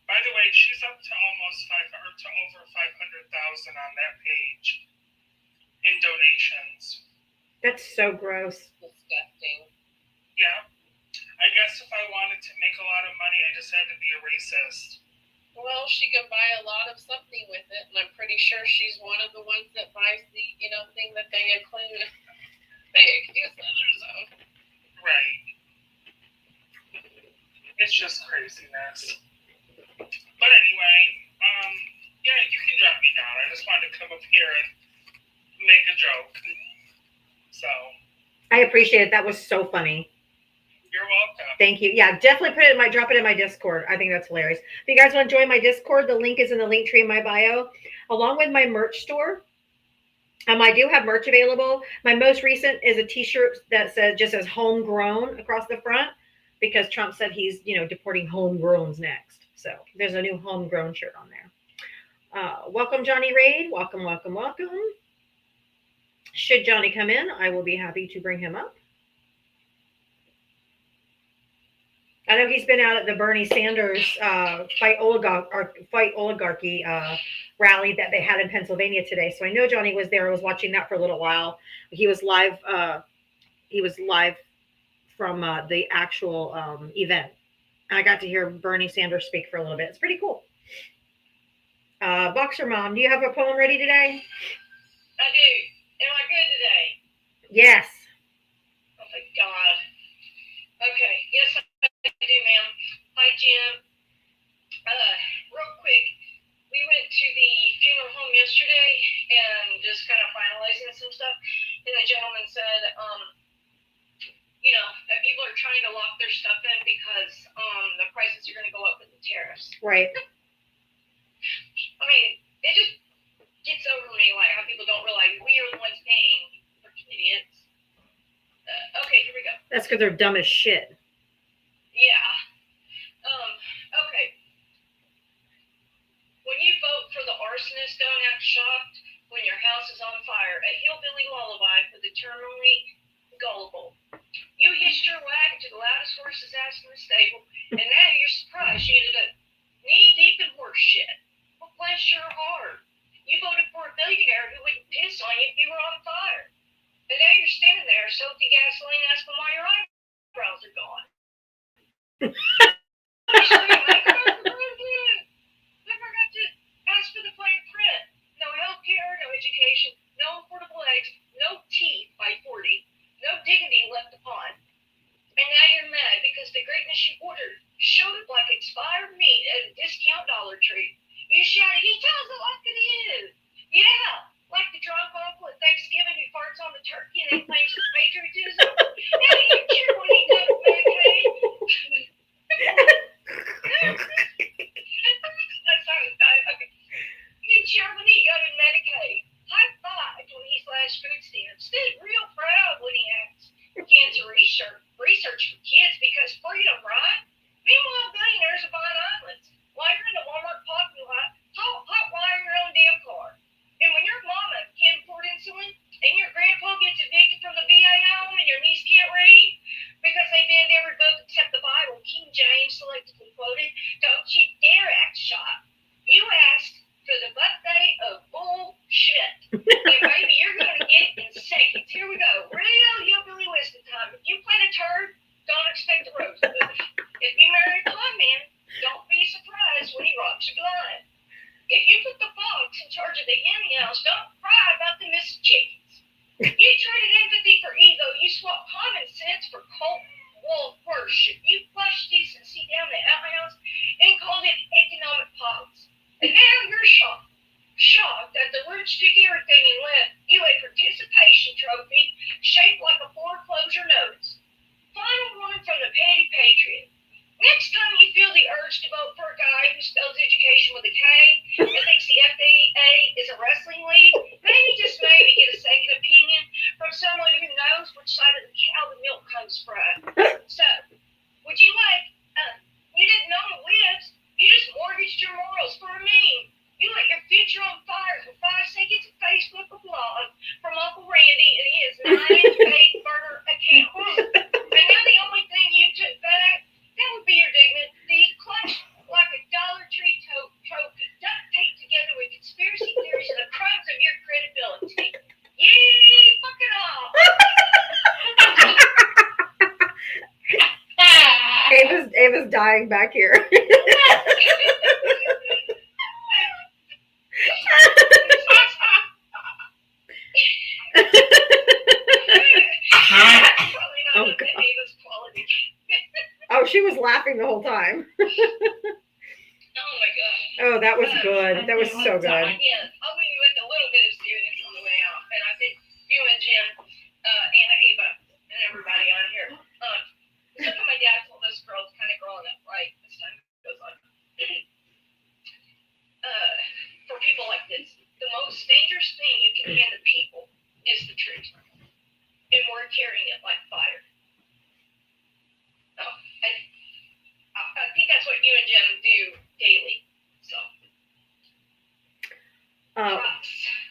By the way, she's up to almost over 500,000 on that page in donations. That's so gross. Disgusting. Yeah. I guess if I wanted to make a lot of money, I just had to be a racist. Well, she can buy a lot of something with it, and I'm pretty sure she's one of the ones that buys the, thing that they accuse others of. Right. It's just craziness. But anyway, yeah, you can drop me down. I just wanted to come up here and make a joke. So. I appreciate it. That was so funny. You're welcome. Thank you. Yeah, definitely drop it in my Discord. I think that's hilarious. If you guys want to join my Discord, the link is in the link tree in my bio, along with my merch store. I do have merch available. My most recent is a T-shirt that just says "homegrown" across the front, because Trump said he's deporting homegrowns next. So there's a new homegrown shirt on there. Welcome, Johnny Raid. Welcome, welcome, welcome. Should Johnny come in, I will be happy to bring him up. I know he's been out at the Bernie Sanders fight oligarchy rally that they had in Pennsylvania today. So I know Johnny was there. I was watching that for a little while. He was live. From the actual event. And I got to hear Bernie Sanders speak for a little bit. It's pretty cool. Boxer Mom, do you have a poem ready today? I do. Am I good today? Yes. Oh, thank God. Okay. Yes, I do, ma'am. Hi, Jim. Real quick, we went to the funeral home yesterday and just kind of finalizing some stuff. And the gentleman said, that people are trying to lock their stuff in because the prices are going to go up with the tariffs. Right. I mean, it just gets over me, like how people don't realize we are the ones paying. Freaking idiots. Okay, here we go. That's because they're dumb as shit. Yeah. Okay. When you vote for the arsonist, don't act shocked when your house is on fire. A hillbilly lullaby for the terminally gullible. You hitched your wagon to the loudest horse's ass in the stable, and now you're surprised you ended up knee-deep in horse shit. Well, bless your heart. You voted for a billionaire who wouldn't piss on you if you were on fire. And now you're standing there soaked in gasoline asking why your eyebrows are gone. You scream, I forgot to ask for the fine print. No health care, no education, no affordable eggs, no teeth by 40. No dignity left upon. And now you're mad because the greatness you ordered showed up like expired meat at a discount Dollar Tree. You shouted, he tells it like it is. Yeah, like the drunk uncle at Thanksgiving who farts on the turkey and then claims his patriotism. Now you cheer when he does Medicaid. anyhow, don't cry about the missed chickens. You traded empathy for ego. You swapped common sense for cult wolf worship. You flushed decency down the outhouse and called it economic policy. And now you're shocked that the roots took everything and left you a participation trophy shaped like a foreclosure notice. Final warning from the petty patriot. Next time you feel the urge to vote for a guy who spells education with a K and thinks the FDA is a wrestling league, maybe just maybe get a second opinion from someone who knows which side of the cow the milk comes from. So, would you like, you didn't know the libs, you just mortgaged your morals for a meme. You let your future on fire for 5 seconds of Facebook applause from Uncle Randy and his 9 fake burner accounts. And now the only thing you took back, that would be your dignity, clutched like a Dollar Tree trophy, duct taped together with conspiracy theories and the crumbs of your credibility. Yee, fuck it off. Ava's dying back here. Oh, God. Oh, she was laughing the whole time. Oh my God. Oh, that was good. That was so good. Yeah, I'll leave you with a little bit of seriousness on the way out, and I think you and Jim, Anna, Ava, and everybody on here. Something my dad told us girls kind of growing up, right? As time goes on. For people like this, the most dangerous thing you can hand to people is the truth, and we're carrying it like fire. Oh, I think that's what you and Jim do daily. So.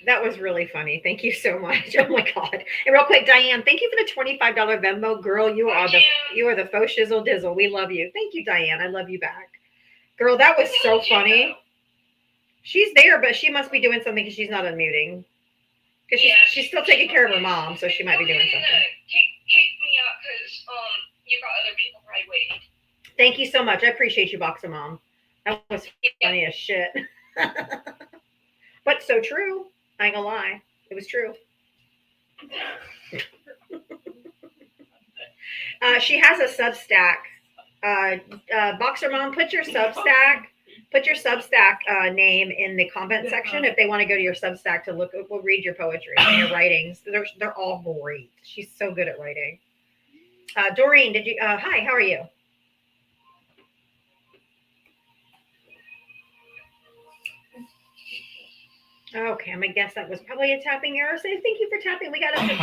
That was really funny. Thank you so much. Oh my God. And real quick, Diane, thank you for the $25 Venmo. Girl, you are the faux shizzle dizzle. We love you. Thank you, Diane. I love you back. Girl, that was so funny. She's there, but she must be doing something because she's not unmuting. Because she's still taking care of her mom, so she might be doing something. Kick me out because you got other people probably waiting. Thank you so much. I appreciate you, Boxer Mom. That was funny as shit. But so true. I ain't gonna lie. It was true. She has a Substack. Boxer Mom, put your Substack name in the comment section if they want to go to your Substack to look. We'll read your poetry and your writings. They're all great. She's so good at writing. Doreen, did you? Hi, how are you? Okay, I'm gonna guess that was probably a tapping error. Say thank you for tapping. We got us a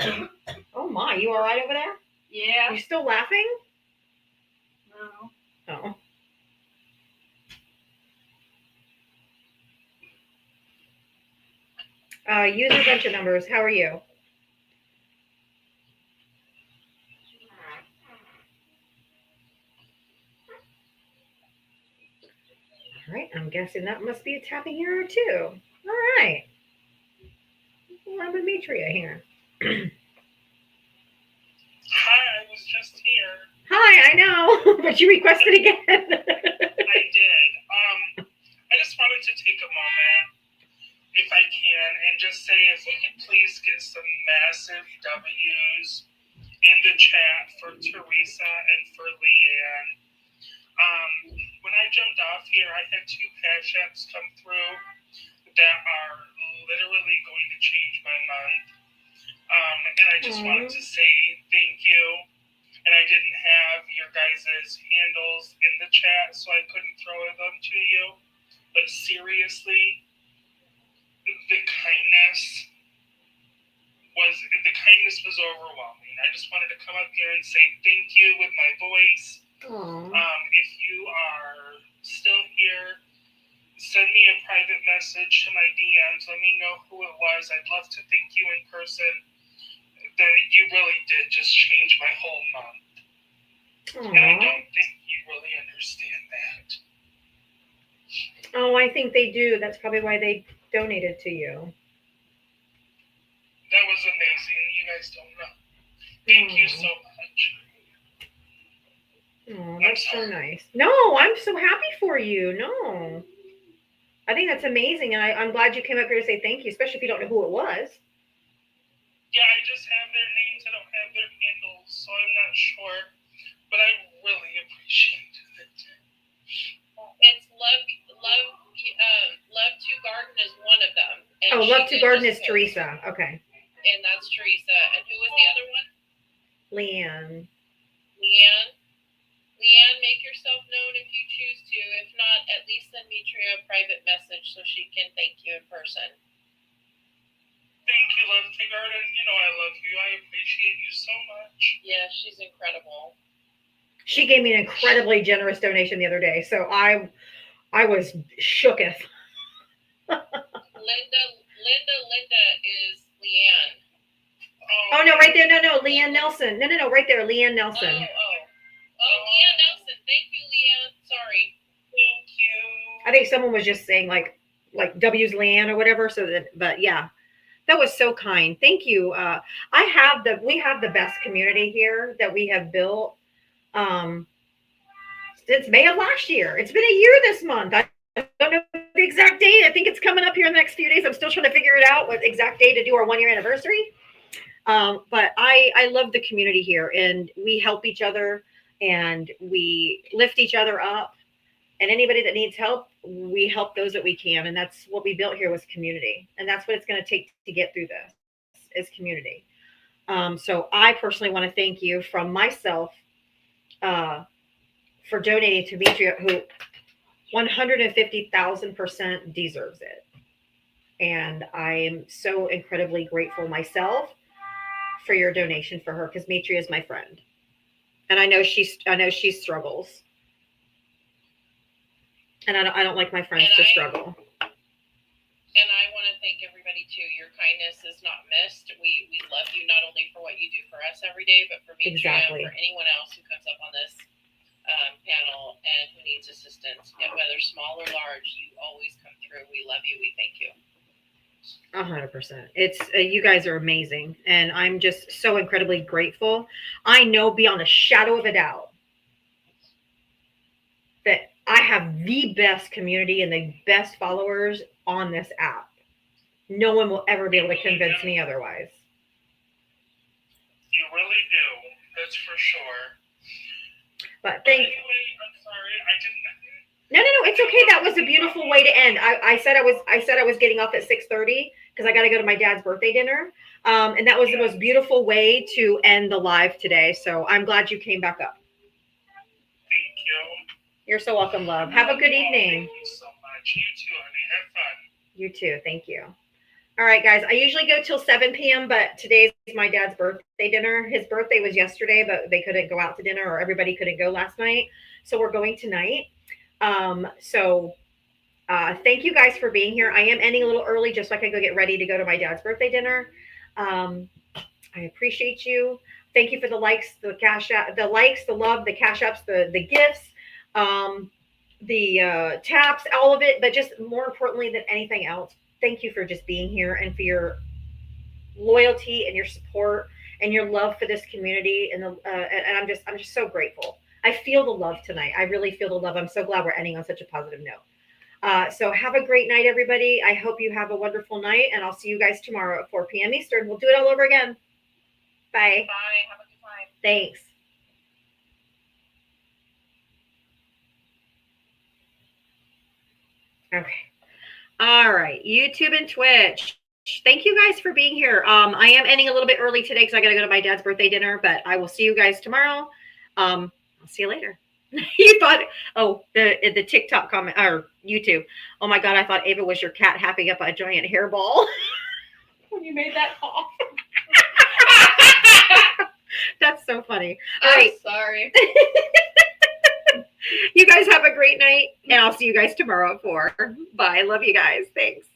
break. Oh my, you all right over there? Yeah. You still laughing? No. Oh. User bunch numbers. How are you? All right, I'm guessing that must be a tapping error too. All right. Well, Demetria here. Hi, I was just here. Hi, I know, but you requested again. I did. I just wanted to take a moment, if I can, and just say if we could please get some massive W's in the chat for Teresa and for Leanne. When I jumped off here, I had 2 Cash Apps come through that are literally going to change my month. And I just wanted to say thank you. And I didn't have your guys' handles in the chat, so I couldn't throw them to you. But seriously, the kindness was overwhelming. I just wanted to come up here and say thank you with my voice. If you are still here, send me a private message to my DMs. Let me know who it was. I'd love to thank you in person. That you really did just change my whole month. And I don't think you really understand that. Oh, I think they do. That's probably why they donated to you. That was amazing. You guys don't know. Thank you so much. Oh, that's so nice. No, I'm so happy for you. No. I think that's amazing, and I'm glad you came up here to say thank you, especially if you don't know who it was. Yeah, I just have their names. I don't have their handles, so I'm not sure. But I really appreciated it. It's Love to Garden is one of them. And Oh, Love to she did Garden just is post, Teresa. Okay. and that's Teresa. And who was the other one? Leanne. Leanne. Leanne, make yourself known if you choose to. If not, at least send Mitria a private message so she can thank you in person. Thank you, Love to Garden. You know I love you. I appreciate you so much. Yeah, she's incredible. She gave me an incredibly generous donation the other day, so I was shooketh. Linda is Leanne. Oh no, right there. No, Leanne Nelson. No, right there, Leanne Nelson. Oh, Leanne Nelson. Thank you, Leanne. Sorry. Thank you. I think someone was just saying like W's Leanne or whatever. So that, but yeah, that was so kind. Thank you. We have the best community here that we have built since May of last year. It's been a year this month. I don't know the exact date. I think it's coming up here in the next few days. I'm still trying to figure it out what exact day to do our 1 year anniversary. But I love the community here, and we help each other and we lift each other up, and anybody that needs help, we help those that we can. And that's what we built here was community. And that's what it's going to take to get through this is community. So I personally want to thank you from myself, for donating to Mitria, who 150,000% deserves it. And I'm so incredibly grateful myself for your donation for her, because Mitria is my friend. And I know she struggles. And I don't like my friends to struggle. And I want to thank everybody too. Your kindness is not missed. We love you not only for what you do for us every day, but for Mitria and for anyone else who comes up on this panel and who needs assistance, whether small or large. You always come through. We love you. We thank you. 100%. It's you guys are amazing, and I'm just so incredibly grateful. I know beyond a shadow of a doubt that I have the best community and the best followers on this app. No one will ever be able to convince me otherwise. You really do. That's for sure. But thank. Anyway, I'm sorry. I didn't. No, it's okay. That was a beautiful way to end. I said I was getting off at 6:30 because I got to go to my dad's birthday dinner. And that was the most beautiful way to end the live today. So I'm glad you came back up. Thank you. You're so welcome, love. Have a good evening. Thank you so much. You too, honey. Have fun. You too. Thank you. All right, guys. I usually go till 7 p.m., but today's my dad's birthday dinner. His birthday was yesterday, but they couldn't go out to dinner, or everybody couldn't go last night. So we're going tonight. Thank you guys for being here. I am ending a little early just so I can go get ready to go to my dad's birthday dinner. I appreciate you. Thank you for the likes, the cash app, the likes, the love, the cash apps, the gifts, the taps, all of it. But just more importantly than anything else, thank you for just being here and for your loyalty and your support and your love for this community. And I'm just so grateful. I feel the love tonight. I really feel the love. I'm so glad we're ending on such a positive note. So have a great night, everybody. I hope you have a wonderful night, and I'll see you guys tomorrow at 4 p.m. Eastern. We'll do it all over again. Bye. Bye. Have a good time. Thanks. Okay. All right. YouTube and Twitch. Thank you guys for being here. I am ending a little bit early today because I got to go to my dad's birthday dinner, but I will see you guys tomorrow. I'll see you later. You thought, the TikTok comment or YouTube. Oh my God, I thought Ava was your cat happing up a giant hairball when you made that cough. That's so funny. All right. Sorry. You guys have a great night, and I'll see you guys tomorrow at 4. Bye. Love you guys. Thanks.